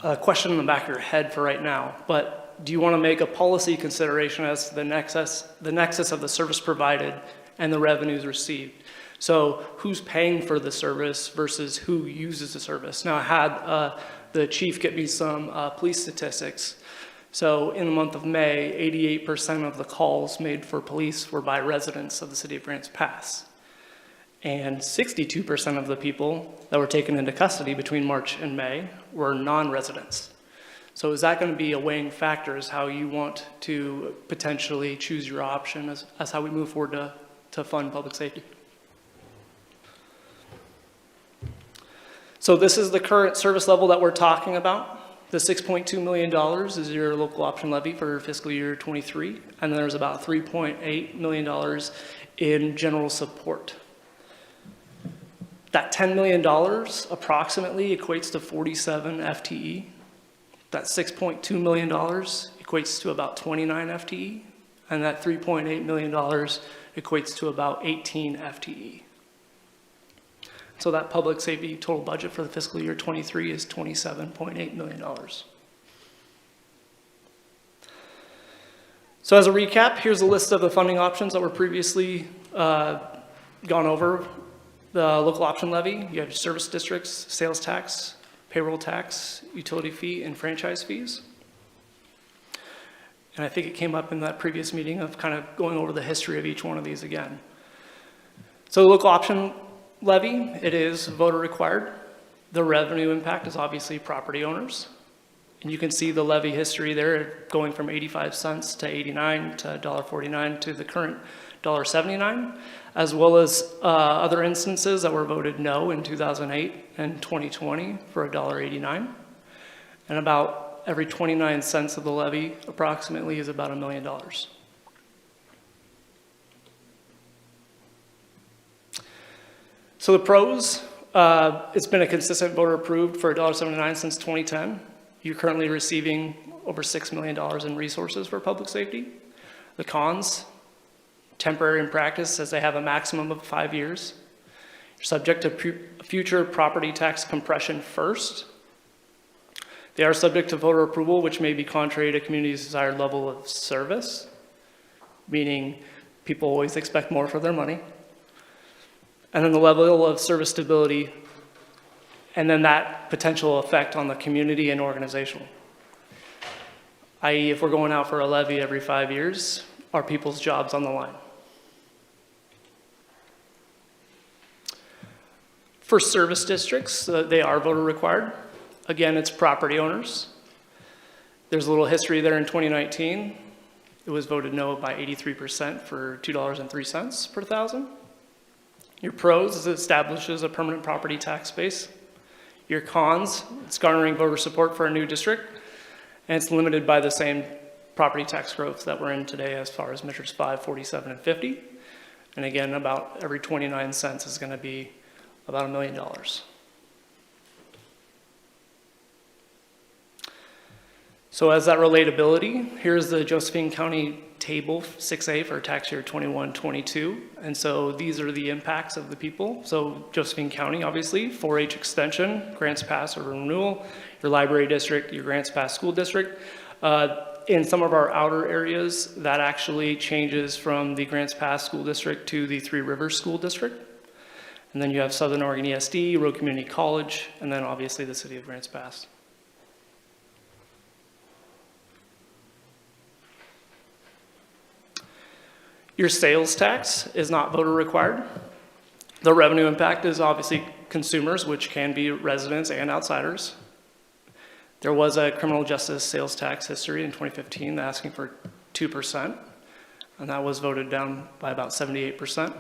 a question in the back of your head for right now, but do you want to make a policy consideration as to the nexus of the service provided and the revenues received? So who's paying for the service versus who uses the service? Now I had the chief get me some police statistics. So in the month of May, 88% of the calls made for police were by residents of the city of Grants Pass. And 62% of the people that were taken into custody between March and May were non-residents. So is that going to be a weighing factor as how you want to potentially choose your option as how we move forward to fund public safety? So this is the current service level that we're talking about. The $6.2 million is your local option levy for fiscal year 23, and then there's about $3.8 million in general support. That $10 million approximately equates to 47 FTE. That $6.2 million equates to about 29 FTE, and that $3.8 million equates to about 18 FTE. So that public safety total budget for the fiscal year 23 is $27.8 million. So as a recap, here's a list of the funding options that were previously gone over. The local option levy, you have service districts, sales tax, payroll tax, utility fee, and franchise fees. And I think it came up in that previous meeting of kind of going over the history of each one of these again. So the local option levy, it is voter required. The revenue impact is obviously property owners. And you can see the levy history there going from 85 cents to 89 to $1.49 to the current $1.79, as well as other instances that were voted no in 2008 and 2020 for $1.89. And about every 29 cents of the levy approximately is about $1 million. So the pros, it's been a consistent voter approved for $1.79 since 2010. You're currently receiving over $6 million in resources for public safety. The cons, temporary in practice as they have a maximum of 5 years. You're subject to future property tax compression first. They are subject to voter approval, which may be contrary to community's desired level of service, meaning people always expect more for their money. And then the level of service stability, and then that potential effect on the community and organizational. i.e., if we're going out for a levy every 5 years, are people's jobs on the line? For service districts, they are voter required. Again, it's property owners. There's a little history there in 2019. It was voted no by 83% for $2.03 per thousand. Your pros is it establishes a permanent property tax base. Your cons, it's garnering voter support for a new district, and it's limited by the same property tax growth that we're in today as far as measures 5, 47, and 50. And again, about every 29 cents is going to be about $1 million. So as that relatability, here's the Josephine County Table 6A for tax year 21-22. And so these are the impacts of the people. So Josephine County, obviously, 4-H extension, grants pass or renewal, your library district, your grants pass school district. In some of our outer areas, that actually changes from the grants pass school district to the Three Rivers School District. And then you have Southern Oregon ESD, Road Community College, and then obviously the city of Grants Pass. Your sales tax is not voter required. The revenue impact is obviously consumers, which can be residents and outsiders. There was a criminal justice sales tax history in 2015 asking for 2%, and that was voted down by about 78%.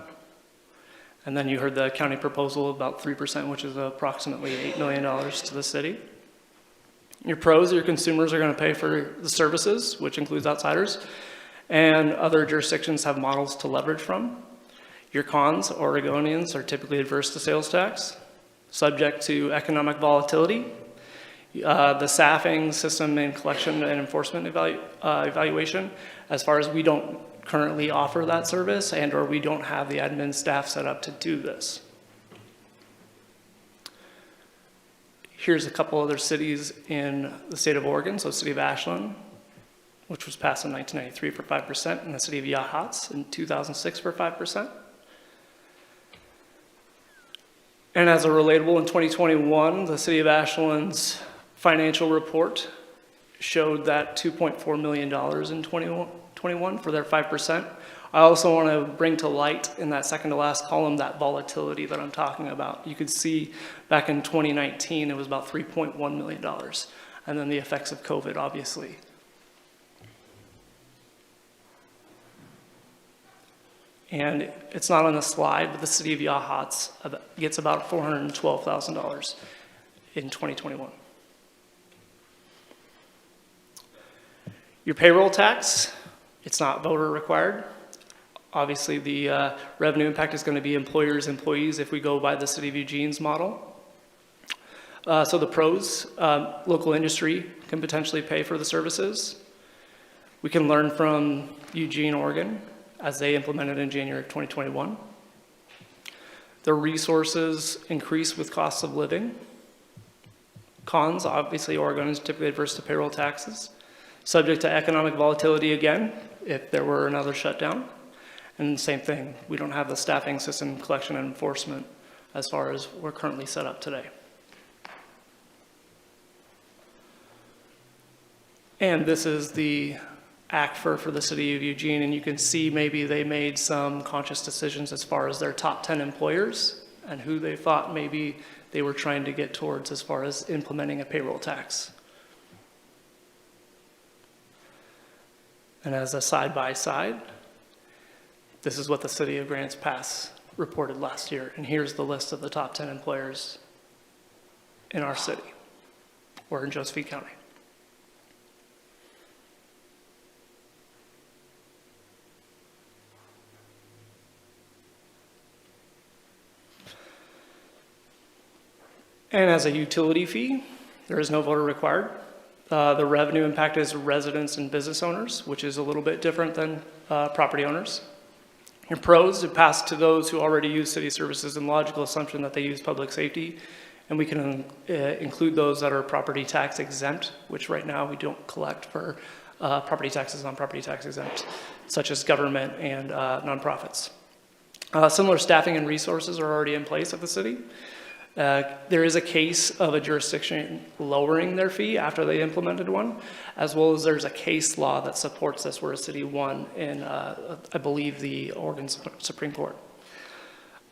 And then you heard the county proposal of about 3%, which is approximately $8 million to the city. Your pros, your consumers are going to pay for the services, which includes outsiders, and other jurisdictions have models to leverage from. Your cons, Oregonians are typically adverse to sales tax, subject to economic volatility. The staffing system and collection and enforcement evaluation, as far as we don't currently offer that service and or we don't have the admin staff set up to do this. Here's a couple other cities in the state of Oregon. So city of Ashland, which was passed in 1993 for 5%, and the city of Yachats in 2006 for 5%. And as a relatable, in 2021, the city of Ashland's financial report showed that $2.4 million in 2021 for their 5%. I also want to bring to light in that second to last column that volatility that I'm talking about. You could see back in 2019, it was about $3.1 million. And then the effects of COVID, obviously. And it's not on the slide, but the city of Yachats gets about $412,000 in 2021. Your payroll tax, it's not voter required. Obviously, the revenue impact is going to be employers, employees if we go by the city of Eugene's model. So the pros, local industry can potentially pay for the services. We can learn from Eugene, Oregon, as they implemented in January of 2021. The resources increase with costs of living. Cons, obviously, Oregon is typically adverse to payroll taxes. Subject to economic volatility again, if there were another shutdown. And same thing, we don't have the staffing system, collection and enforcement as far as we're currently set up today. And this is the ACFR for the city of Eugene, and you can see maybe they made some conscious decisions as far as their top 10 employers and who they thought maybe they were trying to get towards as far as implementing a payroll tax. And as a side-by-side, this is what the city of Grants Pass reported last year. And here's the list of the top 10 employers in our city or in Josephine County. And as a utility fee, there is no voter required. The revenue impact is residents and business owners, which is a little bit different than property owners. Your pros, it passed to those who already use city services and logical assumption that they use public safety. And we can include those that are property tax exempt, which right now we don't collect for property taxes on property tax exempt, such as government and nonprofits. Similar staffing and resources are already in place at the city. There is a case of a jurisdiction lowering their fee after they implemented one, as well as there's a case law that supports this where a city won in, I believe, the Oregon Supreme Court.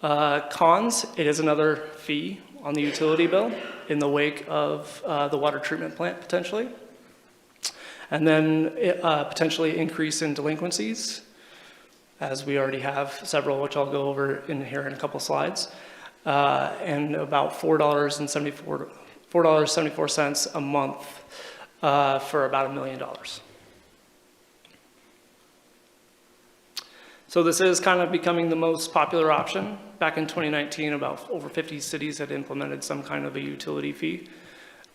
Cons, it is another fee on the utility bill in the wake of the water treatment plant potentially. And then potentially increase in delinquencies, as we already have several, which I'll go over in here in a couple slides. And about $4.74 a month for about $1 million. So this is kind of becoming the most popular option. Back in 2019, about over 50 cities had implemented some kind of a utility fee.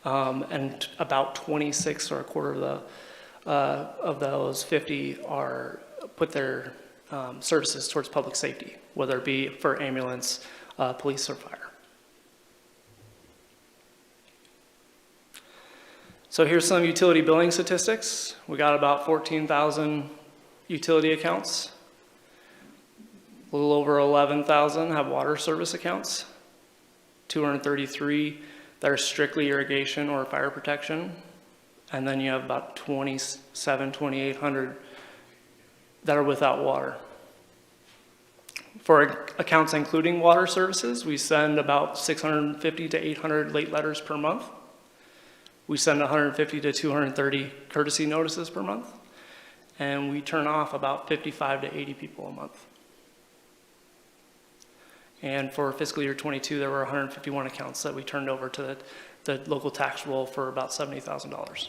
And about 26 or a quarter of those 50 are put their services towards public safety, whether it be for ambulance, police, or fire. So here's some utility billing statistics. We got about 14,000 utility accounts. A little over 11,000 have water service accounts. 233 that are strictly irrigation or fire protection. And then you have about 2,800 that are without water. For accounts including water services, we send about 650 to 800 late letters per month. We send 150 to 230 courtesy notices per month. And we turn off about 55 to 80 people a month. And for fiscal year 22, there were 151 accounts that we turned over to the local tax roll for about $70,000.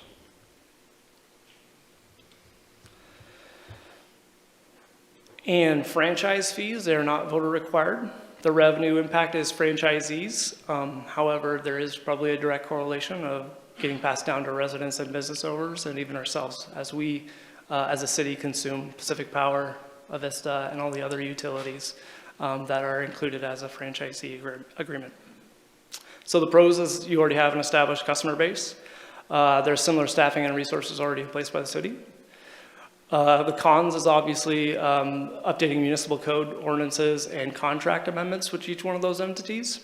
And franchise fees, they're not voter required. The revenue impact is franchisees. However, there is probably a direct correlation of getting passed down to residents and business owners and even ourselves as we, as a city, consume Pacific Power, Avista, and all the other utilities that are included as a franchisee agreement. So the pros is you already have an established customer base. There's similar staffing and resources already in place by the city. The cons is obviously updating municipal code ordinances and contract amendments with each one of those entities.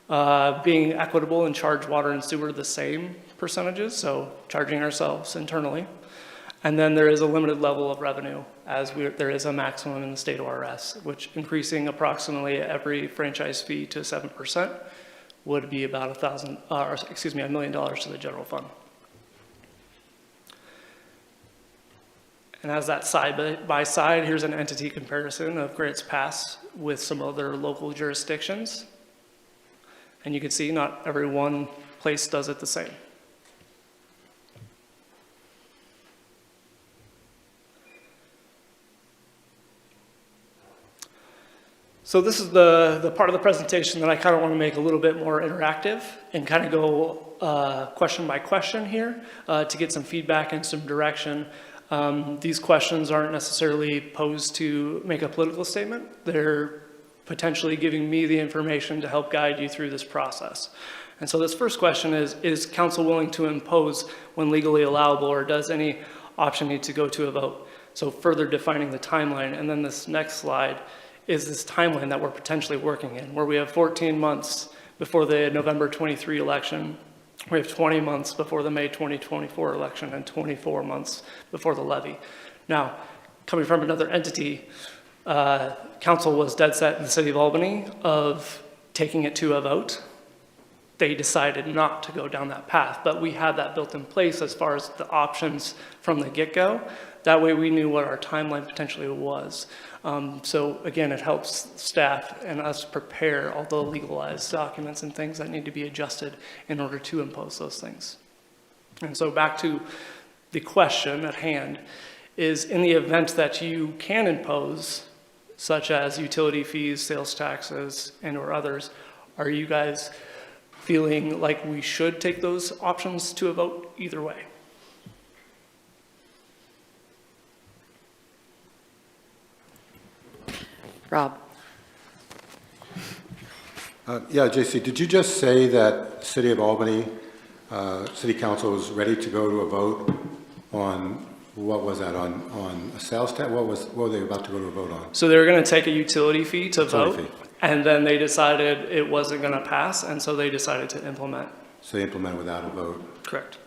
Being equitable and charge water and sewer the same percentages, so charging ourselves internally. And then there is a limited level of revenue as there is a maximum in the state ORS, which increasing approximately every franchise fee to 7% would be about $1 million to the general fund. And as that side by side, here's an entity comparison of Grants Pass with some other local jurisdictions. And you can see not every one place does it the same. So this is the part of the presentation that I kind of want to make a little bit more interactive and kind of go question by question here to get some feedback and some direction. These questions aren't necessarily posed to make a political statement. They're potentially giving me the information to help guide you through this process. And so this first question is council willing to impose when legally allowable, or does any option need to go to a vote? So further defining the timeline. And then this next slide is this timeline that we're potentially working in, where we have 14 months before the November 23 election. We have 20 months before the May 2024 election and 24 months before the levy. Now, coming from another entity, council was dead set in the city of Albany of taking it to a vote. They decided not to go down that path, but we had that built in place as far as the options from the get-go. That way we knew what our timeline potentially was. So again, it helps staff and us prepare all the legalized documents and things that need to be adjusted in order to impose those things. And so back to the question at hand is, in the event that you can impose, such as utility fees, sales taxes, and or others, are you guys feeling like we should take those options to a vote either way. Rob? Yeah, JC, did you just say that City of Albany, City Council was ready to go to a vote on, what was that, on a sales tax? What were they about to go to a vote on? So they were going to take a utility fee to Utility vote, fee. and then they decided it wasn't going to pass, and so they decided to implement. So they implemented without a vote. Correct.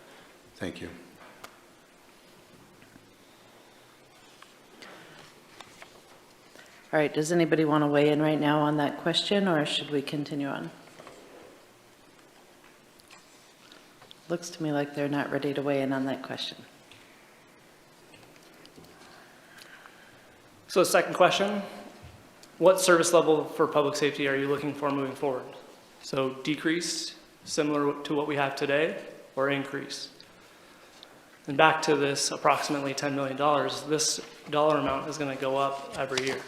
Thank you. All right, does anybody want to weigh in right now on that question, or should we continue on? Looks to me like they're not ready to weigh in on that question. So second question, what service level for public safety are you looking for moving forward? So decrease, similar to what we have today, or increase? And back to this approximately $10 million, this dollar amount is going to go up every year.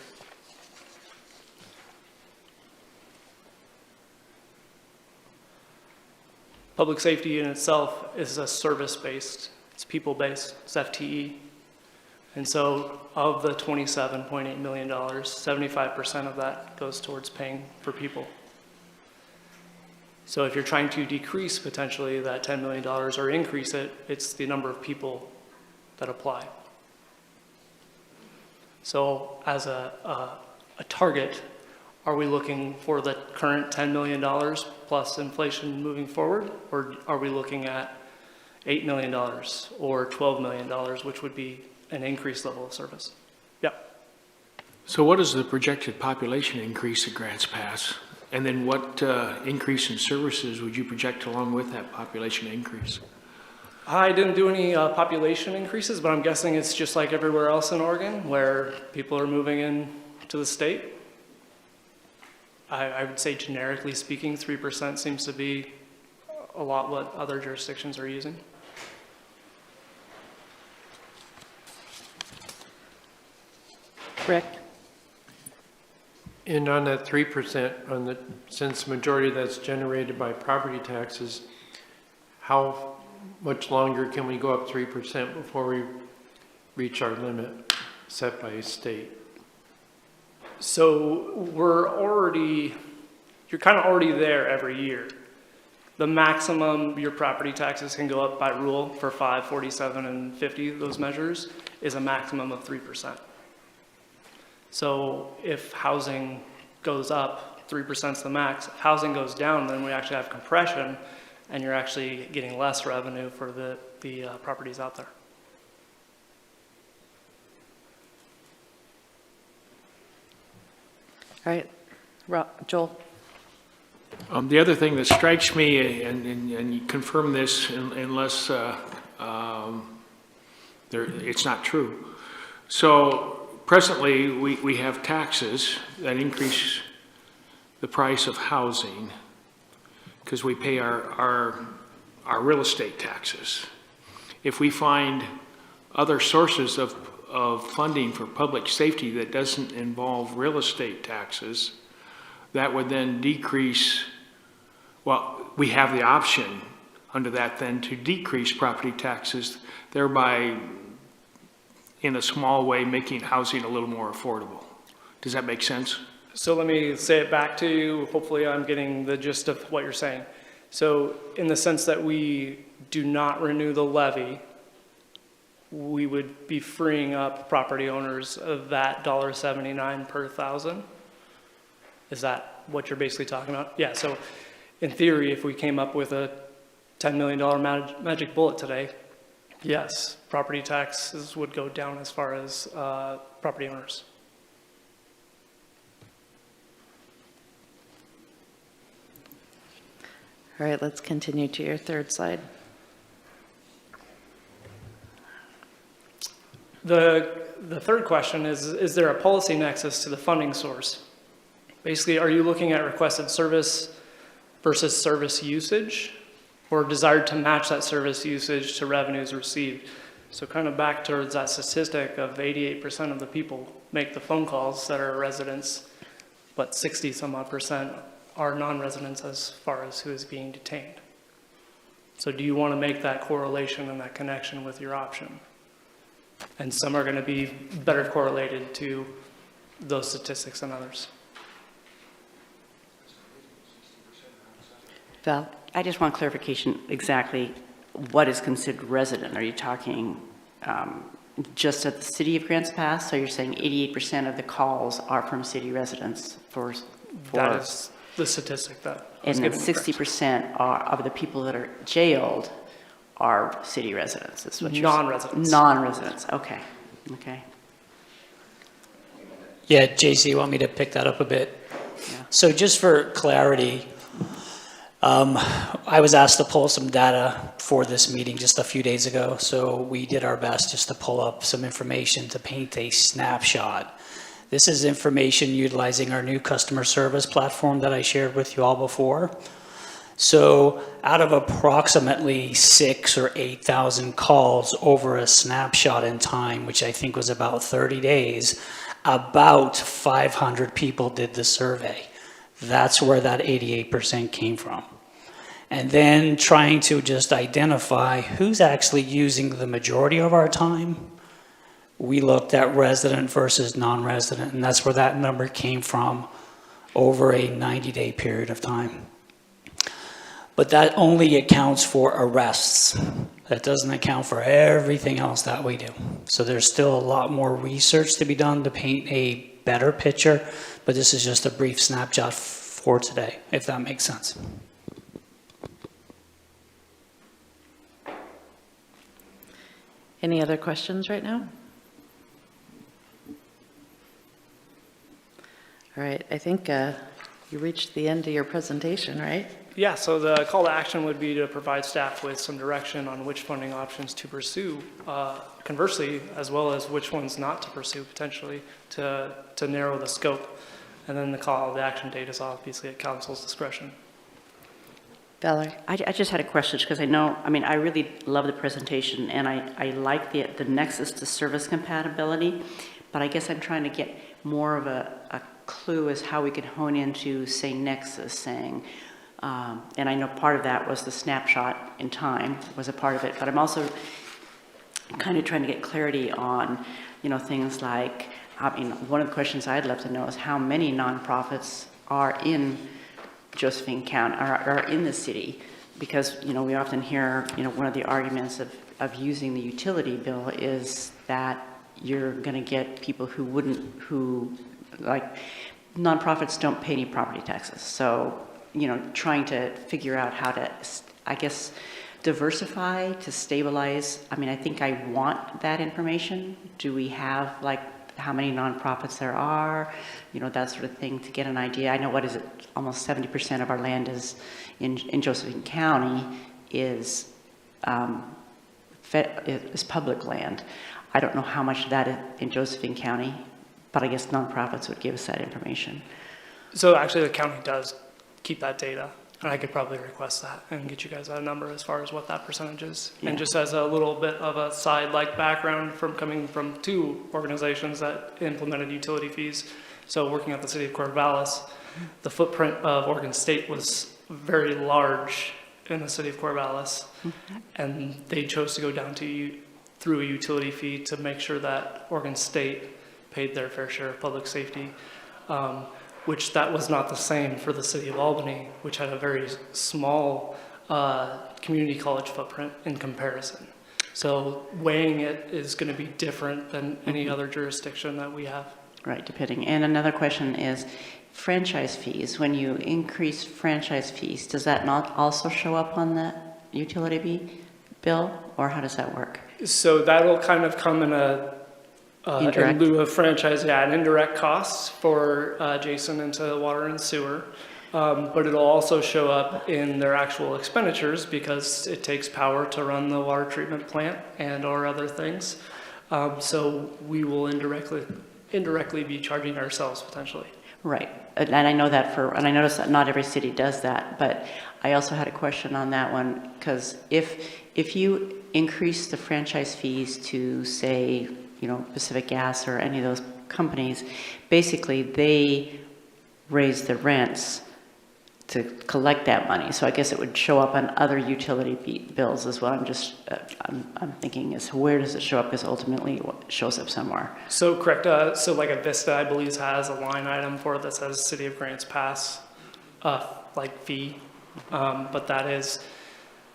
Public safety in itself is a service-based, it's people-based, it's FTE. And so of the $27.8 million, 75% of that goes towards paying for people. So if you're trying to decrease potentially that $10 million or increase it, it's the number of people that apply. So as a target, are we looking for the current $10 million plus inflation moving forward? Or are we looking at $8 million or $12 million, which would be an increased level of service? Yep. So what is the projected population increase at Grants Pass? And then what increase in services would you project along with that population increase? I didn't do any population increases, but I'm guessing it's just like everywhere else in Oregon where people are moving in to the state. I would say generically speaking, 3% seems to be a lot what other jurisdictions are using. Rick? And on that 3%, since majority of that's generated by property taxes, how much longer can we go up 3% before we reach our limit set by state? So you're kind of already there every year. The maximum your property taxes can go up by rule for 5, 47, and 50, those measures, is a maximum of 3%. So if housing goes up, 3% is the max. If housing goes down, then we actually have compression, and you're actually getting less revenue for the properties out there. All right, Joel? The other thing that strikes me, and you confirm this unless it's not true. So presently, we have taxes that increase the price of housing because we pay our real estate taxes. If we find other sources of funding for public safety that doesn't involve real estate taxes, that would then decrease, well, we have the option under that then to decrease property taxes, thereby in a small way making housing a little more affordable. Does that make sense? So let me say it back to you. Hopefully I'm getting the gist of what you're saying. So in the sense that we do not renew the levy, we would be freeing up property owners of that $1.79 per thousand. Is that what you're basically talking about? Yeah, so in theory, if we came up with a $10 million magic bullet today, yes, property taxes would go down as far as property owners. All right, let's continue to your third slide. The third question is there a policy nexus to the funding source? Basically, are you looking at requested service versus service usage, or desired to match that service usage to revenues received? So kind of back towards that statistic of 88% of the people make the phone calls that are residents, but 60 some odd percent are non-residents as far as who is being detained. So do you want to make that correlation and that connection with your option? And some are going to be better correlated to those statistics than others. Val, I just want clarification exactly what is considered resident. Are you talking just at the city of Grants Pass? So you're saying 88% of the calls are from city residents for That is the statistic that was and then given. 60% of the people that are jailed are city residents, is what you're saying? Non-residents. Non-residents, okay, okay. Yeah, JC, you want me to pick that up a bit? Yeah. So just for clarity, I was asked to pull some data for this meeting just a few days ago, so we did our best just to pull up some information to paint a snapshot. This is information utilizing our new customer service platform that I shared with you all before. So out of approximately 6,000 or 8,000 calls over a snapshot in time, which I think was about 30 days, about 500 people did the survey. That's where that 88% came from. And then trying to just identify who's actually using the majority of our time, we looked at resident versus non-resident, and that's where that number came from over a 90-day period of time. But that only accounts for arrests. That doesn't account for everything else that we do. So there's still a lot more research to be done to paint a better picture, but this is just a brief snapshot for today, if that makes sense. Any other questions right now? All right, I think you reached the end of your presentation, right? Yeah, so the call to action would be to provide staff with some direction on which funding options to pursue, conversely, as well as which ones not to pursue potentially to narrow the scope. And then the call to action date is obviously at council's discretion. Valerie? I just had a question, because I really love the presentation, and I like the nexus to service compatibility, but I guess I'm trying to get more of a clue as how we could hone into, say, nexus, saying, and I know part of that was the snapshot in time was a part of it, but I'm also kind of trying to get clarity on, things like, one of the questions I'd love to know is how many nonprofits are in Josephine County, are in the city, because, we often hear, one of the arguments of using the utility bill is that you're going to get people who nonprofits don't pay any property taxes. So, trying to figure out how to, I guess, diversify, to stabilize. I think I want that information. Do we have, how many nonprofits there are, that sort of thing, to get an idea. I know, almost 70% of our land is in Josephine County is public land. I don't know how much that is in Josephine County, but I guess nonprofits would give us that information. So actually the county does keep that data, and I could probably request that and get you guys a number as far as what that percentage is. Yeah. And just as a little bit of a side background from coming from two organizations that implemented utility fees, so working at the city of Corvallis, the footprint of Oregon State was very large in the city of Corvallis, and they chose to go down to through a utility fee to make sure that Oregon State paid their fair share of public safety, which that was not the same for the city of Albany, which had a very small community college footprint in comparison. So weighing it is going to be different than any other jurisdiction that we have. Right, depending. And another question is franchise fees. When you increase franchise fees, does that not also show up on the utility bill, or how does that work? So that'll kind of come in in lieu of franchise, and indirect costs for Jason into water and sewer. But it'll also show up in their actual expenditures because it takes power to run the water treatment plant and or other things. So we will indirectly be charging ourselves potentially. Right, and I know that and I notice that not every city does that, but I also had a question on that one, because if you increase the franchise fees to, say, Pacific Gas or any of those companies, basically they raise the rents to collect that money. So I guess it would show up on other utility bills is what I'm just, I'm thinking is where does it show up? Because ultimately it shows up somewhere. So correct, so like a Vista, I believe, has a line item for it that says City of Grants Pass, like fee. But that is,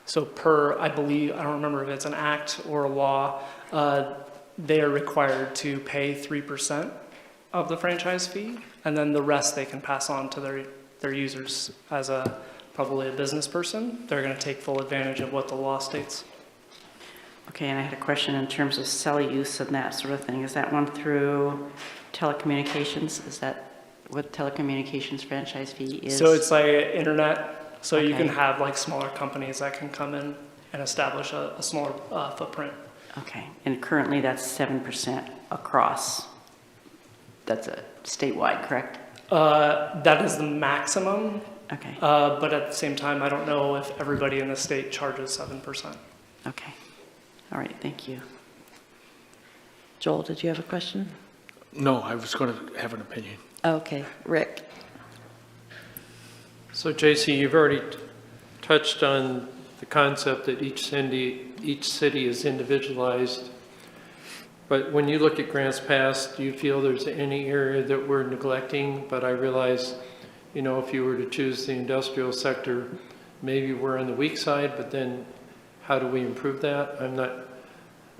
so per, I believe, I don't remember if it's an act or a law, they are required to pay 3% of the franchise fee, and then the rest they can pass on to their users. As probably a business person, they're going to take full advantage of what the law states. Okay, and I had a question in terms of cell use and that sort of thing. Is that one through telecommunications? Is that what telecommunications franchise fee is? So it's like internet, so you Okay. can have like smaller companies that can come in and establish a smaller footprint. Okay, and currently that's 7% across. That's a statewide, correct? That is the maximum, Okay, but at the same time, I don't know if everybody in the state charges 7%. okay. All right, thank you. Joel, did you have a question? No, I was going to have an opinion. Okay, Rick. So JC, you've already touched on the concept that each city is individualized. But when you look at grants passed, do you feel there's any area that we're neglecting? But I realize, you know, if you were to choose the industrial sector, maybe we're on the weak side, but then how do we improve that? I'm not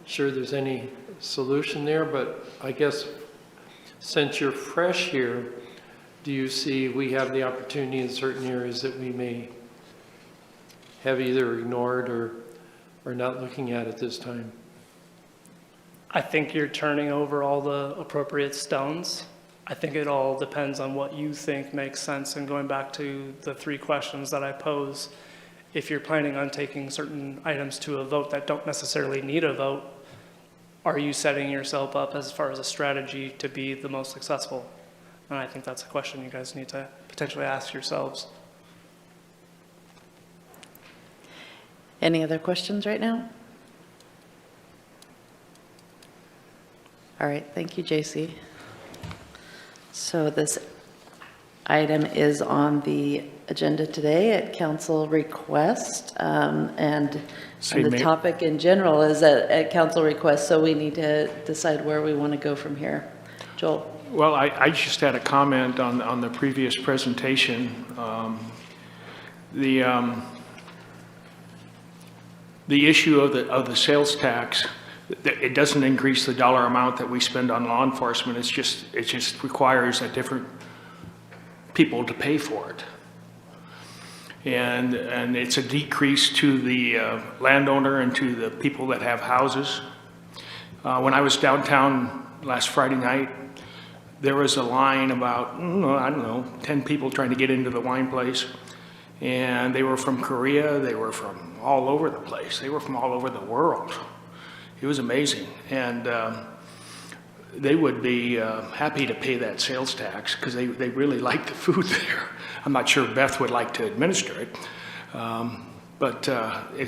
sure there's any solution there, but I guess since you're fresh here, do you see we have the opportunity in certain areas that we may have either ignored or not looking at at this time? I think you're turning over all the appropriate stones. I think it all depends on what you think makes sense. And going back to the 3 questions that I pose, if you're planning on taking certain items to a vote that don't necessarily need a vote, are you setting yourself up as far as a strategy to be the most successful? And I think that's a question you guys need to potentially ask yourselves. Any other questions right now? All right, thank you, JC. So this item is on the agenda today at council request, and the Mayor. topic in general is at council request, so we need to decide where we want to go from here. Joel? Well, I just had a comment on the previous presentation. The issue of the sales tax, it doesn't increase the dollar amount that we spend on law enforcement. It just requires a different people to pay for it. And it's a decrease to the landowner and to the people that have houses. When I was downtown last Friday night, there was a line about, I don't know, 10 people trying to get into the wine place. And they were from Korea, they were from all over the place. They were from all over the world. It was amazing. And they would be happy to pay that sales tax because they really like the food there. I'm not sure Beth would like to administer it.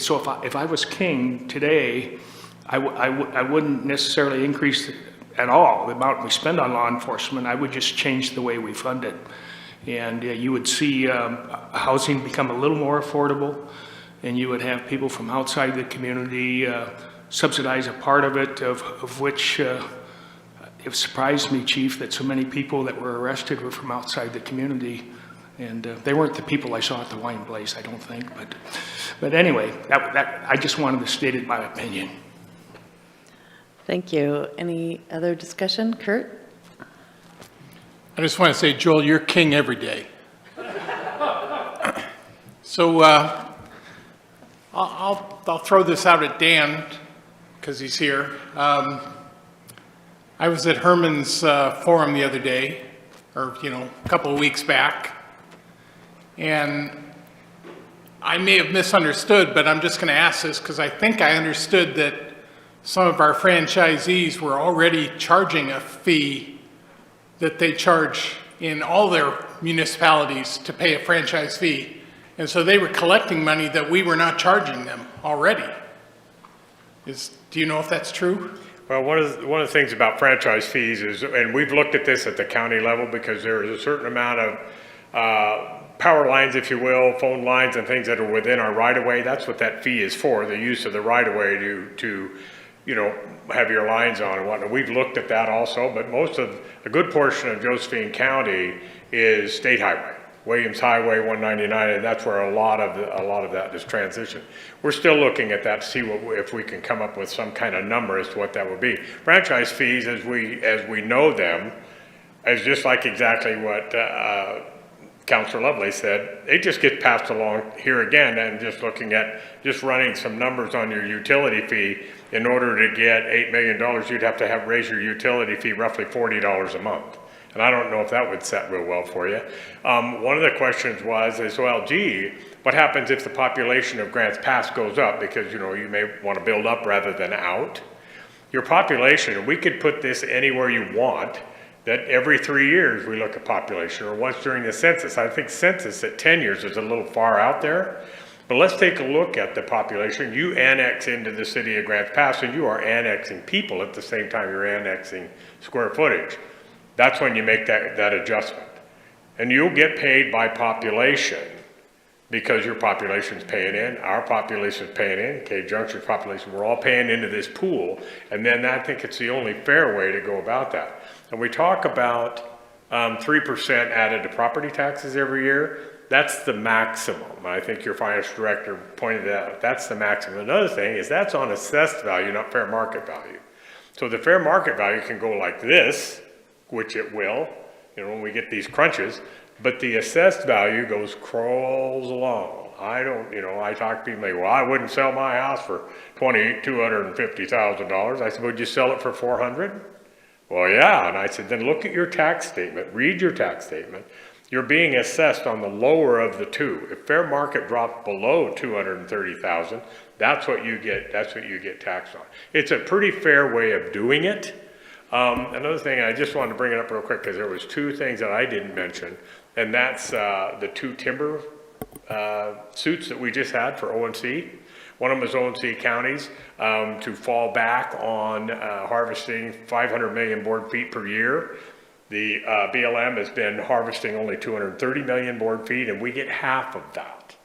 So if I was king today, I wouldn't necessarily increase at all the amount we spend on law enforcement. I would just change the way we fund it. And you would see housing become a little more affordable, and you would have people from outside the community subsidize a part of it, of which it surprised me, Chief, that so many people that were arrested were from outside the community. And they weren't the people I saw at the wine place, I don't think. But anyway, I just wanted to state it my opinion. Thank you. Any other discussion? Kurt? I just want to say, Joel, you're king every day. So I'll throw this out at Dan because he's here. I was at Herman's forum the other day, or a couple of weeks back, and I may have misunderstood, but I'm just going to ask this because I think I understood that some of our franchisees were already charging a fee that they charge in all their municipalities to pay a franchise fee. And so they were collecting money that we were not charging them already. Do you know if that's true? Well, one of the things about franchise fees is, and we've looked at this at the county level because there is a certain amount of power lines, if you will, phone lines and things that are within our right-of-way. That's what that fee is for, the use of the right-of-way to you know, have your lines on and whatnot. We've looked at that also, but a good portion of Josephine County is state highway, Williams Highway 199, and that's where a lot of that is transitioned. We're still looking at that to see if we can come up with some kind of number as to what that would be. Franchise fees, as we know them, is just like exactly what Councilor Lovely said. It just gets passed along here again, and just looking at just running some numbers on your utility fee. In order to get $8 million, you'd have to raise your utility fee roughly $40 a month. And I don't know if that would set real well for you. One of the questions was, well, gee, what happens if the population of Grants Pass goes up? Because, you know, you may want to build up rather than out. Your population, we could put this anywhere you want, that every 3 years we look at population, or once during the census. I think census at 10 years is a little far out there. But let's take a look at the population. You annex into the city of Grants Pass, and you are annexing people at the same time you're annexing square footage. That's when you make that adjustment. And you'll get paid by population because your population's paying in, our population's paying in, Cave Junction's population, we're all paying into this pool. And then I think it's the only fair way to go about that. And we talk about 3% added to property taxes every year. That's the maximum. I think your finance director pointed that out. That's the maximum. Another thing is that's on assessed value, not fair market value. So the fair market value can go like this, which it will, you know, when we get these crunches, but the assessed value crawls along. I talk to people, like, well, I wouldn't sell my house for $250,000. I said, would you sell it for $400,000? Well, yeah. And I said, then look at your tax statement, read your tax statement. You're being assessed on the lower of the two. If fair market drops below $230,000, that's what you get taxed on. It's a pretty fair way of doing it. Another thing, I just wanted to bring it up real quick because there was two things that I didn't mention, and that's the two timber suits that we just had for ONC. One of them is ONC counties to fall back on harvesting 500 million board feet per year. The BLM has been harvesting only 230 million board feet, and we get half of that.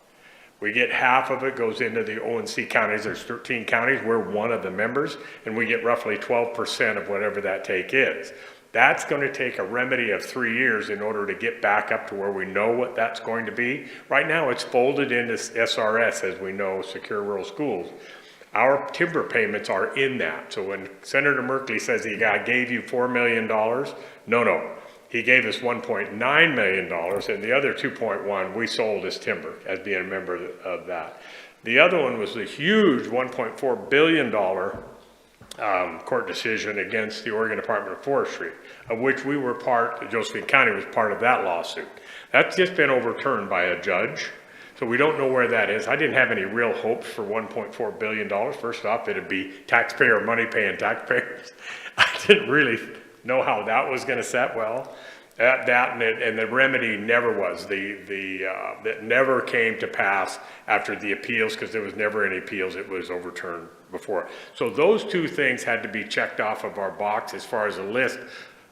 We get half of it goes into the ONC counties. There's 13 counties. We're one of the members, and we get roughly 12% of whatever that take is. That's going to take a remedy of 3 years in order to get back up to where we know what that's going to be. Right now, it's folded into SRS, as we know, Secure Rural Schools. Our timber payments are in that. So when Senator Merkley says he gave you $4 million, no. He gave us $1.9 million, and the other 2.1 we sold as timber, as being a member of that. The other one was the huge $1.4 billion court decision against the Oregon Department of Forestry, of which we were Josephine County was part of that lawsuit. That's just been overturned by a judge. So we don't know where that is. I didn't have any real hopes for $1.4 billion. First off, it'd be taxpayer money paying taxpayers. I didn't really know how that was going to set well. And the remedy never was. That never came to pass after the appeals, because there was never any appeals. It was overturned before. So those two things had to be checked off of our box as far as a list,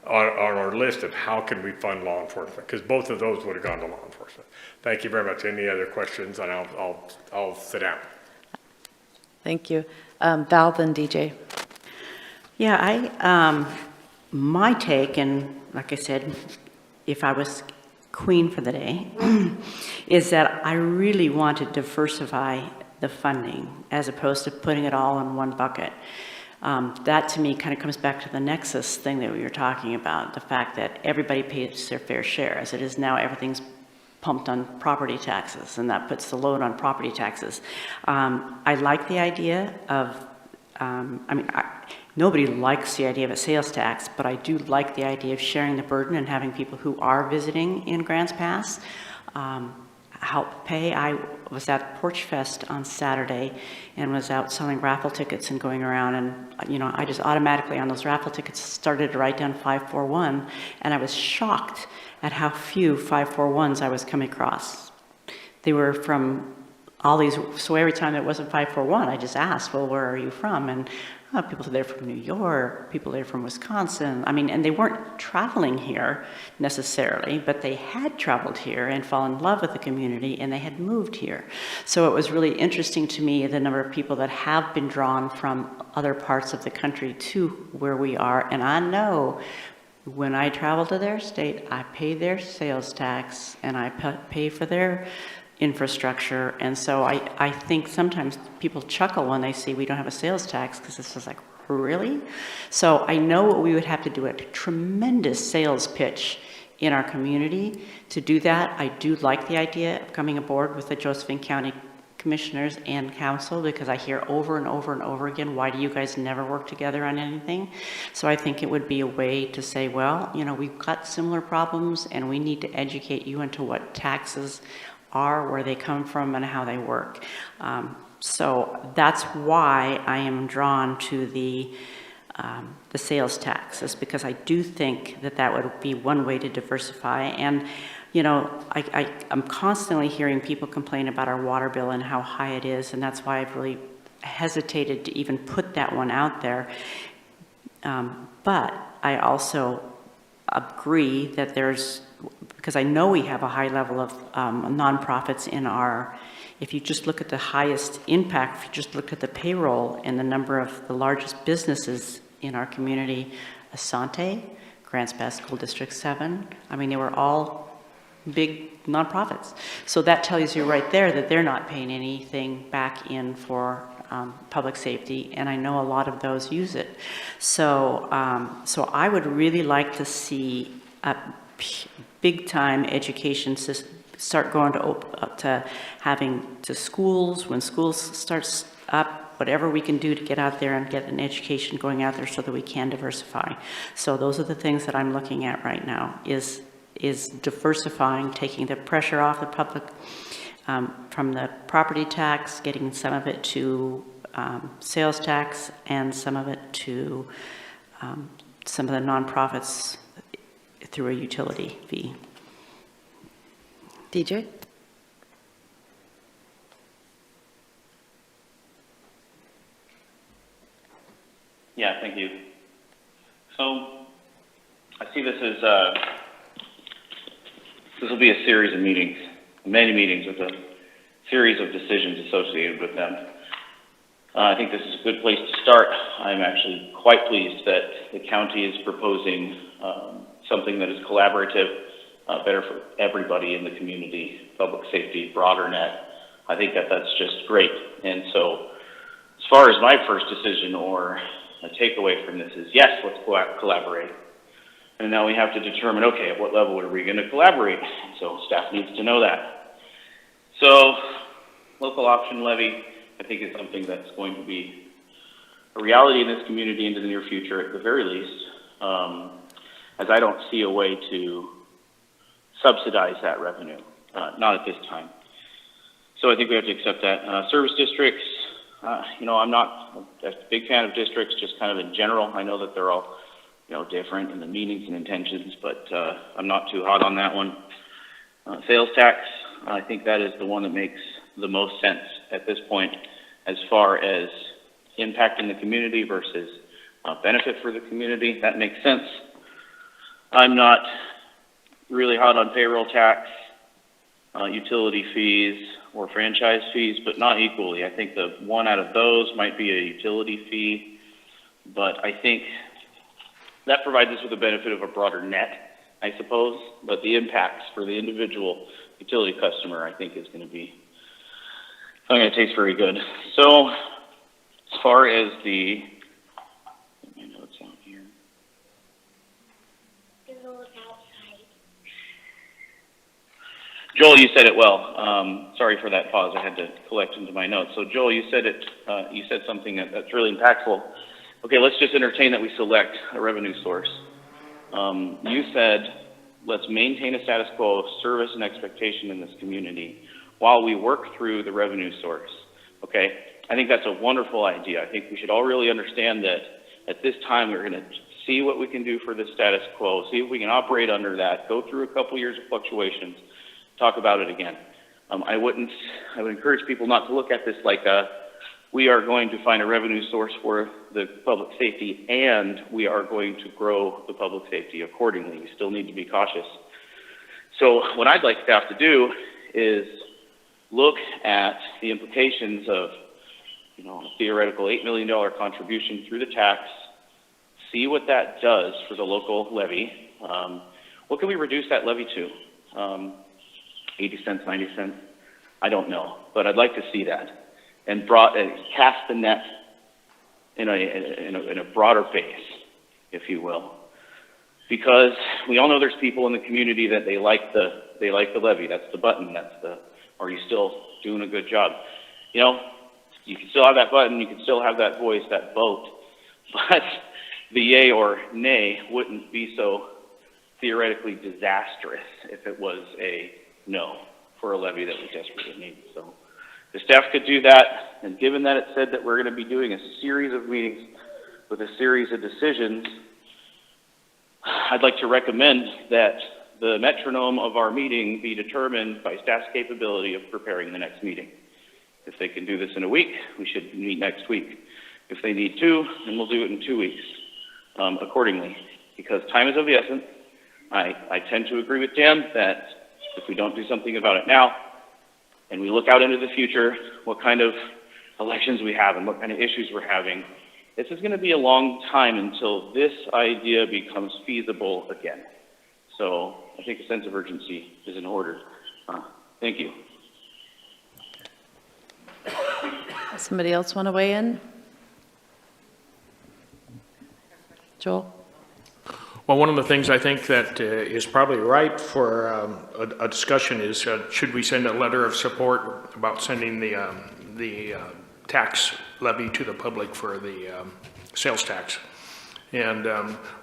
on our list of how can we fund law enforcement, because both of those would have gone to law enforcement. Thank you very much. Any other questions? And I'll sit down. Thank you. Val, then DJ. Yeah, my take, and like I said, if I was queen for the day, is that I really want to diversify the funding as opposed to putting it all in one bucket. That to me kind of comes back to the nexus thing that we were talking about, the fact that everybody pays their fair share. As it is now, everything's pumped on property taxes, and that puts the load on property taxes. I like the idea of, nobody likes the idea of a sales tax, but I do like the idea of sharing the burden and having people who are visiting in Grants Pass help pay. I was at Porch Fest on Saturday and was out selling raffle tickets and going around, and I just automatically on those raffle tickets started to write down 541, and I was shocked at how few 541s I was coming across. They were from all these, so every time it wasn't 541, I just asked, well, where are you from? And People there from New York, people there from Wisconsin. I mean, and they weren't traveling here necessarily, but they had traveled here and fallen in love with the community, and they had moved here. So it was really interesting to me, the number of people that have been drawn from other parts of the country to where we are. And I know when I travel to their state, I pay their sales tax and I pay for their infrastructure. And so I think sometimes people chuckle when they see we don't have a sales tax, because this is like, really? So I know what we would have to do, a tremendous sales pitch in our community to do that. I do like the idea of coming aboard with the Josephine County Commissioners and Council, because I hear over and over and over again, why do you guys never work together on anything? So I think it would be a way to say, well, you know, we've got similar problems and we need to educate you into what taxes are, where they come from, and how they work. So that's why I am drawn to the sales taxes, because I do think that that would be one way to diversify. And you know, I'm constantly hearing people complain about our water bill and how high it is, and that's why I've really hesitated to even put that one out there. But I also agree that because I know we have a high level of nonprofits in our, if you just look at the highest impact, if you just look at the payroll and the number of the largest businesses in our community, Asante, Grants Pass School District 7, I mean, they were all big nonprofits. So that tells you right there that they're not paying anything back in for public safety, and I know a lot of those use it. So, so I would really like to see a big time education system start going to having to schools, when schools starts up, whatever we can do to get out there and get an education going out there so that we can diversify. So those are the things that I'm looking at right now, is diversifying, taking the pressure off the public from the property tax, getting some of it to sales tax, and some of it to some of the nonprofits through a utility fee. DJ? Yeah, thank you. So I see this as this will be a series of meetings, many meetings with a series of decisions associated with them. I think this is a good place to start. I'm actually quite pleased that the county is proposing something that is collaborative, better for everybody in the community, public safety, broader net. I think that that's just great. And so as far as my first decision or a takeaway from this is, yes, let's collaborate. And now we have to determine, okay, at what level are we going to collaborate? So staff needs to know that. So local option levy, I think, is something that's going to be a reality in this community into the near future at the very least, as I don't see a way to subsidize that revenue, not at this time. So I think we have to accept that. Service districts, you know, I'm not a big fan of districts, just kind of in general. I know that they're all, you know, different in the meanings and intentions, but I'm not too hot on that one. Sales tax, I think that is the one that makes the most sense at this point as far as impacting the community versus benefit for the community. That makes sense. I'm not really hot on payroll tax, utility fees, or franchise fees, but not equally. I think the one out of those might be a utility fee, but I think that provides us with the benefit of a broader net, I suppose, but the impacts for the individual utility customer, I think, is going to be not going to taste very good. So as far as the, get my notes out here. Joel, you said it well. Sorry for that pause. I had to collect into my notes. So Joel, you said it. You said something that's really impactful. Okay, let's just entertain that we select a revenue source. You said, let's maintain a status quo of service and expectation in this community while we work through the revenue source. Okay, I think that's a wonderful idea. I think we should all really understand that at this time we're going to see what we can do for the status quo, see if we can operate under that, go through a couple years of fluctuations, talk about it again. I would encourage people not to look at this like a we are going to find a revenue source for the public safety, and we are going to grow the public safety accordingly. We still need to be cautious. So what I'd like staff to do is look at the implications of, a theoretical $8 million contribution through the tax, see what that does for the local levy. What can we reduce that levy to? 80 cents, 90 cents? I don't know, but I'd like to see that and cast the net in a broader base, if you will, because we all know there's people in the community that they like the levy. That's the button. Are you still doing a good job? You can still have that button. You can still have that voice, that vote, but the yay or nay wouldn't be so theoretically disastrous if it was a no for a levy that we desperately need. So the staff could do that, and given that it said that we're going to be doing a series of meetings with a series of decisions, I'd like to recommend that the metronome of our meeting be determined by staff's capability of preparing the next meeting. If they can do this in a week, we should meet next week. If they need 2, then we'll do it in 2 weeks accordingly, because time is of the essence. I tend to agree with Dan that if we don't do something about it now, and we look out into the future, what kind of elections we have and what kind of issues we're having, this is going to be a long time until this idea becomes feasible again. So I think a sense of urgency is in order. Thank you. Somebody else want to weigh in? Joel? Well, one of the things I think that is probably ripe for a discussion is, should we send a letter of support about sending the tax levy to the public for the sales tax? And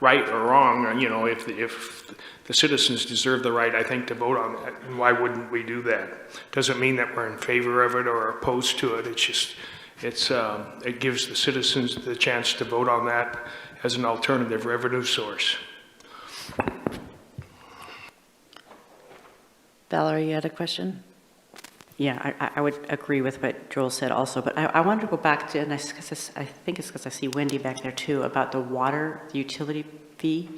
right or wrong, if the citizens deserve the right, I think, to vote on that, and why wouldn't we do that? Doesn't mean that we're in favor of it or opposed to it. It's just, it gives the citizens the chance to vote on that as an alternative revenue source. Valerie, you had a question? Yeah, I would agree with what Joel said also, but I wanted to go back to, and I think it's because I see Wendy back there too, about the water, the utility fee.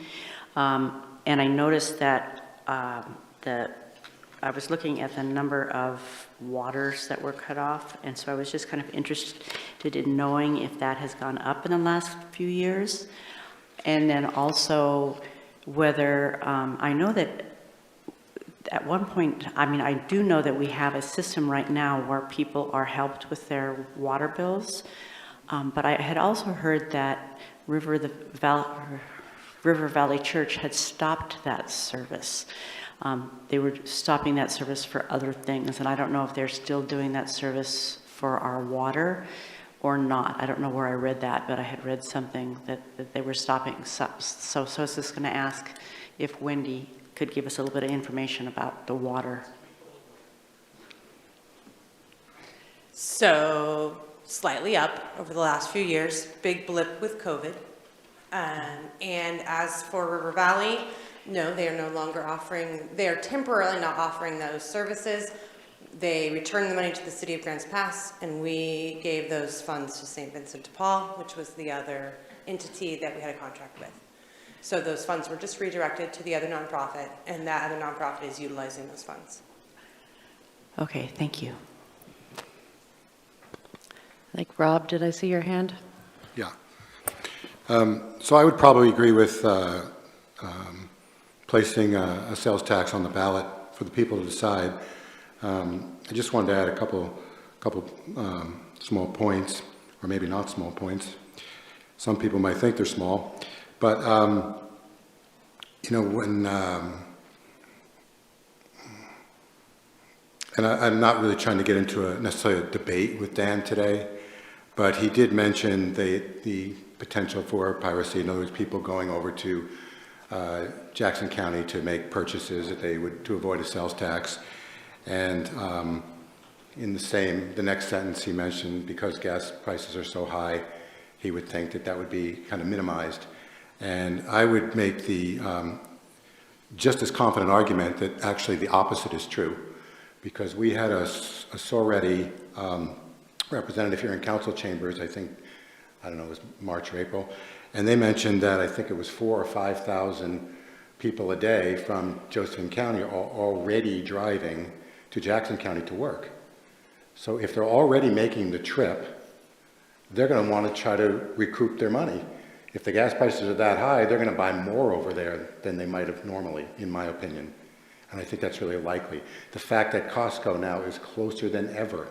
And I noticed that I was looking at the number of waters that were cut off, and so I was just kind of interested in knowing if that has gone up in the last few years. And then also whether, I know that at one point, I do know that we have a system right now where people are helped with their water bills, but I had also heard that River Valley Church had stopped that service. They were stopping that service for other things, and I don't know if they're still doing that service for our water or not. I don't know where I read that, but I had read something that they were stopping. So I was just going to ask if Wendy could give us a little bit of information about the water. So slightly up over the last few years, big blip with COVID. And as for River Valley, no, they are no longer offering, they are temporarily not offering those services. They returned the money to the city of Grants Pass, and we gave those funds to St. Vincent de Paul, which was the other entity that we had a contract with. So those funds were just redirected to the other nonprofit, and that other nonprofit is utilizing those funds. Okay, thank you. Like Rob, did I see your hand? Yeah. So I would probably agree with placing a sales tax on the ballot for the people to decide. I just wanted to add a couple small points, or maybe not small points. Some people might think they're small, but when and I'm not really trying to get into necessarily a debate with Dan today, but he did mention the potential for piracy. In other words, people going over to Jackson County to make purchases that they would to avoid a sales tax. And in the next sentence he mentioned, because gas prices are so high, he would think that would be kind of minimized. And I would make the just as confident argument that actually the opposite is true, because we had a SORETI representative here in council chambers, I think, I don't know, it was March or April, and they mentioned that I think it was 4,000 or 5,000 people a day from Josephine County are already driving to Jackson County to work. So if they're already making the trip, they're going to want to try to recoup their money. If the gas prices are that high, they're going to buy more over there than they might have normally, in my opinion. And I think that's really likely. The fact that Costco now is closer than ever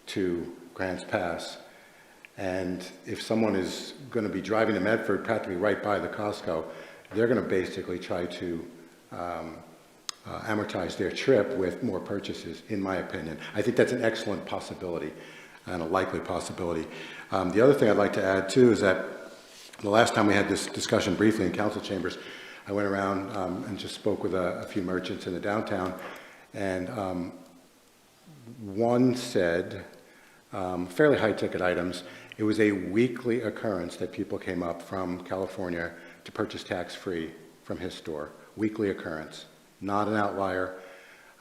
to Grants Pass, and if someone is going to be driving to Medford practically right by the Costco, they're going to basically try to amortize their trip with more purchases, in my opinion. I think that's an excellent possibility and a likely possibility. The other thing I'd like to add too is that the last time we had this discussion briefly in council chambers, I went around and just spoke with a few merchants in the downtown, and one said, fairly high ticket items, it was a weekly occurrence that people came up from California to purchase tax-free from his store. Weekly occurrence, not an outlier.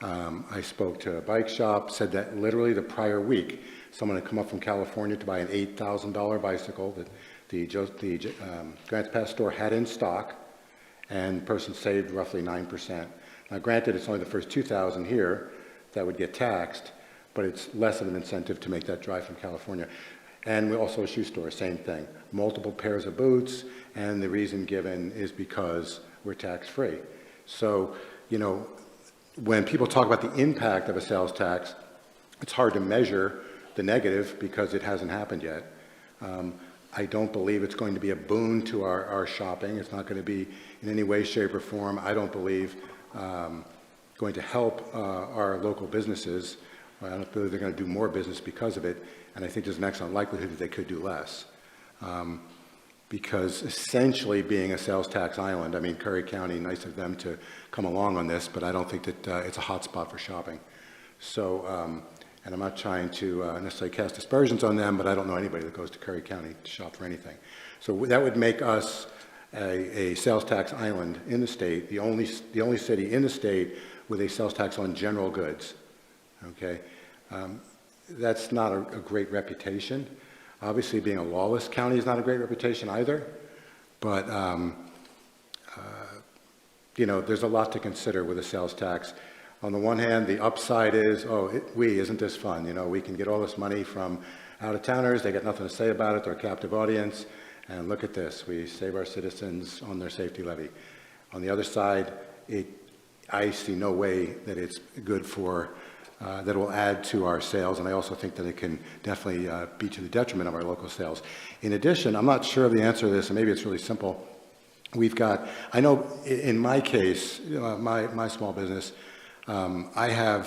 I spoke to a bike shop, said that literally the prior week, someone had come up from California to buy an $8,000 bicycle that the Grants Pass store had in stock, and the person saved roughly 9%. Now granted, it's only the first 2,000 here that would get taxed, but it's less of an incentive to make that drive from California. And also a shoe store, same thing. Multiple pairs of boots, and the reason given is because we're tax-free. So, you know, when people talk about the impact of a sales tax, it's hard to measure the negative because it hasn't happened yet. I don't believe it's going to be a boon to our shopping. It's not going to be in any way, shape, or form, I don't believe, going to help our local businesses. I don't believe they're going to do more business because of it, and I think there's an excellent likelihood that they could do less. Because essentially being a sales tax island, I mean, Curry County, nice of them to come along on this, but I don't think that it's a hot spot for shopping. So, and I'm not trying to necessarily cast aspersions on them, but I don't know anybody that goes to Curry County to shop for anything. So that would make us a sales tax island in the state, the only city in the state with a sales tax on general goods. Okay, that's not a great reputation. Obviously, being a lawless county is not a great reputation either, but you know, there's a lot to consider with a sales tax. On the one hand, the upside is, isn't this fun? You know, we can get all this money from out-of-towners, they got nothing to say about it, they're a captive audience, and look at this, we save our citizens on their safety levy. On the other side, I see no way that it's good for, that will add to our sales, and I also think that it can definitely be to the detriment of our local sales. In addition, I'm not sure of the answer to this, and maybe it's really simple. We've got, I know in my case, my small business, I have,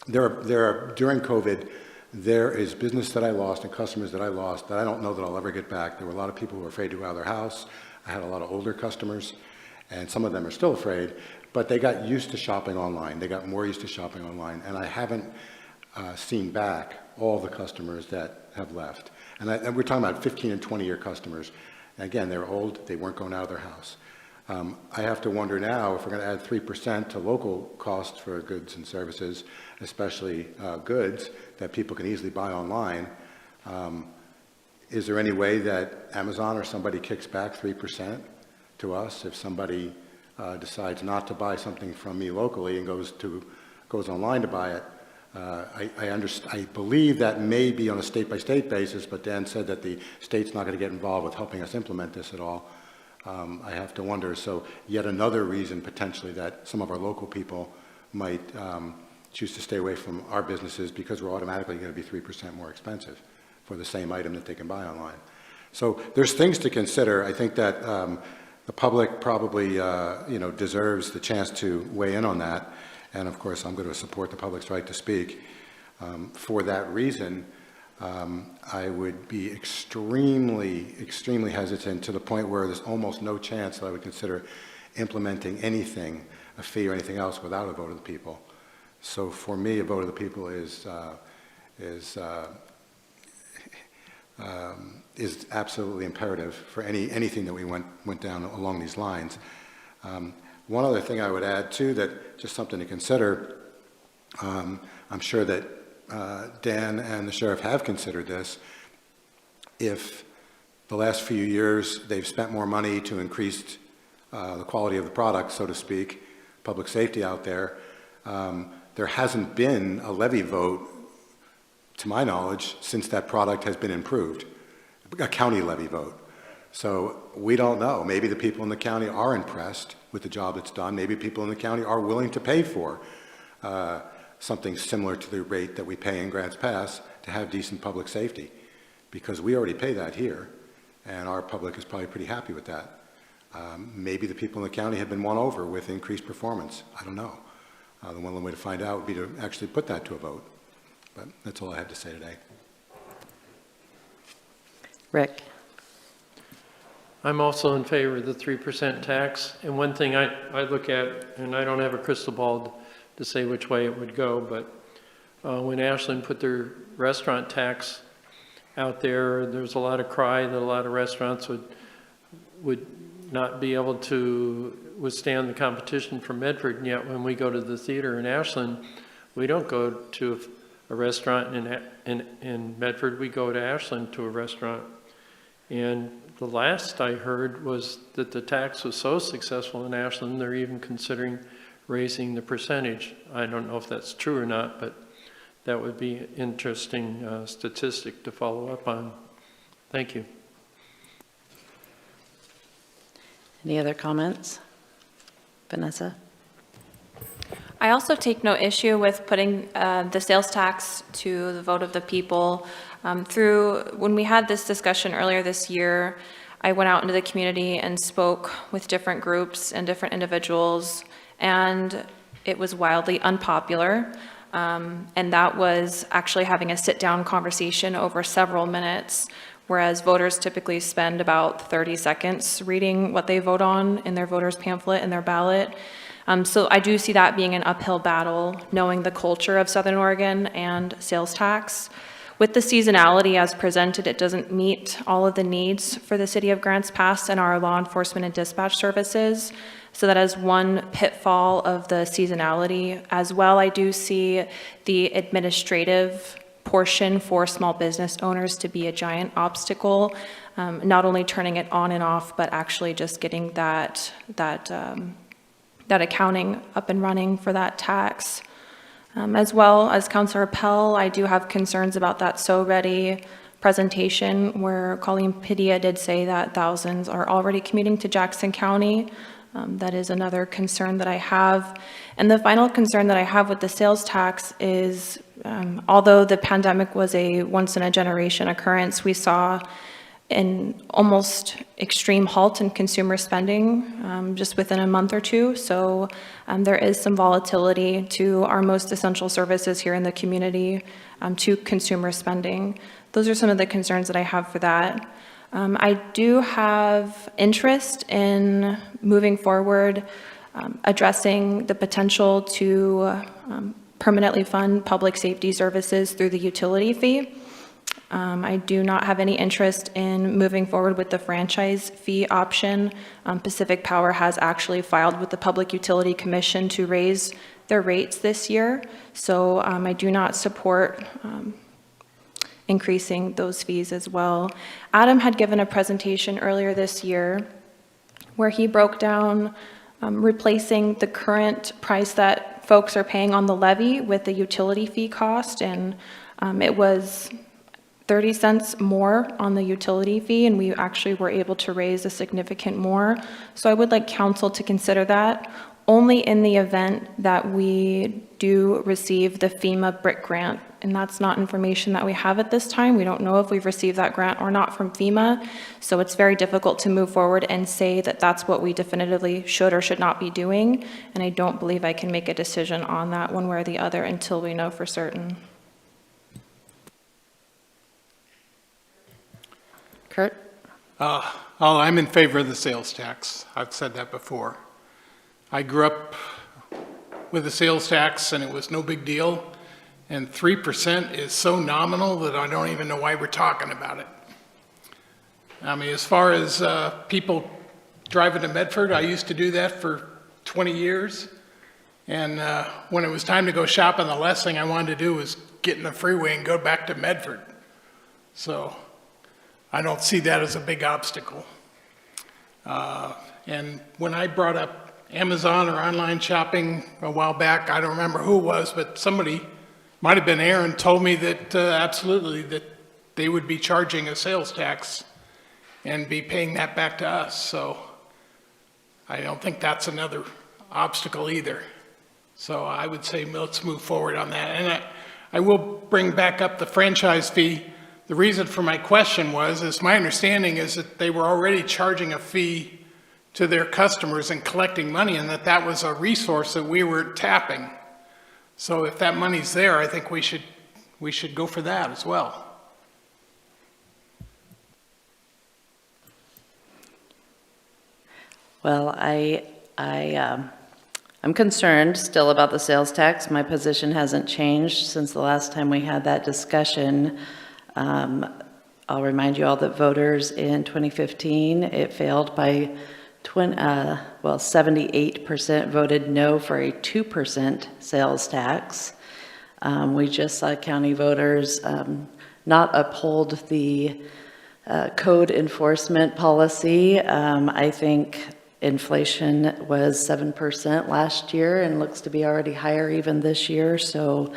during COVID, there is business that I lost and customers that I lost that I don't know that I'll ever get back. There were a lot of people who were afraid to go out of their house. I had a lot of older customers, and some of them are still afraid, but they got used to shopping online. They got more used to shopping online, and I haven't seen back all the customers that have left. And we're talking about 15 and 20-year customers. And again, they're old, they weren't going out of their house. I have to wonder now if we're going to add 3% to local costs for goods and services, especially goods that people can easily buy online. Is there any way that Amazon or somebody kicks back 3% to us if somebody decides not to buy something from me locally and goes online to buy it? I believe that may be on a state-by-state basis, but Dan said that the state's not going to get involved with helping us implement this at all. I have to wonder, so yet another reason potentially that some of our local people might choose to stay away from our businesses because we're automatically going to be 3% more expensive for the same item that they can buy online. So there's things to consider. I think that the public probably deserves the chance to weigh in on that. And of course, I'm going to support the public's right to speak. For that reason, I would be extremely, extremely hesitant to the point where there's almost no chance that I would consider implementing anything, a fee or anything else, without a vote of the people. So for me, a vote of the people is absolutely imperative for anything that we went down along these lines. One other thing I would add too, that just something to consider. I'm sure that Dan and the sheriff have considered this. If the last few years they've spent more money to increase the quality of the product, so to speak, public safety out there, there hasn't been a levy vote, to my knowledge, since that product has been improved, a county levy vote. So we don't know. Maybe the people in the county are impressed with the job that's done. Maybe people in the county are willing to pay for something similar to the rate that we pay in Grants Pass to have decent public safety, because we already pay that here, and our public is probably pretty happy with that. Maybe the people in the county have been won over with increased performance. I don't know. The one way to find out would be to actually put that to a vote. But that's all I have to say today. Rick? I'm also in favor of the 3% tax. And one thing I look at, and I don't have a crystal ball to say which way it would go, but when Ashland put their restaurant tax out there's a lot of cry that a lot of restaurants would not be able to withstand the competition from Medford. And yet when we go to the theater in Ashland, we don't go to a restaurant in Medford, we go to Ashland to a restaurant. And the last I heard was that the tax was so successful in Ashland, they're even considering raising the percentage. I don't know if that's true or not, but that would be an interesting statistic to follow up on. Thank you. Any other comments? Vanessa? I also take no issue with putting the sales tax to the vote of the people. When we had this discussion earlier this year, I went out into the community and spoke with different groups and different individuals, and it was wildly unpopular. And that was actually having a sit-down conversation over several minutes, whereas voters typically spend about 30 seconds reading what they vote on in their voter's pamphlet and their ballot. So I do see that being an uphill battle, knowing the culture of Southern Oregon and sales tax. With the seasonality as presented, it doesn't meet all of the needs for the city of Grants Pass and our law enforcement and dispatch services. So that is one pitfall of the seasonality. As well, I do see the administrative portion for small business owners to be a giant obstacle, not only turning it on and off, but actually just getting that accounting up and running for that tax. As well as Councilor Pell, I do have concerns about that So Ready presentation where Colleen Padilla did say that thousands are already commuting to Jackson County. That is another concern that I have. And the final concern that I have with the sales tax is, although the pandemic was a once-in-a-generation occurrence, we saw an almost extreme halt in consumer spending just within a month or two. So there is some volatility to our most essential services here in the community, to consumer spending. Those are some of the concerns that I have for that. I do have interest in moving forward, addressing the potential to permanently fund public safety services through the utility fee. I do not have any interest in moving forward with the franchise fee option. Pacific Power has actually filed with the Public Utility Commission to raise their rates this year. So I do not support increasing those fees as well. Adam had given a presentation earlier this year where he broke down replacing the current price that folks are paying on the levy with the utility fee cost, and it was 30 cents more on the utility fee, and we actually were able to raise a significant more. So I would like council to consider that only in the event that we do receive the FEMA BRIC grant. And that's not information that we have at this time. We don't know if we've received that grant or not from FEMA. So it's very difficult to move forward and say that that's what we definitively should or should not be doing. And I don't believe I can make a decision on that one way or the other until we know for certain. Kurt? I'm in favor of the sales tax. I've said that before. I grew up with a sales tax and it was no big deal. And 3% is so nominal that I don't even know why we're talking about it. I mean, as far as people driving to Medford, I used to do that for 20 years. And when it was time to go shopping, the last thing I wanted to do was get in the freeway and go back to Medford. So I don't see that as a big obstacle. And when I brought up Amazon or online shopping a while back, I don't remember who it was, but somebody, might have been Aaron, told me that absolutely that they would be charging a sales tax and be paying that back to us. So I don't think that's another obstacle either. So I would say let's move forward on that. And I will bring back up the franchise fee. The reason for my question is my understanding is that they were already charging a fee to their customers and collecting money, and that was a resource that we were tapping. So if that money's there, I think we should go for that as well. Well, I'm concerned still about the sales tax. My position hasn't changed since the last time we had that discussion. I'll remind you all that voters in 2015, it failed by 78% voted no for a 2% sales tax. We just saw county voters not uphold the code enforcement policy. I think inflation was 7% last year and looks to be already higher even this year. So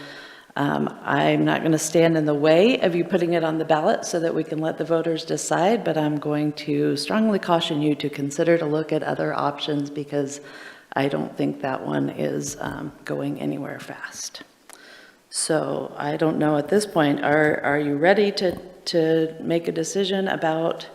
I'm not going to stand in the way of you putting it on the ballot so that we can let the voters decide, but I'm going to strongly caution you to consider to look at other options because I don't think that one is going anywhere fast. So I don't know at this point, are you ready to make a decision about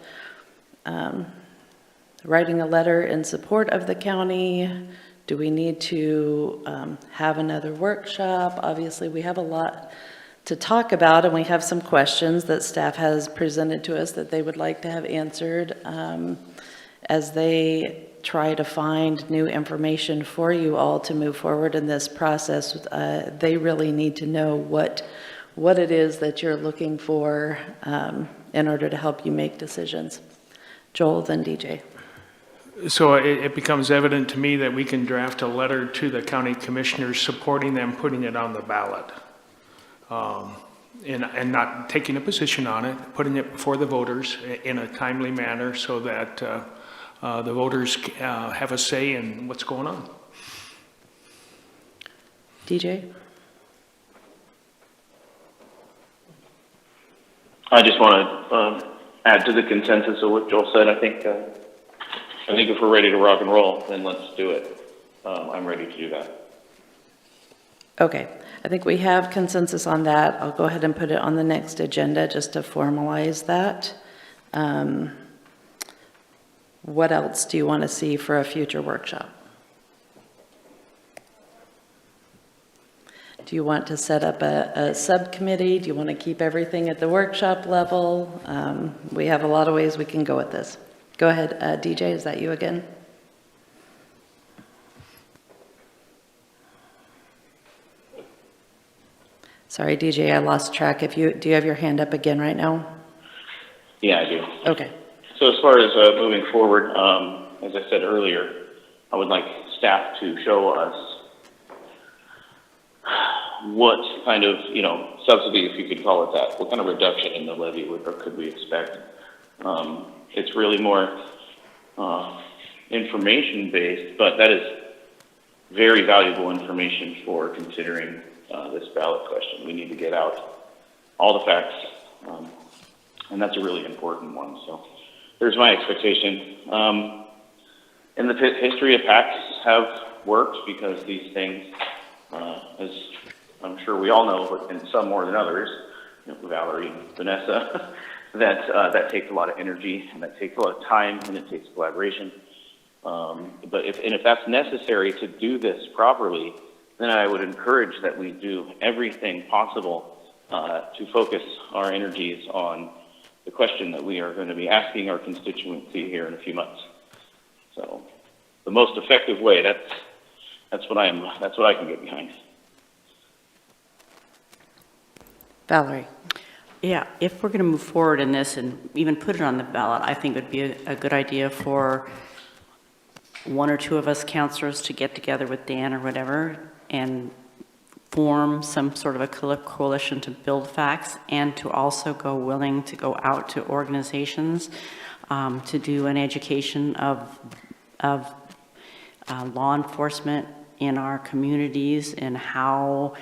writing a letter in support of the county? Do we need to have another workshop? Obviously, we have a lot to talk about, and we have some questions that staff has presented to us that they would like to have answered as they try to find new information for you all to move forward in this process. They really need to know what it is that you're looking for in order to help you make decisions. Joel, then DJ. So it becomes evident to me that we can draft a letter to the county commissioners supporting them putting it on the ballot. And not taking a position on it, putting it before the voters in a timely manner so that the voters have a say in what's going on. DJ? I just want to add to the consensus of what Joel said. I think if we're ready to rock and roll, then let's do it. I'm ready to do that. Okay, I think we have consensus on that. I'll go ahead and put it on the next agenda just to formalize that. What else do you want to see for a future workshop? Do you want to set up a subcommittee? Do you want to keep everything at the workshop level? We have a lot of ways we can go with this. Go ahead, DJ, is that you again? Sorry, DJ, I lost track. Do you have your hand up again right now? Yeah, I do. Okay. So as far as moving forward, as I said earlier, I would like staff to show us what kind of, subsidy, if you could call it that, what kind of reduction in the levy could we expect? It's really more information-based, but that is very valuable information for considering this ballot question. We need to get out all the facts, and that's a really important one. So there's my expectation. In the history of PACs have worked because these things, as I'm sure we all know, but in some more than others, Valerie, Vanessa, that takes a lot of energy and that takes a lot of time and it takes collaboration. But if that's necessary to do this properly, then I would encourage that we do everything possible to focus our energies on the question that we are going to be asking our constituency here in a few months. So the most effective way, that's what I can get behind. Valerie. Yeah, if we're going to move forward in this and even put it on the ballot, I think it would be a good idea for one or two of us counselors to get together with Dan or whatever and form some sort of a coalition to build facts and to also willing to go out to organizations to do an education of law enforcement in our communities and how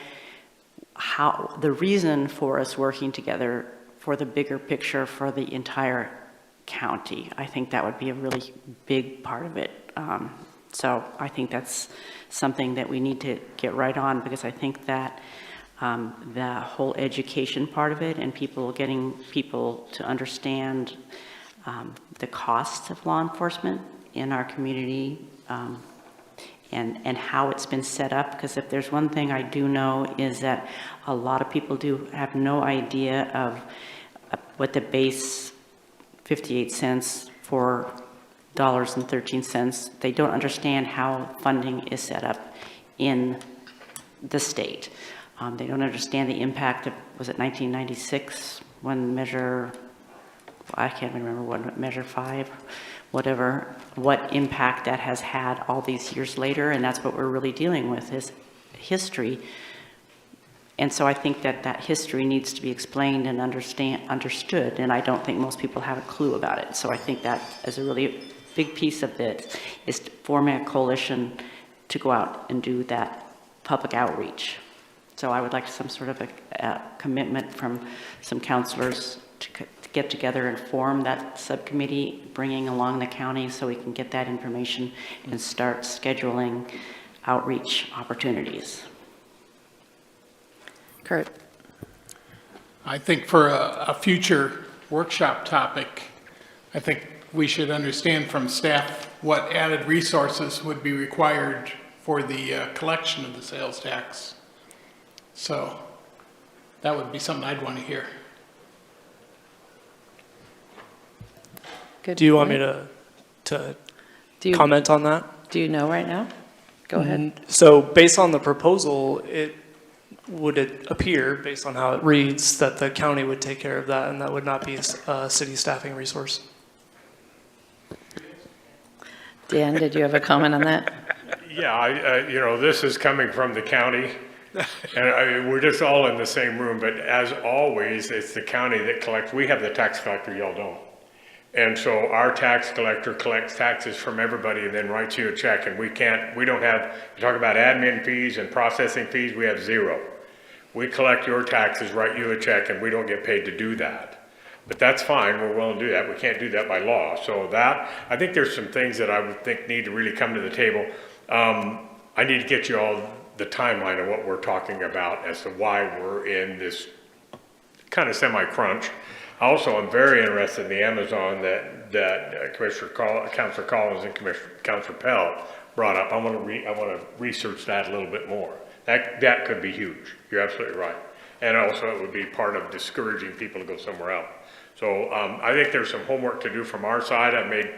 the reason for us working together for the bigger picture for the entire county. I think that would be a really big part of it. So I think that's something that we need to get right on, because I think that the whole education part of it and getting people to understand the costs of law enforcement in our community and how it's been set up. Because if there's one thing I do know is that a lot of people do have no idea of what the base 58 cents for $13. They don't understand how funding is set up in the state. They don't understand the impact of, was it 1996 when I can't remember what, Measure 5, whatever, what impact that has had all these years later, and that's what we're really dealing with is history. And so I think that history needs to be explained and understood, and I don't think most people have a clue about it. So I think that is a really big piece of it, is forming a coalition to go out and do that public outreach. So I would like some sort of a commitment from some counselors to get together and form that subcommittee, bringing along the county so we can get that information and start scheduling outreach opportunities. Kurt. I think for a future workshop topic, I think we should understand from staff what added resources would be required for the collection of the sales tax. So that would be something I'd want to hear. Good Do you want point. me to comment on that? Do you know right now? Go ahead. So based on the proposal, it appear, based on how it reads, that the county would take care of that and that would not be a city staffing resource. Dan, did you have a comment on that? Yeah, this is coming from the county, and we're just all in the same room, but as always, it's the county that collects. We have the tax collector, y'all don't. And so our tax collector collects taxes from everybody and then writes you a check, and we don't have, you talk about admin fees and processing fees, we have zero. We collect your taxes, write you a check, and we don't get paid to do that. But that's fine, we're willing to do that. We can't do that by law. So I think there's some things that I would think need to really come to the table. I need to get you all the timeline of what we're talking about as to why we're in this kind of semi-crunch. Also, I'm very interested in the Amazon that Councilor Collins and Councilor Pell brought up. I want to research that a little bit more. That could be huge. You're absolutely right. And also, it would be part of discouraging people to go somewhere else. So I think there's some homework to do from our side. I've made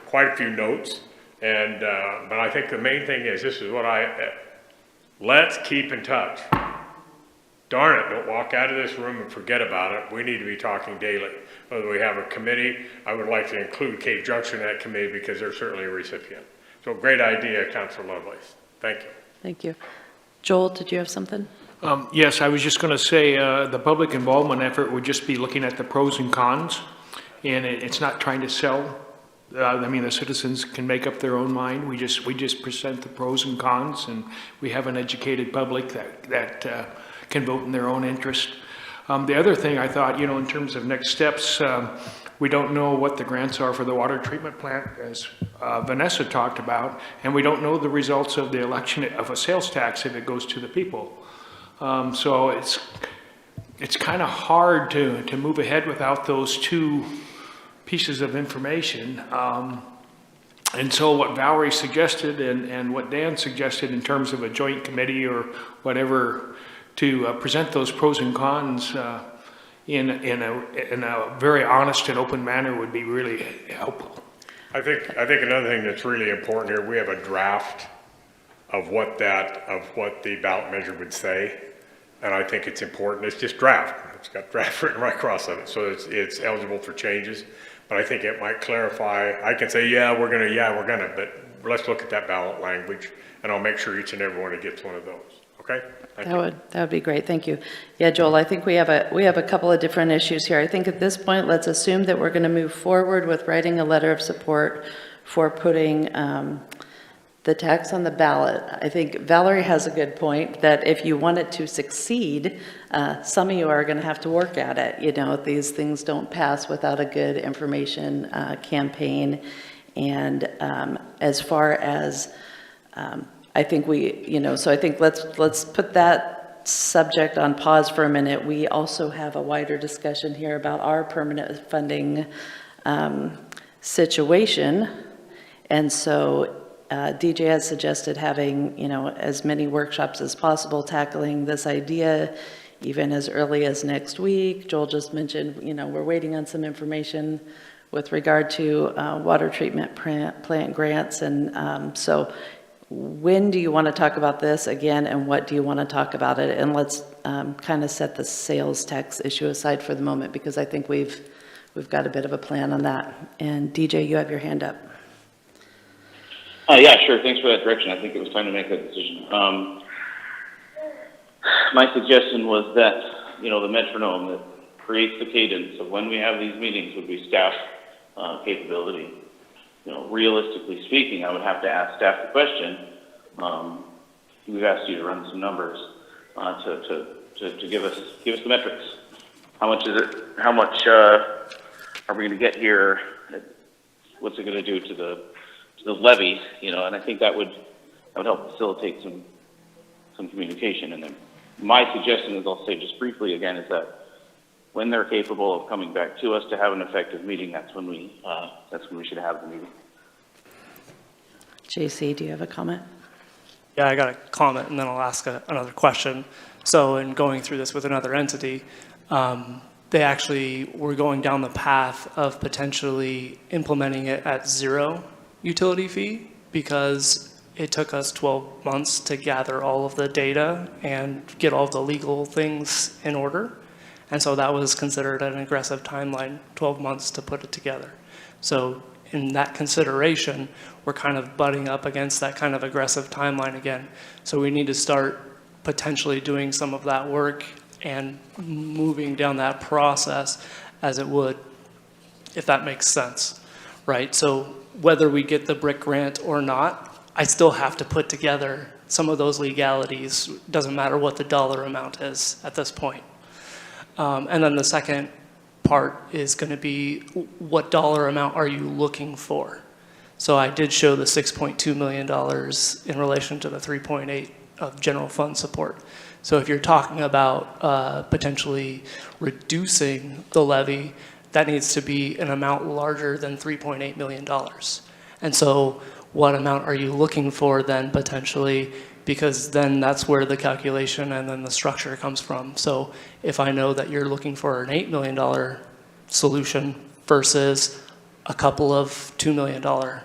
quite a few notes, but I think the main thing is let's keep in touch. Darn it, don't walk out of this room and forget about it. We need to be talking daily. Whether we have a committee, I would like to include Cave Junction in that committee because they're certainly a recipient. So great idea, Councilor Lovelace. Thank you. Thank you. Joel, did you have something? Yes, I was just going to say the public involvement effort would just be looking at the pros and cons, and it's not trying to sell. The citizens can make up their own mind. We just present the pros and cons, and we have an educated public that can vote in their own interest. The other thing I thought, in terms of next steps, we don't know what the grants are for the water treatment plant, as Vanessa talked about, and we don't know the results of the election of a sales tax if it goes to the people. So it's kind of hard to move ahead without those two pieces of information. And so what Valerie suggested and what Dan suggested in terms of a joint committee or whatever to present those pros and cons in a very honest and open manner would be really helpful. I think another thing that's really important here, we have a draft of what the ballot measure would say, and I think it's important. It's just draft. It's got draft written right across of it, so it's eligible for changes. But I think it might clarify. I can say, we're gonna, but let's look at that ballot language, and I'll make sure each and every one gets one of those. Okay? Thank you. That would be great, thank you. Yeah, Joel, I think we have a couple of different issues here. I think at this point, let's assume that we're going to move forward with writing a letter of support for putting the tax on the ballot. I think Valerie has a good point that if you want it to succeed, some of you are going to have to work at it. You know, these things don't pass without a good information campaign. And as far as I think so I think let's put that subject on pause for a minute. We also have a wider discussion here about our permanent funding situation. And so DJ has suggested having, as many workshops as possible tackling this idea, even as early as next week. Joel just mentioned, we're waiting on some information with regard to water treatment plant grants. And so when do you want to talk about this again, and what do you want to talk about it? And let's kind of set the sales tax issue aside for the moment, because I think we've got a bit of a plan on that. And DJ, you have your hand up. Yeah, sure. Thanks for that direction. I think it was time to make that decision. My suggestion was that, the metronome that creates the cadence of when we have these meetings would be staff capability. Realistically speaking, I would have to ask staff the question. We've asked you to run some numbers to give us the metrics. How much is it? How much are we going to get here? What's it going to do to the levy? And I think that would help facilitate some communication. And then my suggestion is, I'll say just briefly again, is that when they're capable of coming back to us to have an effective meeting, that's when we should have the meeting. JC, do you have a comment? Yeah, I got a comment, and then I'll ask another question. So in going through this with another entity, they actually were going down the path of potentially implementing it at 0 utility fee, because it took us 12 months to gather all of the data and get all of the legal things in order. And so that was considered an aggressive timeline, 12 months to put it together. So in that consideration, we're kind of butting up against that kind of aggressive timeline again. So we need to start potentially doing some of that work and moving down that process as it would, if that makes sense, right? So whether we get the BRIC grant or not, I still have to put together some of those legalities. Doesn't matter what the dollar amount is at this point. And then the second part is going to be, what dollar amount are you looking for? So I did show the $6.2 million in relation to the 3.8 of general fund support. So if you're talking about potentially reducing the levy, that needs to be an amount larger than $3.8 million. And so what amount are you looking for then potentially? Because then that's where the calculation and then the structure comes from. So if I know that you're looking for an $8 million solution versus a couple of $2 million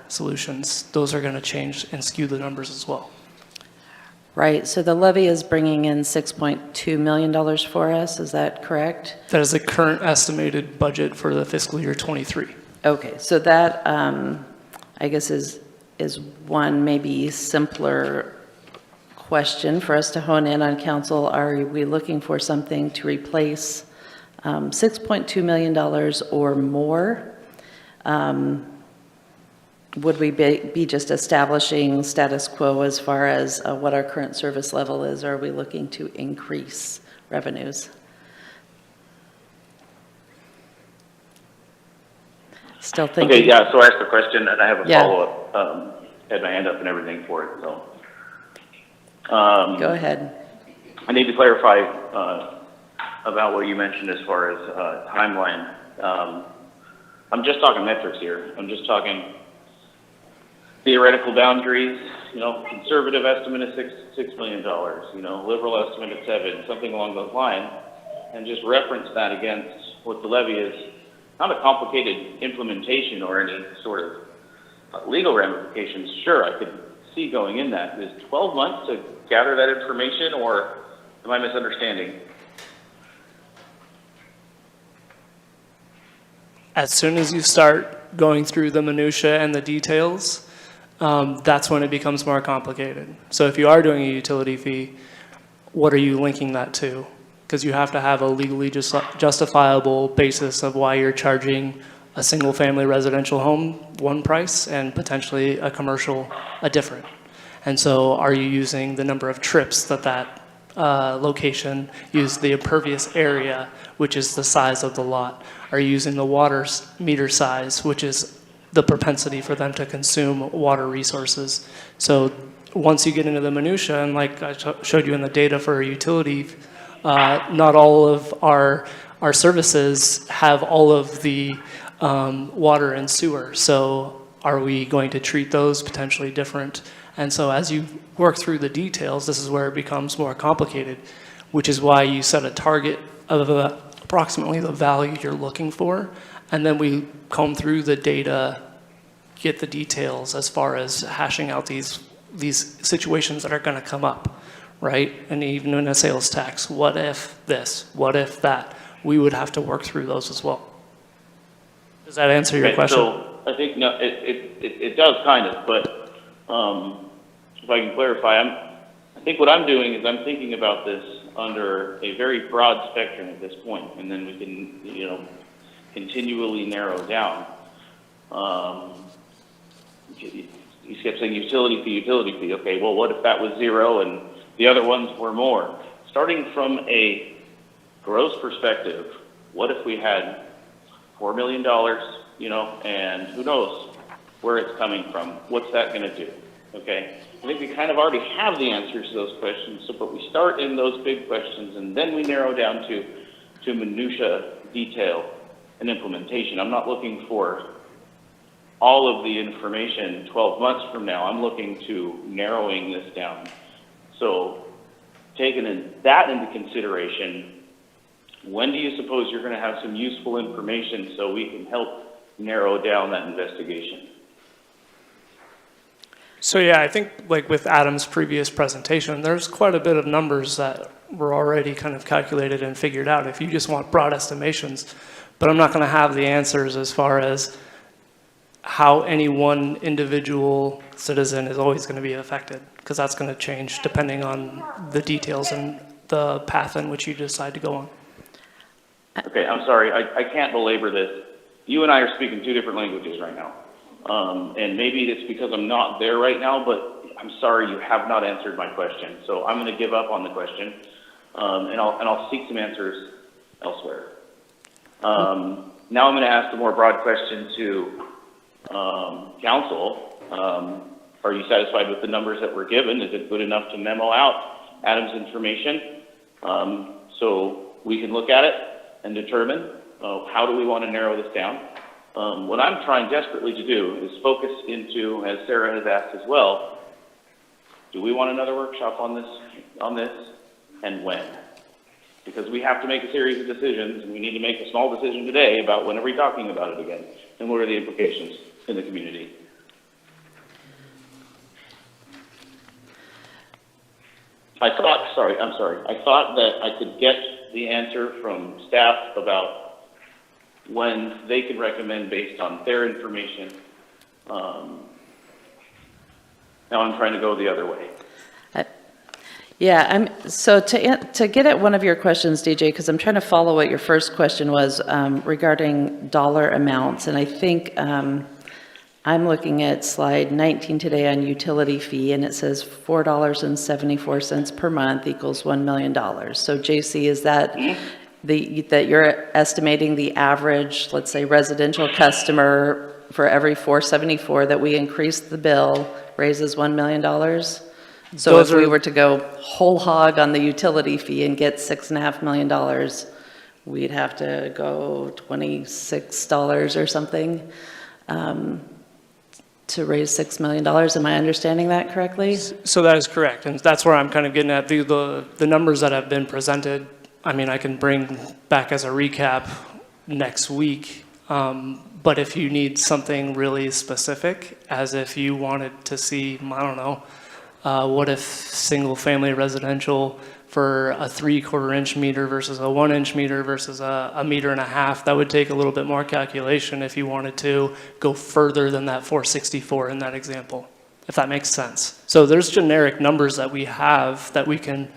solutions, those are going to change and skew the numbers as well. Right, so the levy is bringing in $6.2 million for us, is that correct? That is the current estimated budget for the fiscal year 23. Okay, so that, I guess, is one maybe simpler question for us to hone in on, council. Are we looking for something to replace $6.2 million or more? Would we be just establishing status quo as far as what our current service level is, or are we looking to increase revenues? Still thinking. Okay, yeah, so I asked the question and I have a follow-up. Had my hand up and everything for it, so. Go ahead. I need to clarify about what you mentioned as far as timeline. I'm just talking metrics here. I'm just talking theoretical boundaries. Conservative estimate is $6 million. Liberal estimate is $7 million, something along those lines, and just reference that against what the levy is. Not a complicated implementation or any sort of legal ramifications. Sure, I could see going in that. Is 12 months to gather that information, or am I misunderstanding? As soon as you start going through the minutia and the details, that's when it becomes more complicated. So if you are doing a utility fee, what are you linking that to? Because you have to have a legally justifiable basis of why you're charging a single-family residential home one price and potentially a commercial a different. And so are you using the number of trips that location used, the impervious area, which is the size of the lot? Are you using the water meter size, which is the propensity for them to consume water resources? So once you get into the minutia, and like I showed you in the data for a utility, not all of our services have all of the water and sewer. So are we going to treat those potentially different? And so as you work through the details, this is where it becomes more complicated, which is why you set a target of approximately the value you're looking for. And then we comb through the data, get the details as far as hashing out these situations that are going to come up, right? And even in a sales tax, what if this, what if that? We would have to work through those as well. Does that answer your question? So I think, no, it does kind of, but if I can clarify, I think what I'm doing is I'm thinking about this under a very broad spectrum at this point, and then we can, continually narrow down. You kept saying utility fee. Okay, well, what if that was zero and the other ones were more? Starting from a gross perspective, what if we had $4 million, and who knows where it's coming from? What's that going to do? Okay, I think we kind of already have the answers to those questions, but we start in those big questions and then we narrow down to minutia, detail, and implementation. I'm not looking for all of the information 12 months from now. I'm looking to narrowing this down. So taking that into consideration, when do you suppose you're going to have some useful information so we can help narrow down that investigation? So yeah, I think like with Adam's previous presentation, there's quite a bit of numbers that were already kind of calculated and figured out if you just want broad estimations. But I'm not going to have the answers as far as how any one individual citizen is always going to be affected, because that's going to change depending on the details and the path in which you decide to go on. Okay, I'm sorry, I can't belabor this. You and I are speaking two different languages right now. And maybe it's because I'm not there right now, but I'm sorry, you have not answered my question. So I'm going to give up on the question, and I'll seek some answers elsewhere. Now I'm going to ask a more broad question to council. Are you satisfied with the numbers that were given? Is it good enough to memo out Adam's information so we can look at it and determine how do we want to narrow this down? What I'm trying desperately to do is focus into, as Sarah has asked as well, do we want another workshop on this, and when? Because we have to make a series of decisions, and we need to make a small decision today about when are we talking about it again, and what are the implications in the community. I thought that I could get the answer from staff about when they could recommend based on their information. Now I'm trying to go the other way. So to get at one of your questions, DJ, because I'm trying to follow what your first question was regarding dollar amounts, and I think I'm looking at slide 19 today on utility fee, and it says $4.74 per month equals $1 million. So JC, is that that you're estimating the average, let's say, residential customer for every $4.74 that we increase the bill raises $1 million? So if we were to go whole hog on the utility fee and get $6.5 million, we'd have to go $26 or something to raise $6 million. Am I understanding that correctly? So that is correct, and that's where I'm kind of getting at the numbers that have been presented. I mean, I can bring back as a recap next week, but if you need something really specific, as if you wanted to see, I don't know, what if single-family residential for a 3/4 inch meter versus a 1 inch meter versus a 1.5 meters, that would take a little bit more calculation if you wanted to go further than that 464 in that example, if that makes sense. So there's generic numbers that we have that we can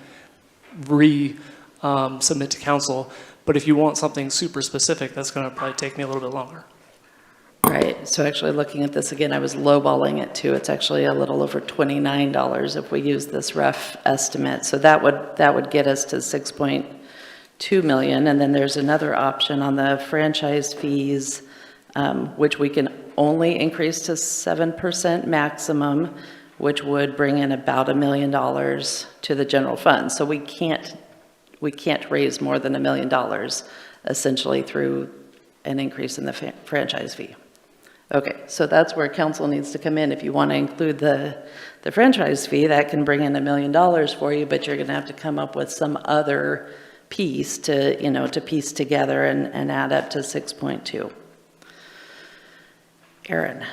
submit to council. But if you want something super specific, that's going to probably take me a little bit longer. Right, so actually looking at this again, I was lowballing it too. It's actually a little over $29 if we use this rough estimate. So that would get us to 6.2 million. And then there's another option on the franchise fees, which we can only increase to 7% maximum, which would bring in about $1 million to the general fund. So we can't raise more than $1 million essentially through an increase in the franchise fee. Okay, so that's where council needs to come in. If you want to include the franchise fee, that can bring in $1 million for you, but you're going to have to come up with some other piece to, to piece together and add up to 6.2. Aaron.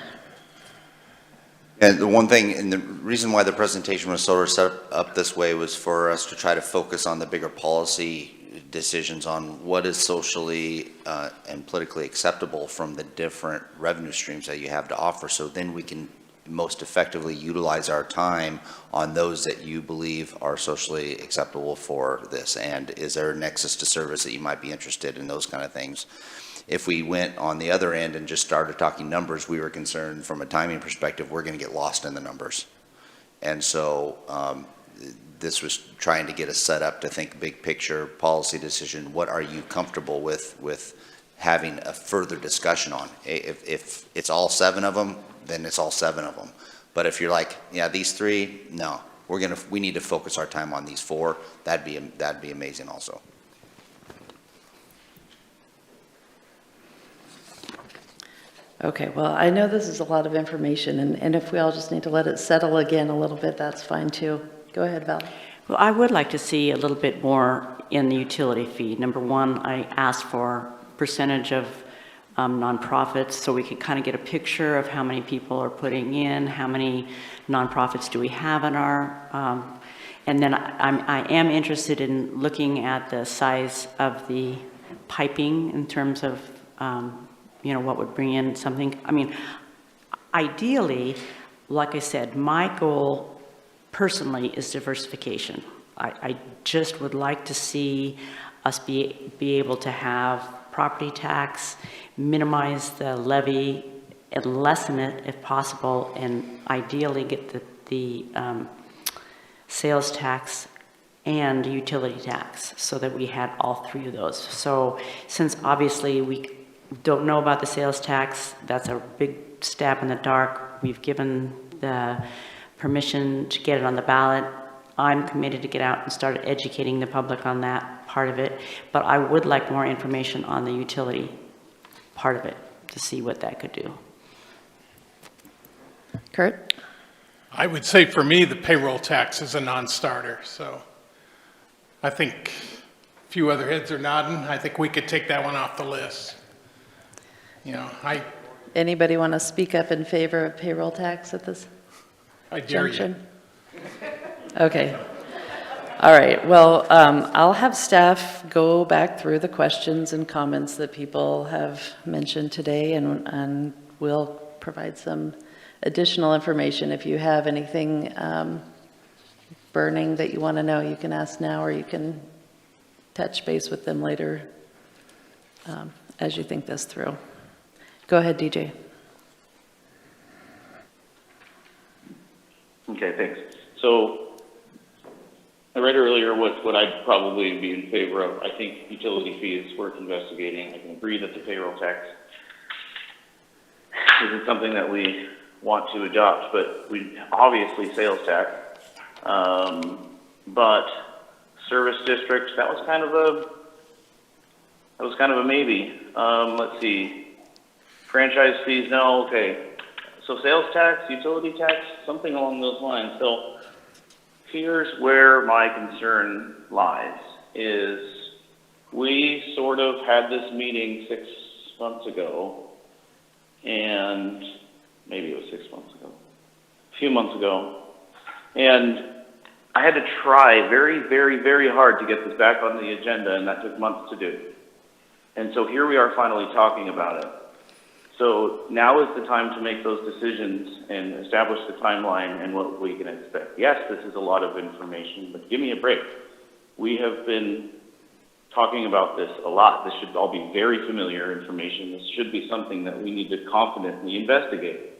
And the one thing, and the reason why the presentation was sort of set up this way was for us to try to focus on the bigger policy decisions on what is socially and politically acceptable from the different revenue streams that you have to offer. So then we can most effectively utilize our time on those that you believe are socially acceptable for this. And is there a nexus to service that you might be interested in, those kind of things. If we went on the other end and just started talking numbers, we were concerned from a timing perspective, we're going to get lost in the numbers. And so this was trying to get us set up to think big picture, policy decision. What are you comfortable with having a further discussion on? If it's all 7 of them, then it's all 7 of them. But if you're like, yeah, these 3, no, we need to focus our time on these 4. That'd be amazing also. Okay, well, I know this is a lot of information, and if we all just need to let it settle again a little bit, that's fine too. Go ahead, Val. Well, I would like to see a little bit more in the utility fee. Number one, I asked for percentage of nonprofits so we could kind of get a picture of how many people are putting in, how many nonprofits do we have in our, and then I am interested in looking at the size of the piping in terms of, what would bring in something. I mean, ideally, like I said, my goal personally is diversification. I just would like to see us be able to have property tax, minimize the levy, and lessen it if possible, and ideally get the sales tax and utility tax so that we had all 3 of those. So since obviously we don't know about the sales tax, that's a big stab in the dark. We've given the permission to get it on the ballot. I'm committed to get out and start educating the public on that part of it, but I would like more information on the utility part of it to see what that could do. Kurt? I would say for me, the payroll tax is a non-starter, so I think a few other heads are nodding. I think we could take that one off the list. Anybody want to speak up in favor of payroll tax at this junction? Okay. All right. Well, I'll have staff go back through the questions and comments that people have mentioned today, and we'll provide some additional information. If you have anything burning that you want to know, you can ask now, or you can touch base with them later as you think this through. Go ahead, DJ. Okay, thanks. So I read earlier what I'd probably be in favor of. I think utility fee is worth investigating. I can agree that the payroll tax isn't something that we want to adopt, but we obviously sales tax. But service districts, that was kind of a maybe. Let's see. Franchise fees, no, okay. So sales tax, utility tax, something along those lines. So here's where my concern lies, is we sort of had this meeting 6 months ago, and maybe it was 6 months ago, a few months ago, and I had to try very, very, very hard to get this back on the agenda, and that took months to do. And so here we are finally talking about it. So now is the time to make those decisions and establish the timeline and what we can expect. Yes, this is a lot of information, but give me a break. We have been talking about this a lot. This should all be very familiar information. This should be something that we need to confidently investigate.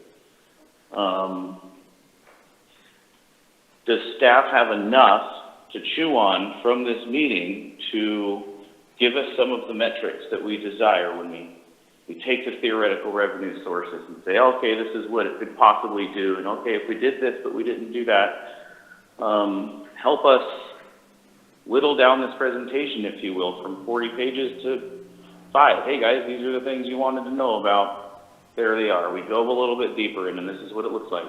Does staff have enough to chew on from this meeting to give us some of the metrics that we desire when we take the theoretical revenue sources and say, okay, this is what it could possibly do, and okay, if we did this but we didn't do that, help us whittle down this presentation, if you will, from 40 pages to 5. Hey guys, these are the things you wanted to know about. There they are. We dove a little bit deeper in, and this is what it looks like.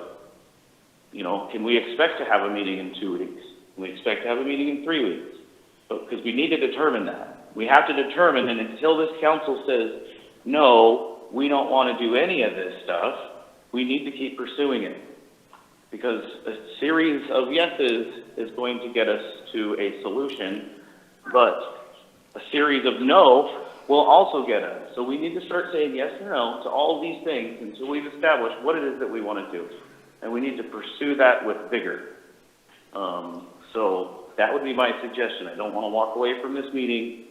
You know, can we expect to have a meeting in 2 weeks? Can we expect to have a meeting in 3 weeks? Because we need to determine that. We have to determine, and until this council says, no, we don't want to do any of this stuff, we need to keep pursuing it. Because a series of yeses is going to get us to a solution, but a series of no will also get us. So we need to start saying yes or no to all of these things until we've established what it is that we want to do. And we need to pursue that with vigor. So that would be my suggestion. I don't want to walk away from this meeting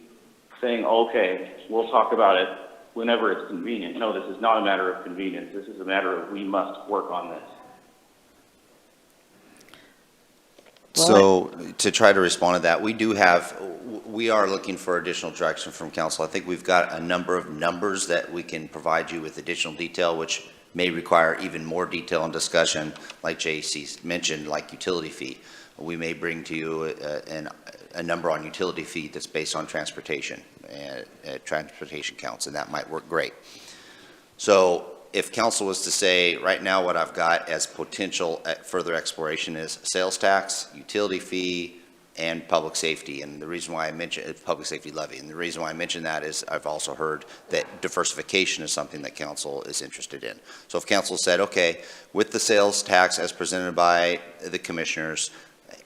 saying, okay, we'll talk about it whenever it's convenient. No, this is not a matter of convenience. This is a matter of we must work on this. So to try to respond to that, we are looking for additional direction from council. I think we've got a number of numbers that we can provide you with additional detail, which may require even more detail and discussion, like JC mentioned, like utility fee. We may bring to you a number on utility fee that's based on transportation counts, and that might work great. So if council was to say, right now what I've got as potential further exploration is sales tax, utility fee, and public safety. And the reason why I mentioned public safety levy, and the reason why I mentioned that is I've also heard that diversification is something that council is interested in. So if council said, okay, with the sales tax as presented by the commissioners,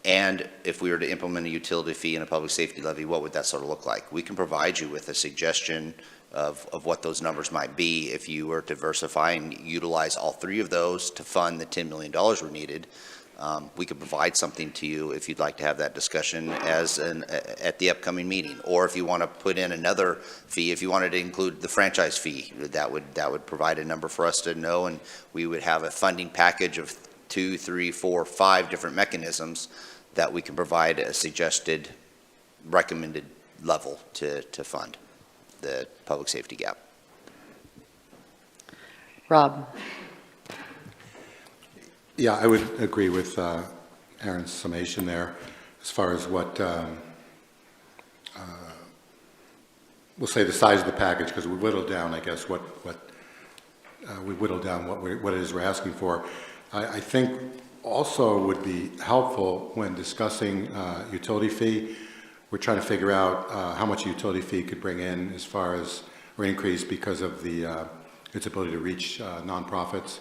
and if we were to implement a utility fee and a public safety levy, what would that sort of look like? We can provide you with a suggestion of what those numbers might be if you were to diversify and utilize all three of those to fund the $10 million we needed. We could provide something to you if you'd like to have that discussion at the upcoming meeting, or if you want to put in another fee, if you wanted to include the franchise fee, that would provide a number for us to know, and we would have a funding package of 2, 3, 4, 5 different mechanisms that we can provide a suggested recommended level to fund the public safety gap. Rob. Yeah, I would agree with Aaron's summation there as far as what, we'll say the size of the package, because we whittled down, I guess, what it is we're asking for. I think also would be helpful when discussing utility fee. We're trying to figure out how much a utility fee could bring in as far as, or increase because of its ability to reach nonprofits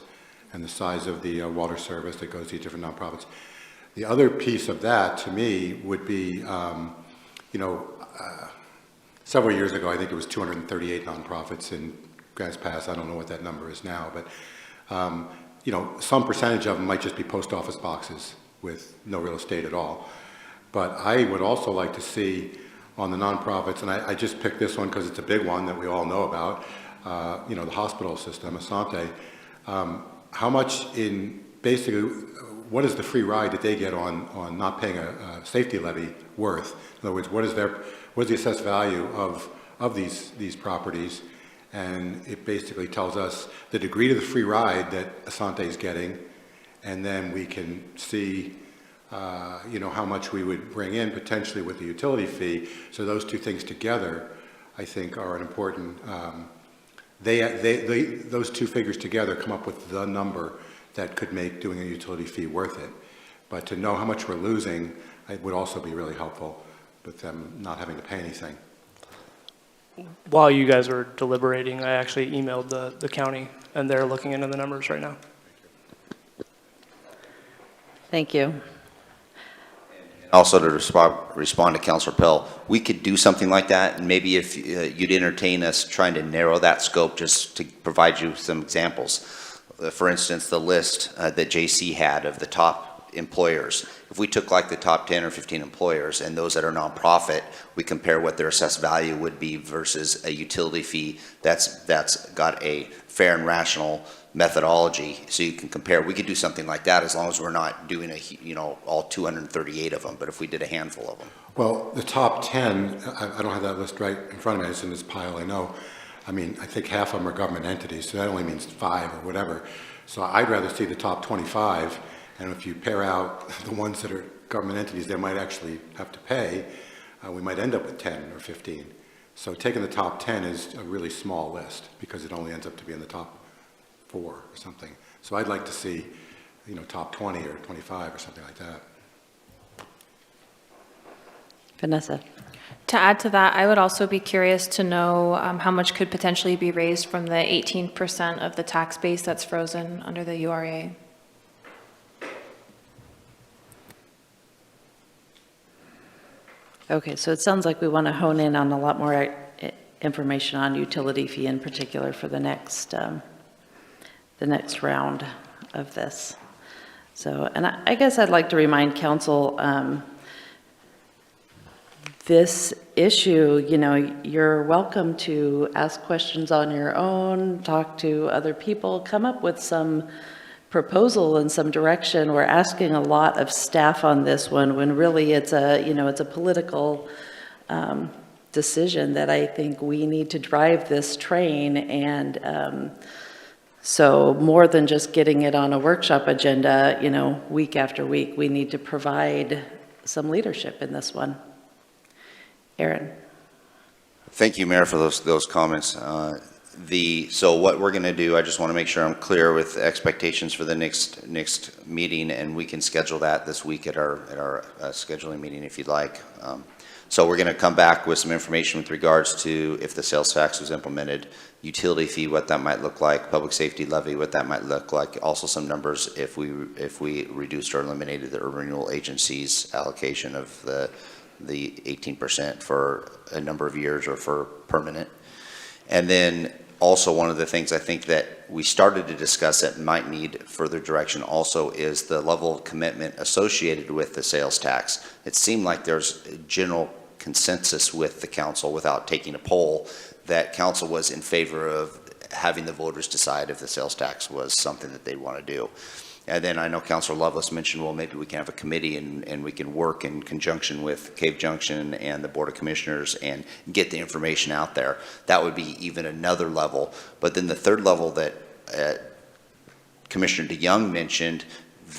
and the size of the water service that goes to different nonprofits. The other piece of that, to me, would be, several years ago, I think it was 238 nonprofits in Grants Pass. I don't know what that number is now, but some percentage of them might just be post office boxes with no real estate at all. But I would also like to see on the nonprofits, and I just picked this one because it's a big one that we all know about, the hospital system, Asante. How much basically, what is the free ride that they get on not paying a safety levy worth? In other words, what is the assessed value of these properties? And it basically tells us the degree of the free ride that Asante is getting, and then we can see how much we would bring in potentially with the utility fee. So those two things together, I think, are an important. Those two figures together come up with the number that could make doing a utility fee worth it. But to know how much we're losing, it would also be really helpful with them not having to pay anything. While you guys were deliberating, I actually emailed the county, and they're looking into the numbers right now. Thank you. Also to respond to Councilor Pell, we could do something like that, and maybe if you'd entertain us trying to narrow that scope just to provide you some examples. For instance, the list that JC had of the top employers. If we took like the top 10 or 15 employers and those that are nonprofit, we compare what their assessed value would be versus a utility fee that's got a fair and rational methodology, so you can compare. We could do something like that as long as we're not doing all 238 of them, but if we did a handful of them. Well, the top 10, I don't have that list right in front of me, it's in this pile, I know. I mean, I think half of them are government entities, so that only means 5 or whatever. So I'd rather see the top 25, and if you pair out the ones that are government entities they might actually have to pay, we might end up with 10 or 15. So taking the top 10 is a really small list because it only ends up to be in the top 4 or something. So I'd like to see, top 20 or 25 or something like that. Vanessa. To add to that, I would also be curious to know how much could potentially be raised from the 18% of the tax base that's frozen under the URA. Okay, so it sounds like we want to hone in on a lot more information on utility fee in particular for the next round of this. So, and I guess I'd like to remind council, this issue, you're welcome to ask questions on your own, talk to other people, come up with some proposal and some direction. We're asking a lot of staff on this one when really it's a political decision that I think we need to drive this train. And so more than just getting it on a workshop agenda, week after week, we need to provide some leadership in this one. Aaron. Thank you, Mayor, for those comments. So what we're going to do, I just want to make sure I'm clear with expectations for the next meeting, and we can schedule that this week at our scheduling meeting if you'd like. So we're going to come back with some information with regards to if the sales tax was implemented, utility fee, what that might look like, public safety levy, what that might look like, also some numbers if we reduced or eliminated the urban renewal agency's allocation of the 18% for a number of years or for permanent. And then also one of the things I think that we started to discuss that might need further direction also is the level of commitment associated with the sales tax. It seemed like there's a general consensus with the council without taking a poll that council was in favor of having the voters decide if the sales tax was something that they'd want to do. And then I know Councilor Lovelace mentioned, well, maybe we can have a committee and we can work in conjunction with Cave Junction and the Board of Commissioners and get the information out there. That would be even another level. But then the third level that Commissioner DeYoung mentioned,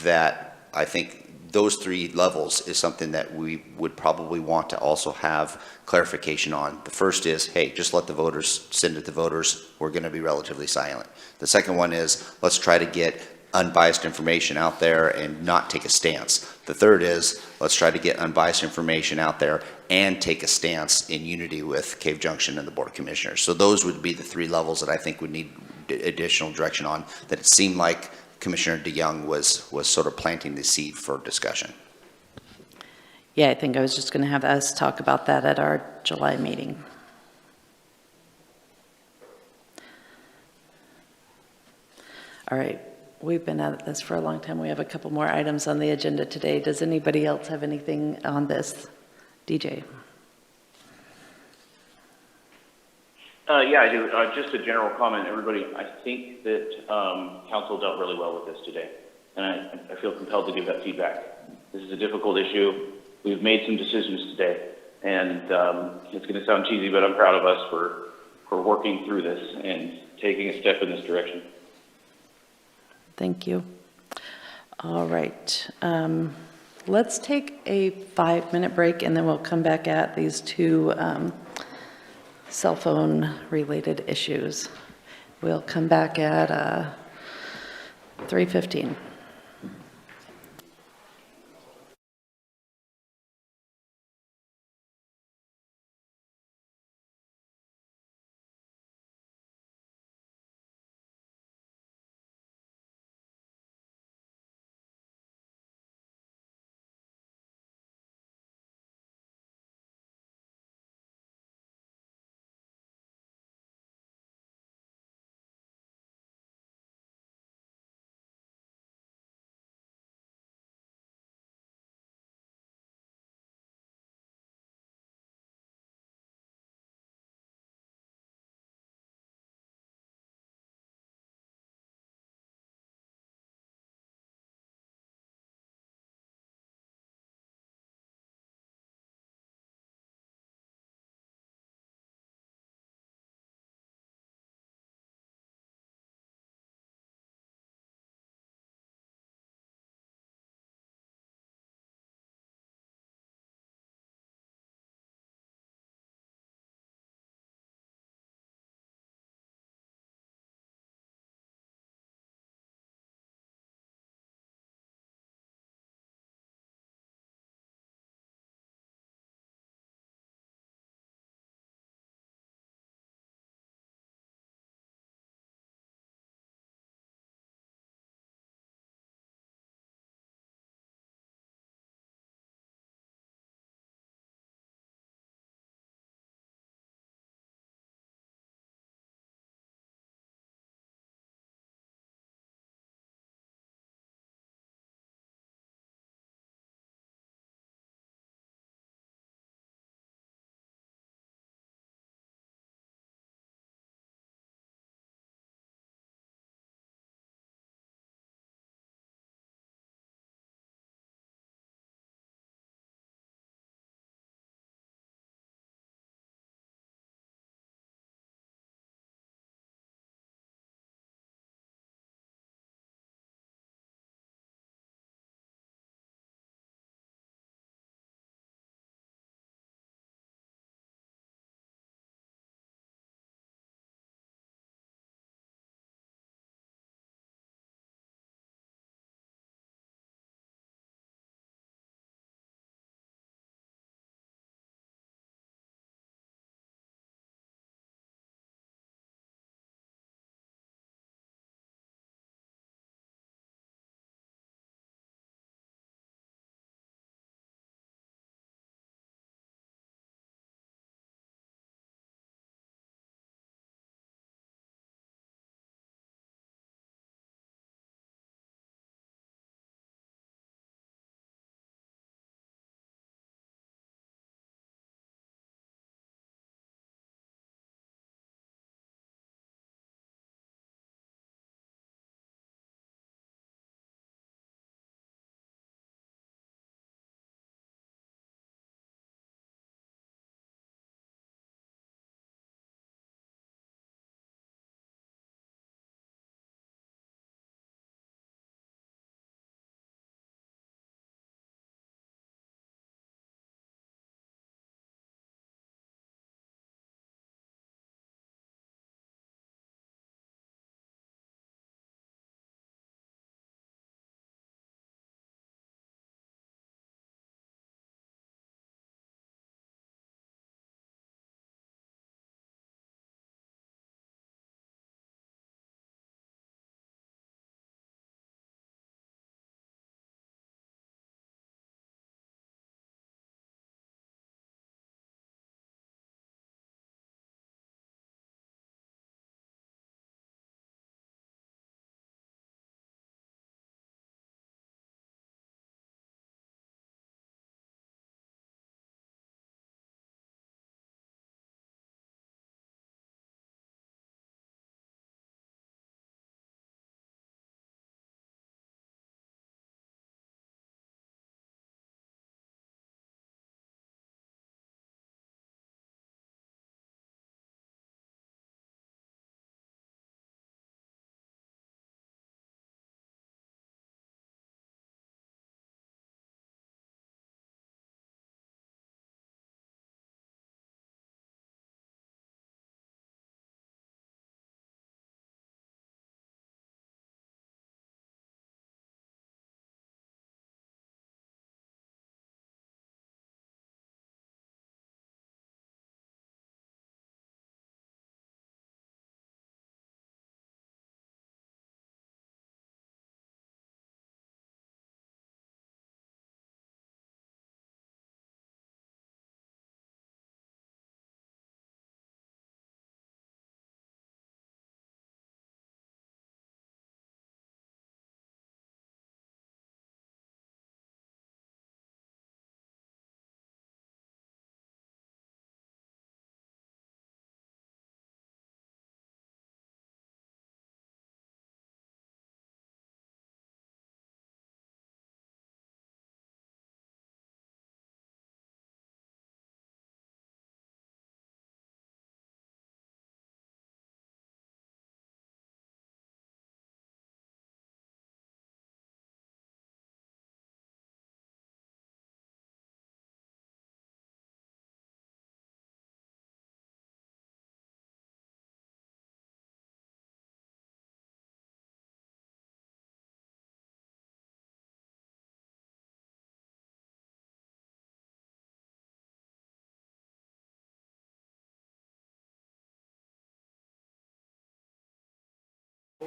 that I think those 3 levels is something that we would probably want to also have clarification on. The first is, hey, just let the voters send it to voters. We're going to be relatively silent. The second one is, let's try to get unbiased information out there and not take a stance. The third is, let's try to get unbiased information out there and take a stance in unity with Cave Junction and the Board of Commissioners. So those would be the 3 levels that I think would need additional direction on, that it seemed like Commissioner DeYoung was sort of planting the seed for discussion. Yeah, I think I was just going to have us talk about that at our July meeting. All right. We've been at this for a long time. We have a couple more items on the agenda today. Does anybody else have anything on this? DJ. Yeah, I do. Just a general comment, everybody. I think that council dealt really well with this today, and I feel compelled to give that feedback. This is a difficult issue. We've made some decisions today, and it's going to sound cheesy, but I'm proud of us for working through this and taking a step in this direction. Thank you. All right. Let's take a 5-minute break and then we'll come back at these 2 cell phone related issues. We'll come back at 3:15.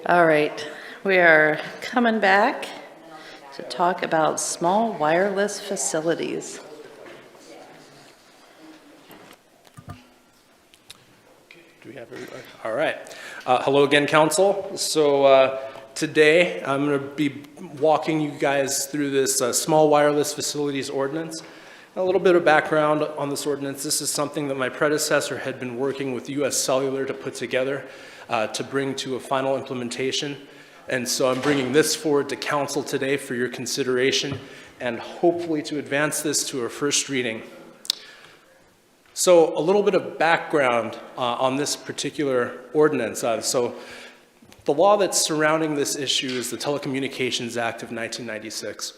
All right, we are coming back to talk about small wireless facilities. Do we have everybody? All right. Hello again, council. So today I'm going to be walking you guys through this small wireless facilities ordinance. A little bit of background on this ordinance. This is something that my predecessor had been working with U.S. Cellular to put together to bring to a final implementation. And so I'm bringing this forward to council today for your consideration and hopefully to advance this to a first reading. So a little bit of background on this particular ordinance. So the law that's surrounding this issue is the Telecommunications Act of 1996.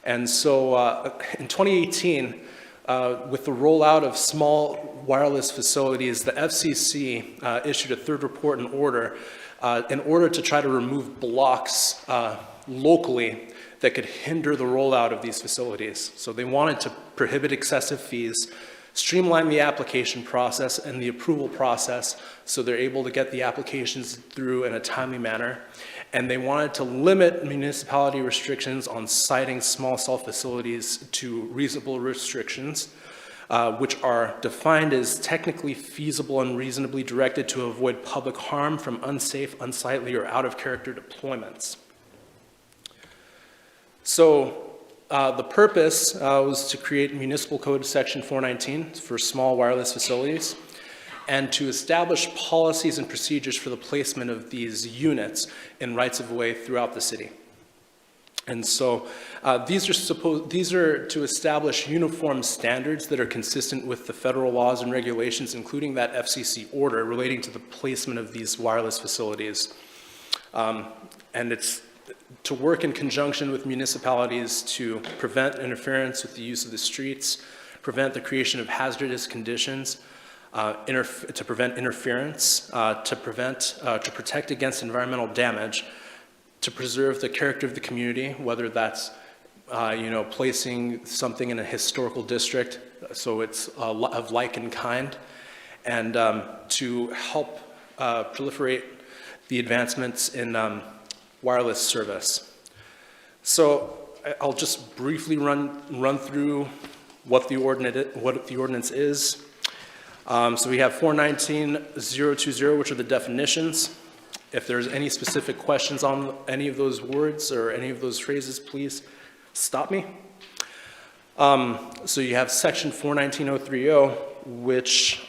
And so in 2018, with the rollout of small wireless facilities, the FCC issued a third report and order in order to try to remove blocks locally that could hinder the rollout of these facilities. So they wanted to prohibit excessive fees, streamline the application process and the approval process so they're able to get the applications through in a timely manner. And they wanted to limit municipality restrictions on siting small cell facilities to reasonable restrictions, which are defined as technically feasible and reasonably directed to avoid public harm from unsafe, unsightly, or out-of-character deployments. So the purpose was to create Municipal Code Section 419 for small wireless facilities and to establish policies and procedures for the placement of these units in rights-of-way throughout the city. And so these are to establish uniform standards that are consistent with the federal laws and regulations, including that FCC order relating to the placement of these wireless facilities. And it's to work in conjunction with municipalities to prevent interference with the use of the streets, prevent the creation of hazardous conditions, to prevent interference, to protect against environmental damage, to preserve the character of the community, whether that's placing something in a historical district, so it's of like and kind, and to help proliferate the advancements in wireless service. So I'll just briefly run through what the ordinance is. So we have 419.020, which are the definitions. If there's any specific questions on any of those words or any of those phrases, please stop me. So you have section 419.030, which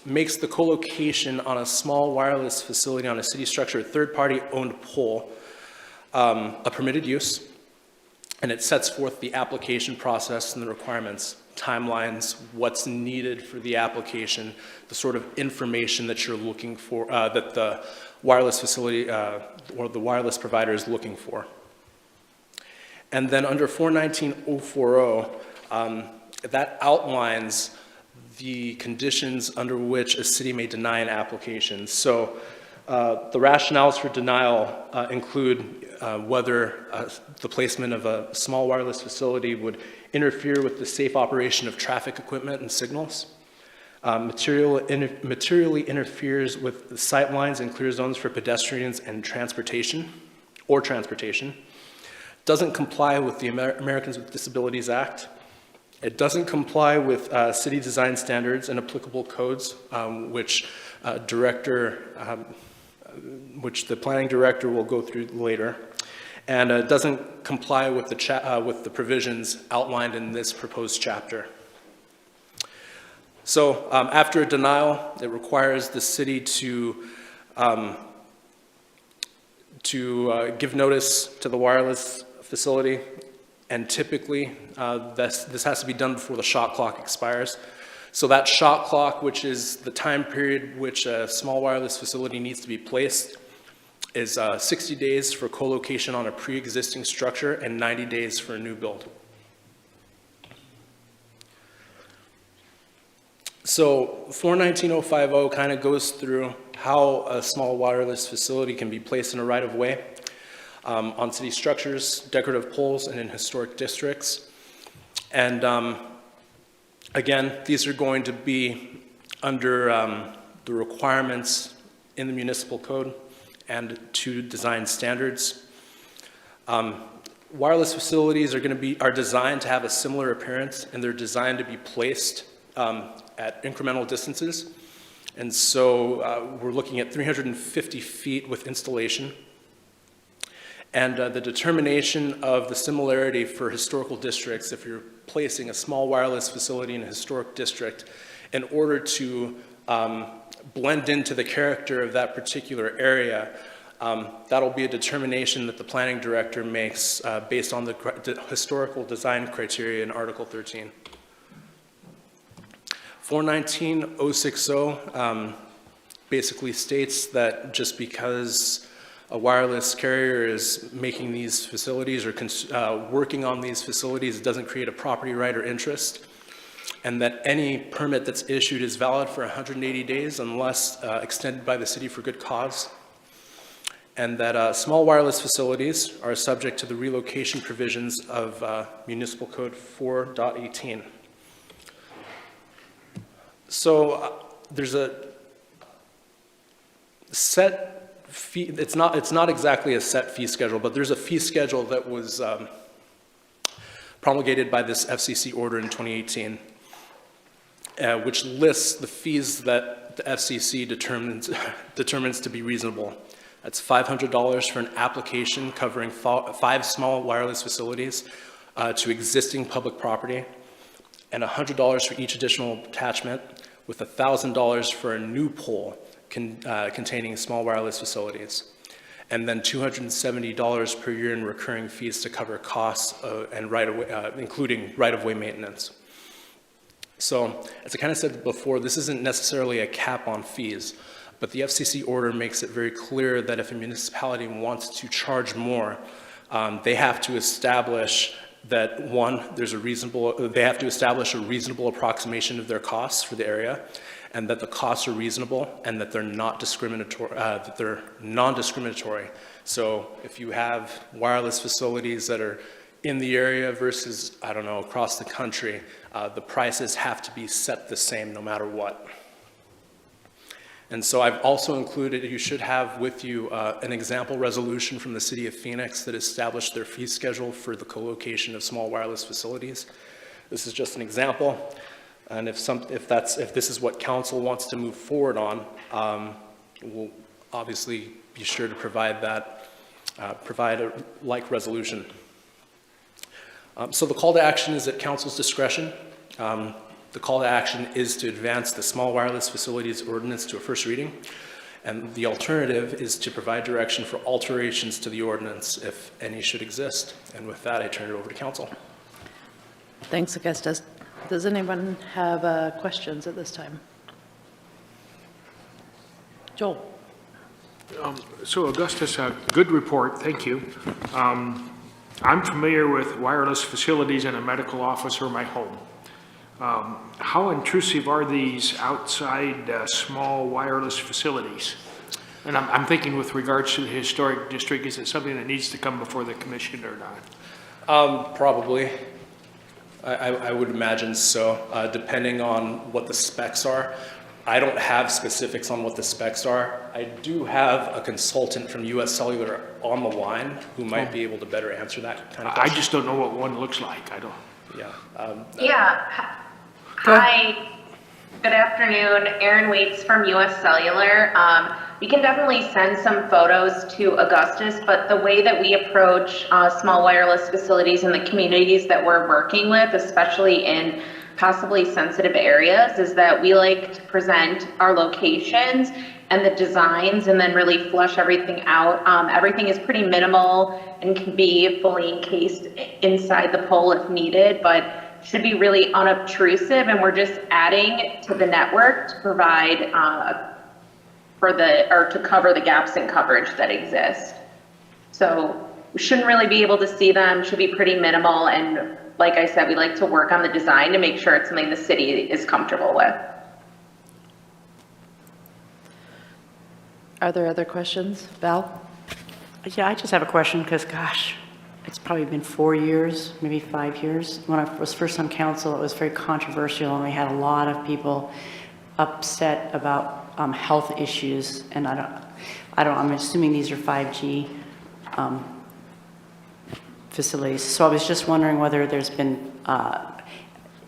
makes the co-location on a small wireless facility on a city structure, a third-party owned pole, a permitted use, and it sets forth the application process and the requirements, timelines, what's needed for the application, the sort of information that you're looking for, that the wireless facility or the wireless provider is looking for. And then under 419.040, that outlines the conditions under which a city may deny an application. So the rationales for denial include whether the placement of a small wireless facility would interfere with the safe operation of traffic equipment and signals, materially interferes with the sight lines and clear zones for pedestrians and transportation, doesn't comply with the Americans with Disabilities Act. It doesn't comply with city design standards and applicable codes, which the planning director will go through later, and doesn't comply with the provisions outlined in this proposed chapter. So after a denial, it requires the city to give notice to the wireless facility, and typically this has to be done before the shot clock expires. So that shot clock, which is the time period which a small wireless facility needs to be placed, is 60 days for co-location on a pre-existing structure and 90 days for a new build. So 419.050 kind of goes through how a small wireless facility can be placed in a right-of-way on city structures, decorative poles, and in historic districts. And again, these are going to be under the requirements in the municipal code and to design standards. Wireless facilities are designed to have a similar appearance, and they're designed to be placed at incremental distances. And so we're looking at 350 feet with installation. And the determination of the similarity for historical districts, if you're placing a small wireless facility in a historic district, in order to blend into the character of that particular area, that'll be a determination that the planning director makes based on the historical design criteria in Article 13. 419-060 basically states that just because a wireless carrier is making these facilities or working on these facilities, it doesn't create a property right or interest, and that any permit that's issued is valid for 180 days unless extended by the city for good cause, and that small wireless facilities are subject to the relocation provisions of Municipal Code 4.18. So there's a set fee, it's not exactly a set fee schedule, but there's a fee schedule that was promulgated by this FCC order in 2018, which lists the fees that the FCC determines to be reasonable. That's $500 for an application covering 5 small wireless facilities to existing public property, and $100 for each additional attachment, with $1,000 for a new pole containing small wireless facilities, and then $270 per year in recurring fees to cover costs and including right-of-way maintenance. So, as I kind of said before, this isn't necessarily a cap on fees, but the FCC order makes it very clear that if a municipality wants to charge more, they have to establish that, one, they have to establish a reasonable approximation of their costs for the area, and that the costs are reasonable, and that they're not discriminatory, that they're non-discriminatory. So if you have wireless facilities that are in the area versus, I don't know, across the country, the prices have to be set the same no matter what. And so I've also included, you should have with you an example resolution from the City of Phoenix that established their fee schedule for the co-location of small wireless facilities. This is just an example, and if this is what council wants to move forward on, we'll obviously be sure to provide that, provide a like resolution. So the call to action is at council's discretion. The call to action is to advance the small wireless facilities ordinance to a first reading, and the alternative is to provide direction for alterations to the ordinance if any should exist. And with that, I turn it over to council. Thanks, Augustus. Does anyone have questions at this time? Joel. So Augustus, a good report, thank you. I'm familiar with wireless facilities in a medical office or my home. How intrusive are these outside small wireless facilities? And I'm thinking with regards to the historic district, is it something that needs to come before the commission or not? Probably. I would imagine so, depending on what the specs are. I don't have specifics on what the specs are. I do have a consultant from US Cellular on the line who might be able to better answer that kind of question. I just don't know what one looks like. I don't. Yeah. Hi, good afternoon. Erin Waits from US Cellular. We can definitely send some photos to Augustus, but the way that we approach small wireless facilities in the communities that we're working with, especially in possibly sensitive areas, is that we like to present our locations and the designs and then really flush everything out. Everything is pretty minimal and can be fully encased inside the pole if needed, but should be really unobtrusive, and we're just adding to the network to provide to cover the gaps in coverage that exist. So we shouldn't really be able to see them, should be pretty minimal, and like I said, we like to work on the design to make sure it's something the city is comfortable with. Are there other questions? Val? Yeah, I just have a question because, gosh, it's probably been 4 years, maybe 5 years. When I was first on council, it was very controversial, and we had a lot of people upset about health issues, and I'm assuming these are 5G facilities. So I was just wondering whether there's been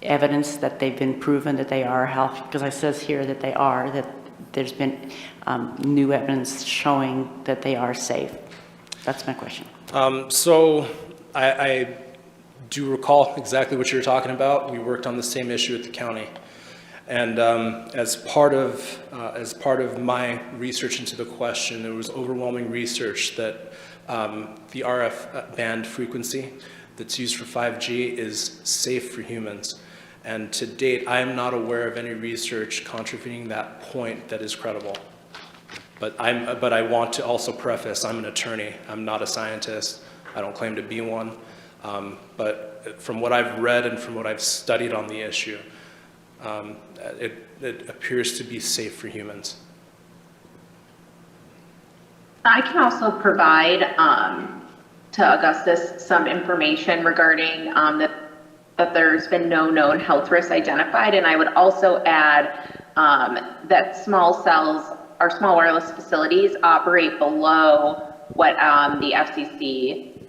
evidence that they've been proven that they are health, because it says here that they are, that there's been new evidence showing that they are safe. That's my question. So I do recall exactly what you're talking about. We worked on the same issue at the county. And as part of my research into the question, there was overwhelming research that the RF band frequency that's used for 5G is safe for humans. And to date, I am not aware of any research contravening that point that is credible. But I want to also preface, I'm an attorney. I'm not a scientist. I don't claim to be one. But from what I've read and from what I've studied on the issue, it appears to be safe for humans. I can also provide to Augustus some information regarding that there's been no known health risks identified, and I would also add that small cells or small wireless facilities operate below what the FCC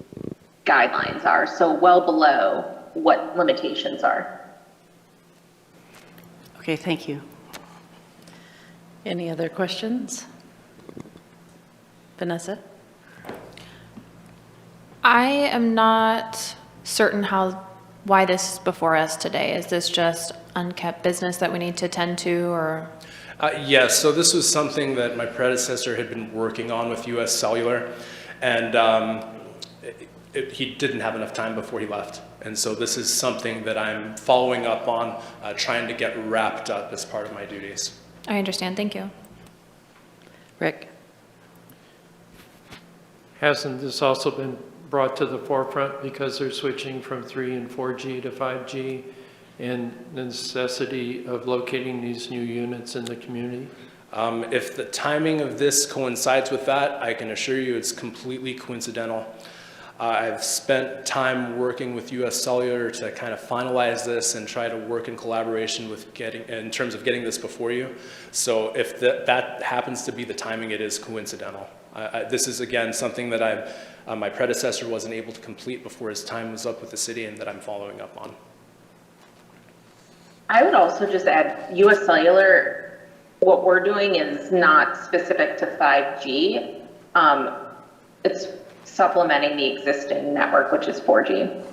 guidelines are, so well below what limitations are. Okay, thank you. Any other questions? Vanessa? I am not certain why this is before us today. Is this just unkept business that we need to tend to, or? Yes, so this was something that my predecessor had been working on with US Cellular, and he didn't have enough time before he left. And so this is something that I'm following up on, trying to get wrapped up as part of my duties. I understand, thank you. Rick? Hasn't this also been brought to the forefront because they're switching from 3 and 4G to 5G and the necessity of locating these new units in the community? If the timing of this coincides with that, I can assure you it's completely coincidental. I've spent time working with US Cellular to kind of finalize this and try to work in collaboration with in terms of getting this before you. So if that happens to be the timing, it is coincidental. This is, again, something that my predecessor wasn't able to complete before his time was up with the city, and that I'm following up on. I would also just add, US Cellular, what we're doing is not specific to 5G. It's supplementing the existing network, which is 4G.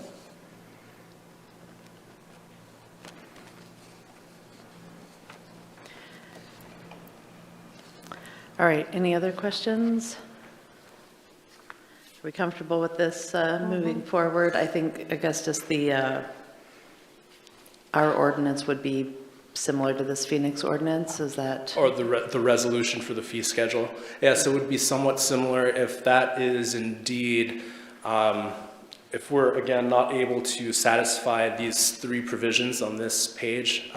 All right, any other questions? Are we comfortable with this moving forward? I think, Augustus, our ordinance would be similar to this Phoenix ordinance, is that? Or the resolution for the fee schedule. Yes, it would be somewhat similar if that is indeed, if we're, again, not able to satisfy these 3 provisions on this page,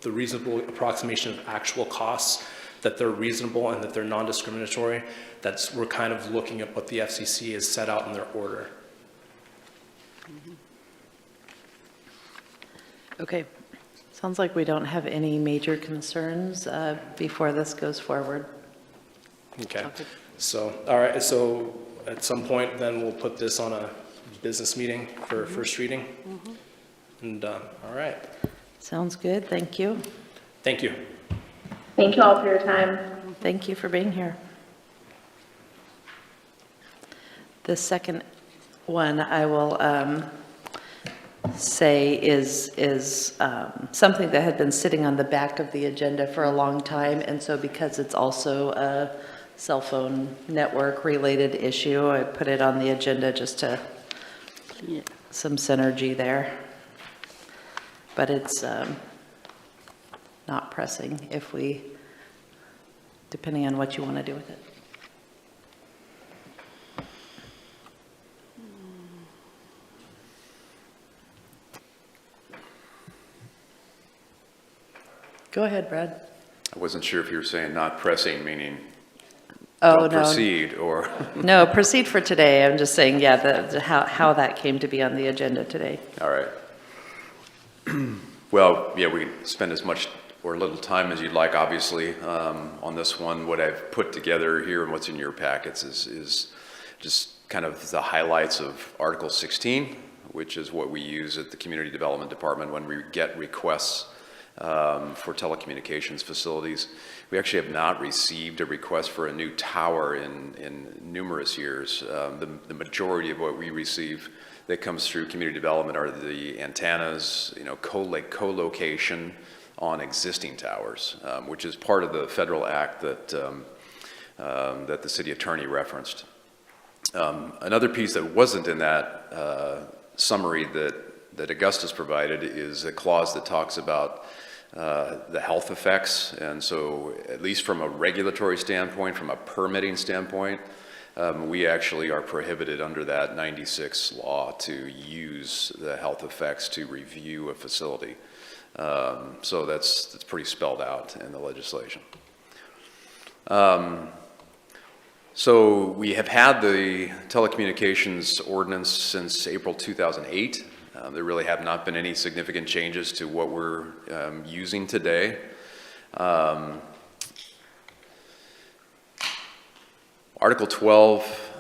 the reasonable approximation of actual costs, that they're reasonable and that they're non-discriminatory, we're kind of looking at what the FCC has set out in their order. Okay, sounds like we don't have any major concerns before this goes forward. Okay, so, all right, so at some point then we'll put this on a business meeting for first reading. And all right. Sounds good, thank you. Thank you. Thank you all for your time. Thank you for being here. The second one I will say is something that had been sitting on the back of the agenda for a long time, and so because it's also a cell phone network related issue, I put it on the agenda just to some synergy there. But it's not pressing depending on what you want to do with it. Go ahead, Brad. I wasn't sure if you were saying not pressing, meaning don't no. Proceed, or? No, proceed for today. I'm just saying, yeah, how that came to be on the agenda today. All right. Well, yeah, we can spend as much or little time as you'd like, obviously, on this one. What I've put together here and what's in your packets is just kind of the highlights of Article 16, which is what we use at the Community Development Department when we get requests for telecommunications facilities. We actually have not received a request for a new tower in numerous years. The majority of what we receive that comes through community development are the antennas, co-location on existing towers, which is part of the federal act that that the city attorney referenced. Another piece that wasn't in that summary that Augustus provided is a clause that talks about the health effects. And so, at least from a regulatory standpoint, from a permitting standpoint, we actually are prohibited under that 96 law to use the health effects to review a facility. So that's pretty spelled out in the legislation. So we have had the telecommunications ordinance since April 2008. There really have not been any significant changes to what we're using today. Article 12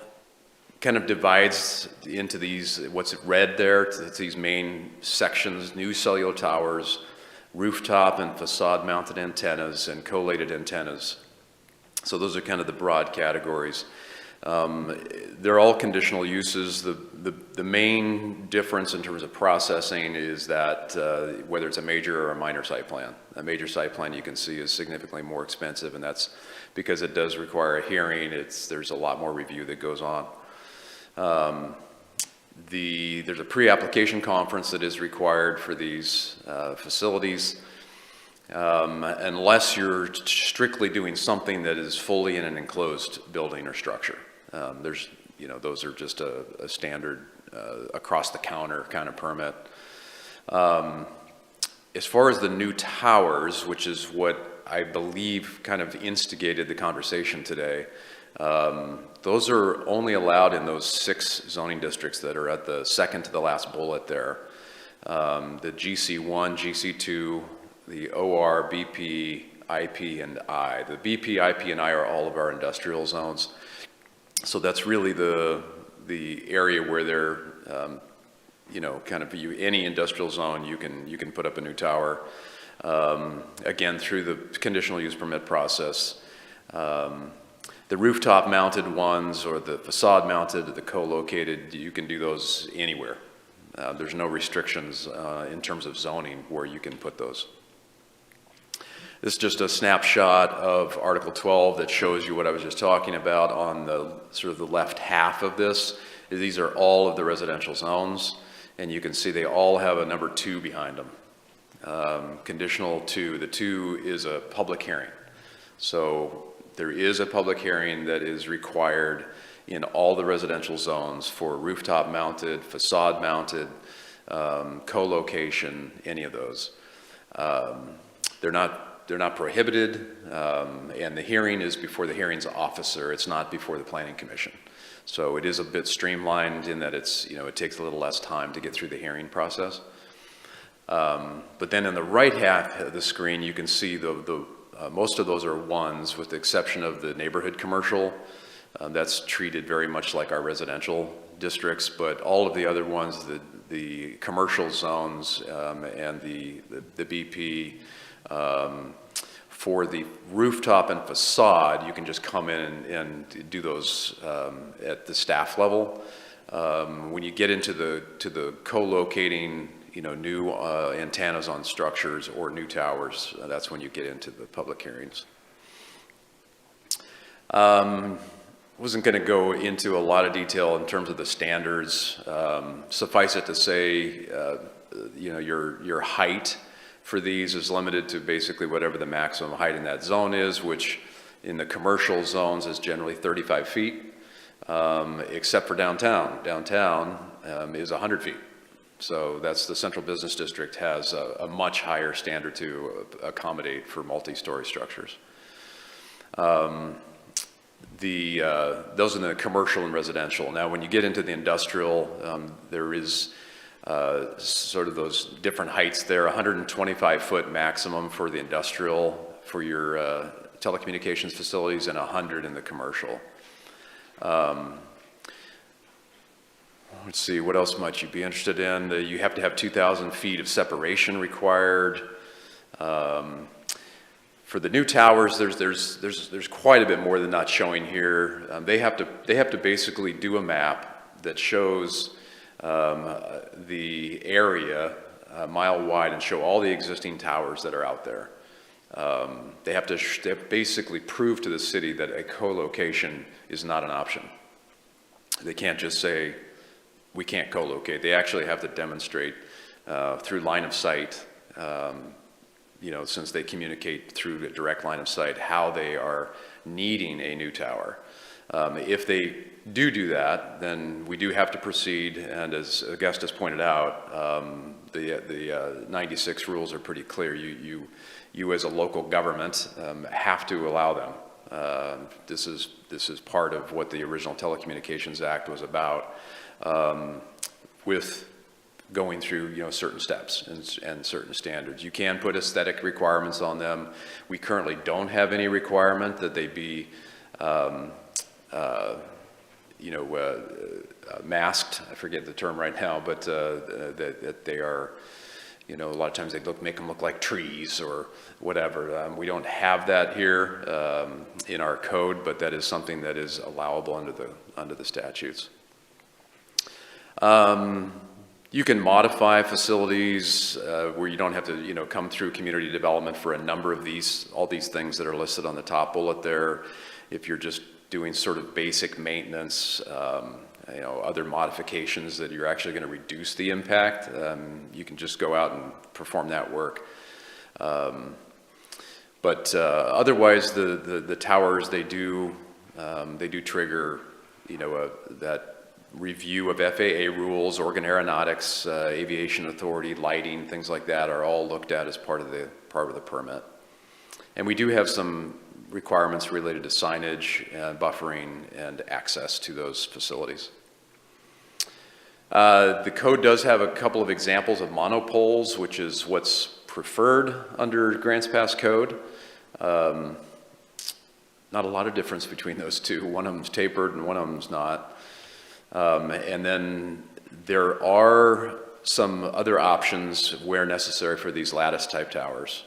kind of divides into these, what's red there, it's these main sections: new cellular towers, rooftop and facade mounted antennas, and collated antennas. So those are kind of the broad categories. They're all conditional uses. The main difference in terms of processing is that whether it's a major or a minor site plan. A major site plan, you can see, is significantly more expensive, and that's because it does require a hearing. There's a lot more review that goes on. There's a pre-application conference that is required for these facilities. Unless you're strictly doing something that is fully in an enclosed building or structure. Those are just a standard across the counter kind of permit. As far as the new towers, which is what I believe kind of instigated the conversation today, those are only allowed in those 6 zoning districts that are at the second to the last bullet there. The GC1, GC2, the OR, BP, IP, and I. The BP, IP, and I are all of our industrial zones. So that's really the area where they're, any industrial zone, you can put up a new tower. Again, through the conditional use permit process. The rooftop mounted ones or the facade mounted, the co-located, you can do those anywhere. There's no restrictions in terms of zoning where you can put those. This is just a snapshot of Article 12 that shows you what I was just talking about on the sort of the left half of this. These are all of the residential zones, and you can see they all have a number 2 behind them. Conditional 2, the 2 is a public hearing. So there is a public hearing that is required in all the residential zones for rooftop mounted, facade mounted, co-location, any of those. They're not prohibited, and the hearing is before the hearings officer. It's not before the planning commission. So it is a bit streamlined in that it takes a little less time to get through the hearing process. But then in the right half of the screen, you can see most of those are 1s, with the exception of the neighborhood commercial. That's treated very much like our residential districts, but all of the other ones, the commercial zones and the BP, for the rooftop and facade, you can just come in and do those at the staff level. When you get into the co-locating, new antennas on structures or new towers, that's when you get into the public hearings. Wasn't going to go into a lot of detail in terms of the standards. Suffice it to say, your height for these is limited to basically whatever the maximum height in that zone is, which in the commercial zones is generally 35 feet, except for downtown. Downtown is 100 feet. So that's the central business district has a much higher standard to accommodate for multi-story structures. Those are the commercial and residential. Now, when you get into the industrial, there is sort of those different heights there, 125-foot maximum for the industrial, for your telecommunications facilities, and 100 in the commercial. Let's see, what else might you be interested in? You have to have 2,000 feet of separation required. For the new towers, there's quite a bit more than not showing here. They have to basically do a map that shows the area mile wide and show all the existing towers that are out there. They have to basically prove to the city that a co-location is not an option. They can't just say, we can't co-locate. They actually have to demonstrate through line of sight, you know, since they communicate through a direct line of sight, how they are needing a new tower. If they do that, then we do have to proceed, and as Augustus pointed out, the 96 rules are pretty clear. You as a local government have to allow them. This is part of what the original Telecommunications Act was about, with going through, you know, certain steps and certain standards. You can put aesthetic requirements on them. We currently don't have any requirement that they be masked. I forget the term right now, but that they are, you know, a lot of times they make them look like trees or whatever. We don't have that here in our code, but that is something that is allowable under the statutes. You can modify facilities where you don't have to, you know, come through community development for a number of all these things that are listed on the top bullet there. If you're just doing sort of basic maintenance, you know, other modifications that you're actually going to reduce the impact, you can just go out and perform that work. But otherwise, the towers, they do trigger, you know, that review of FAA rules, Oregon Aeronautics, Aviation Authority, lighting, things like that are all looked at as part of the permit. And we do have some requirements related to signage, buffering, and access to those facilities. The code does have a couple of examples of monopoles, which is what's preferred under Grants Pass code. Not a lot of difference between those two. One of them's tapered and one of them's not. And then there are some other options where necessary for these lattice type towers.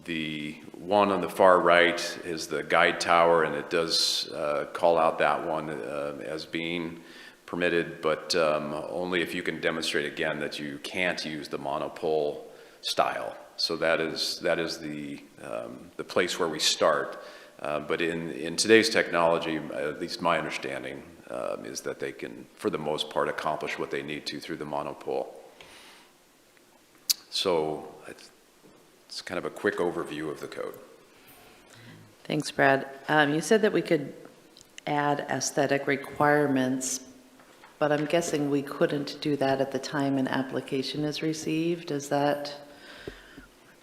The one on the far right is the guide tower, and it does call out that one as being permitted, but only if you can demonstrate again that you can't use the monopole style. So that is the place where we start. But in today's technology, at least my understanding, is that they can, for the most part, accomplish what they need to through the monopole. So it's kind of a quick overview of the code. Thanks, Brad. You said that we could add aesthetic requirements, but I'm guessing we couldn't do that at the time an application is received.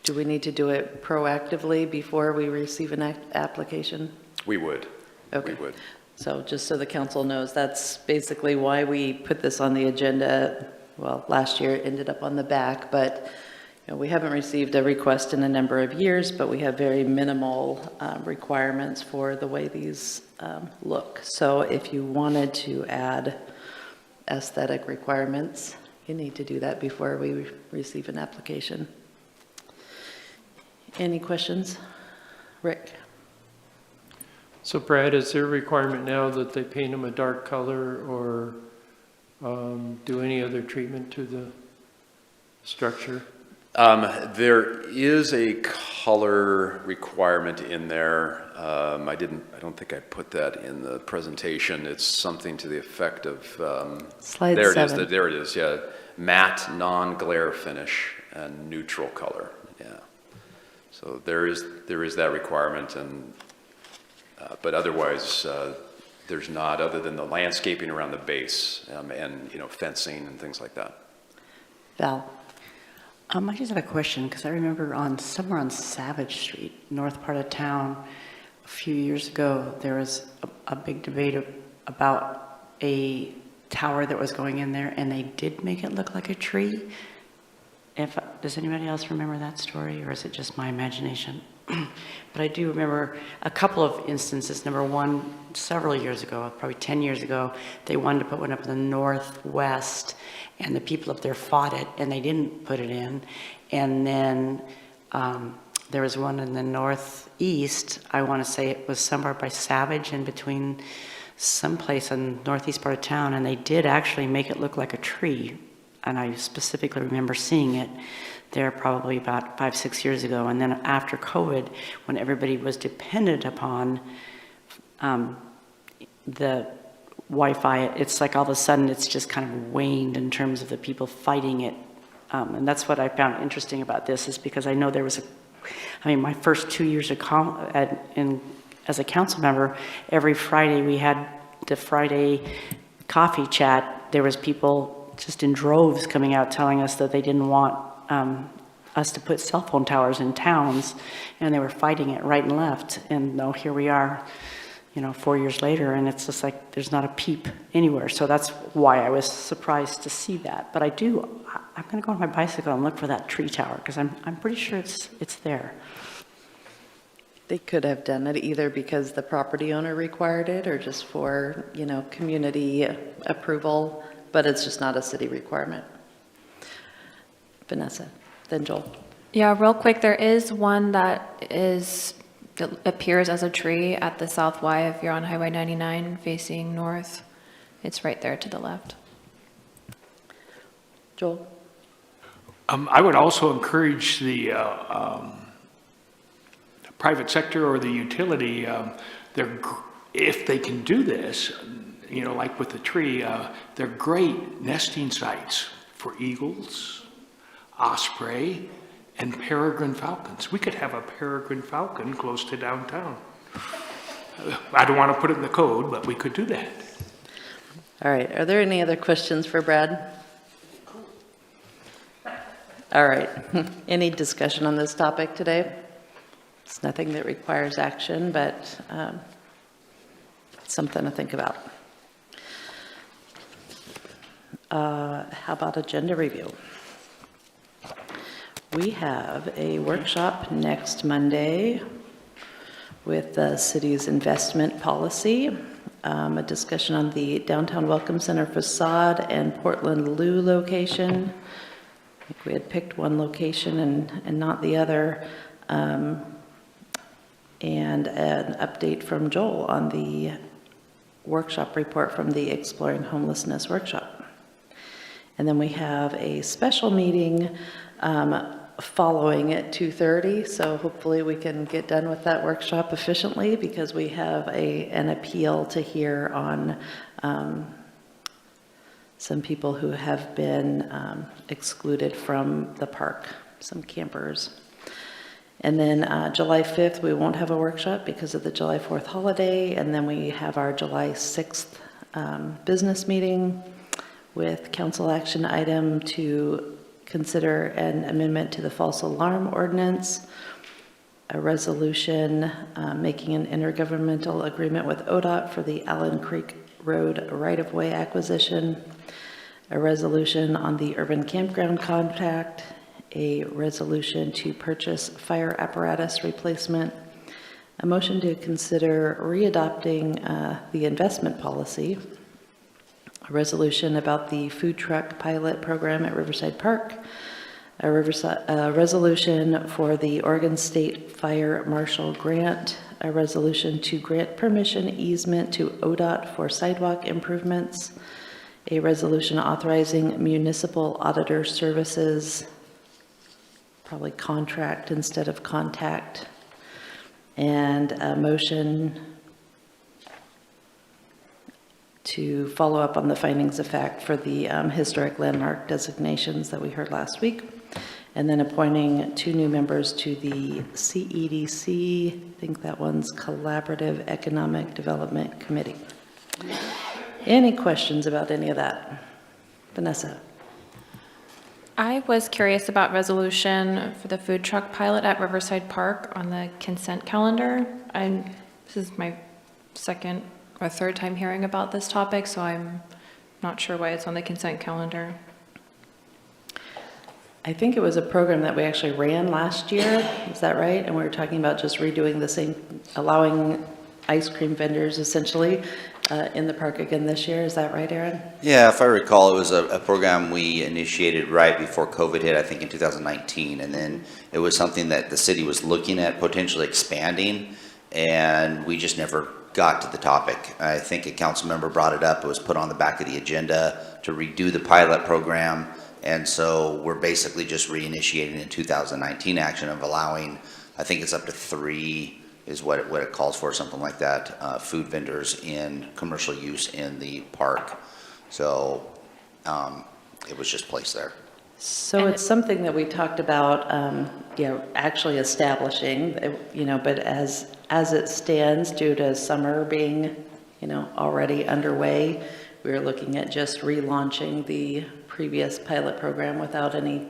Do we need to do it proactively before we receive an application? We would. Okay. We would. So just so the council knows, that's basically why we put this on the agenda. Well, last year it ended up on the back, but you know, we haven't received a request in a number of years, but we have very minimal requirements for the way these look. So if you wanted to add aesthetic requirements, you need to do that before we receive an application. Any questions? Rick? So Brad, is there a requirement now that they paint them a dark color or do any other treatment to the structure? There is a color requirement in there. I don't think I put that in the presentation. It's something to the effect of, Slide there 7. it is, there it is, yeah. Matte, non-glare finish and neutral color, yeah. So there is that requirement, and but otherwise there's not, other than the landscaping around the base and, you know, fencing and things like that. Val? I just have a question, because I remember somewhere on Savage Street, north part of town, a few years ago, there was a big debate about a tower that was going in there, and they did make it look like a tree. Does anybody else remember that story, or is it just my imagination? But I do remember a couple of instances. Number one, several years ago, probably 10 years ago, they wanted to put one up in the northwest, and the people up there fought it, and they didn't put it in. And then there was one in the northeast. I want to say it was somewhere by Savage, in between someplace in the northeast part of town, and they did actually make it look like a tree. And I specifically remember seeing it there probably about 5-6 years ago. And then after COVID, when everybody was dependent upon the Wi-Fi, it's like all of a sudden it's just kind of waned in terms of the people fighting it. And that's what I found interesting about this, is because I know there was my first 2 years as a council member, every Friday we had the Friday coffee chat. There was people just in droves coming out telling us that they didn't want us to put cell phone towers in towns, and they were fighting it right and left. And now here we are, 4 years later, and it's just like there's not a peep anywhere. So that's why I was surprised to see that. But I'm going to go on my bicycle and look for that tree tower, because I'm pretty sure it's there. They could have done it either because the property owner required it, or just for, community approval, but it's just not a city requirement. Vanessa, then Joel. Yeah, real quick, there is one that appears as a tree at the South Y if you're on Highway 99 facing north. It's right there to the left. Joel? I would also encourage the private sector or the utility, if they can do this, like with the tree, they're great nesting sites for eagles, osprey, and peregrine falcons. We could have a peregrine falcon close to downtown. I don't want to put it in the code, but we could do that. All right, are there any other questions for Brad? All right, any discussion on this topic today? It's nothing that requires action, but something to think about. How about agenda review? We have a workshop next Monday with the city's investment policy, a discussion on the Downtown Welcome Center facade and Portland Loo location. I think we had picked one location and not the other. And an update from Joel on the workshop report from the Exploring Homelessness workshop. And then we have a special meeting following at 2:30, so hopefully we can get done with that workshop efficiently, because we have an appeal to hear on some people who have been excluded from the park, some campers. And then July 5th, we won't have a workshop because of the July 4th holiday. And then we have our July 6th business meeting with council action item to consider an amendment to the false alarm ordinance, a resolution making an intergovernmental agreement with ODOT for the Allen Creek Road right-of-way acquisition, a resolution on the urban campground contract, a resolution to purchase fire apparatus replacement, a motion to consider readopting the investment policy, a resolution about the food truck pilot program at Riverside Park, a resolution for the Oregon State Fire Marshal grant, a resolution to grant permission easement to ODOT for sidewalk improvements, a resolution authorizing municipal auditor services, probably contract instead of contact, and a motion to follow up on the findings of fact for the historic landmark designations that we heard last week, and then appointing 2 new members to the CEDC, I think that one's Collaborative Economic Development Committee. Any questions about any of that? Vanessa? I was curious about resolution for the food truck pilot at Riverside Park on the consent calendar. This is my second or third time hearing about this topic, so I'm Not sure why it's on the consent calendar. I think it was a program that we actually ran last year, is that right? And we were talking about just redoing the same, allowing ice cream vendors essentially in the park again this year, is that right, Aaron? Yeah, if I recall, it was a program we initiated right before COVID hit, I think in 2019. And then it was something that the city was looking at potentially expanding, and we just never got to the topic. I think a council member brought it up. It was put on the back of the agenda to redo the pilot program. And so we're basically just reinitiating in 2019 action of allowing, I think it's up to 3 is what it calls for, something like that, food vendors in commercial use in the park. So it was just placed there. So it's something that we talked about, actually establishing, but as it stands, due to summer being, already underway, we were looking at just relaunching the previous pilot program without any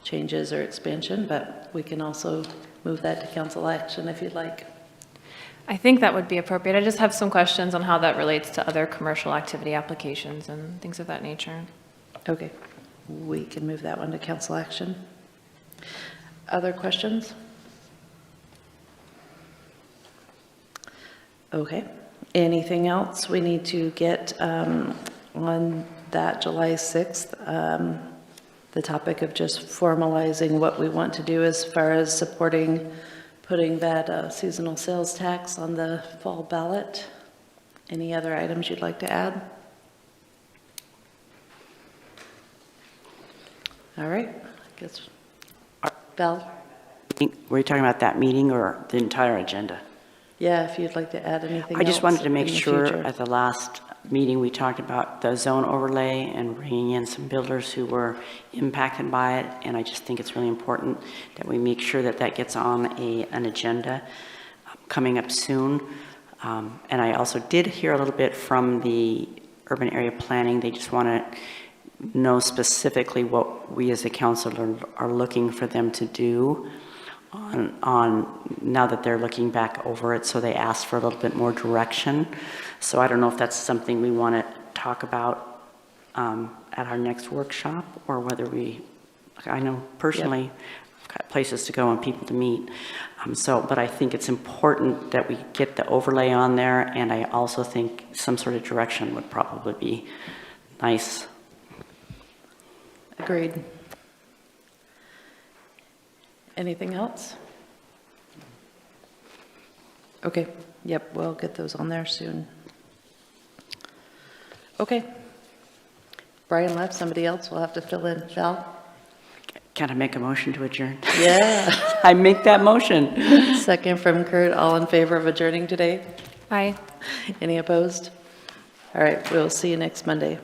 changes or expansion, but we can also move that to council action if you'd like. I think that would be appropriate. I just have some questions on how that relates to other commercial activity applications and things of that nature. Okay, we can move that one to council action. Other questions? Okay, anything else we need to get on that July 6th? The topic of just formalizing what we want to do as far as supporting putting that seasonal sales tax on the fall ballot. Any other items you'd like to add? All right, I guess, Val? Were you talking about that meeting or the entire agenda? Yeah, if you'd like to add anything I just else wanted to make in the sure future. at the last meeting, we talked about the zone overlay and bringing in some builders who were impacted by it. And I just think it's really important that we make sure that that gets on an agenda coming up soon. And I also did hear a little bit from the urban area planning. They just want to know specifically what we as a council are looking for them to do on now that they're looking back over it. So they asked for a little bit more direction. So I don't know if that's something we want to talk about at our next workshop, or whether I know personally, I've got places to go and people to meet. But I think it's important that we get the overlay on there, and I also think some sort of direction would probably be nice. Agreed. Anything else? Okay, yep, we'll get those on there soon. Okay. Brian left, somebody else will have to fill in. Val? Can I make a motion to adjourn? Yeah. I make that motion. Second from Kurt, all in favor of adjourning today? Aye. Any opposed? All right, we'll see you next Monday.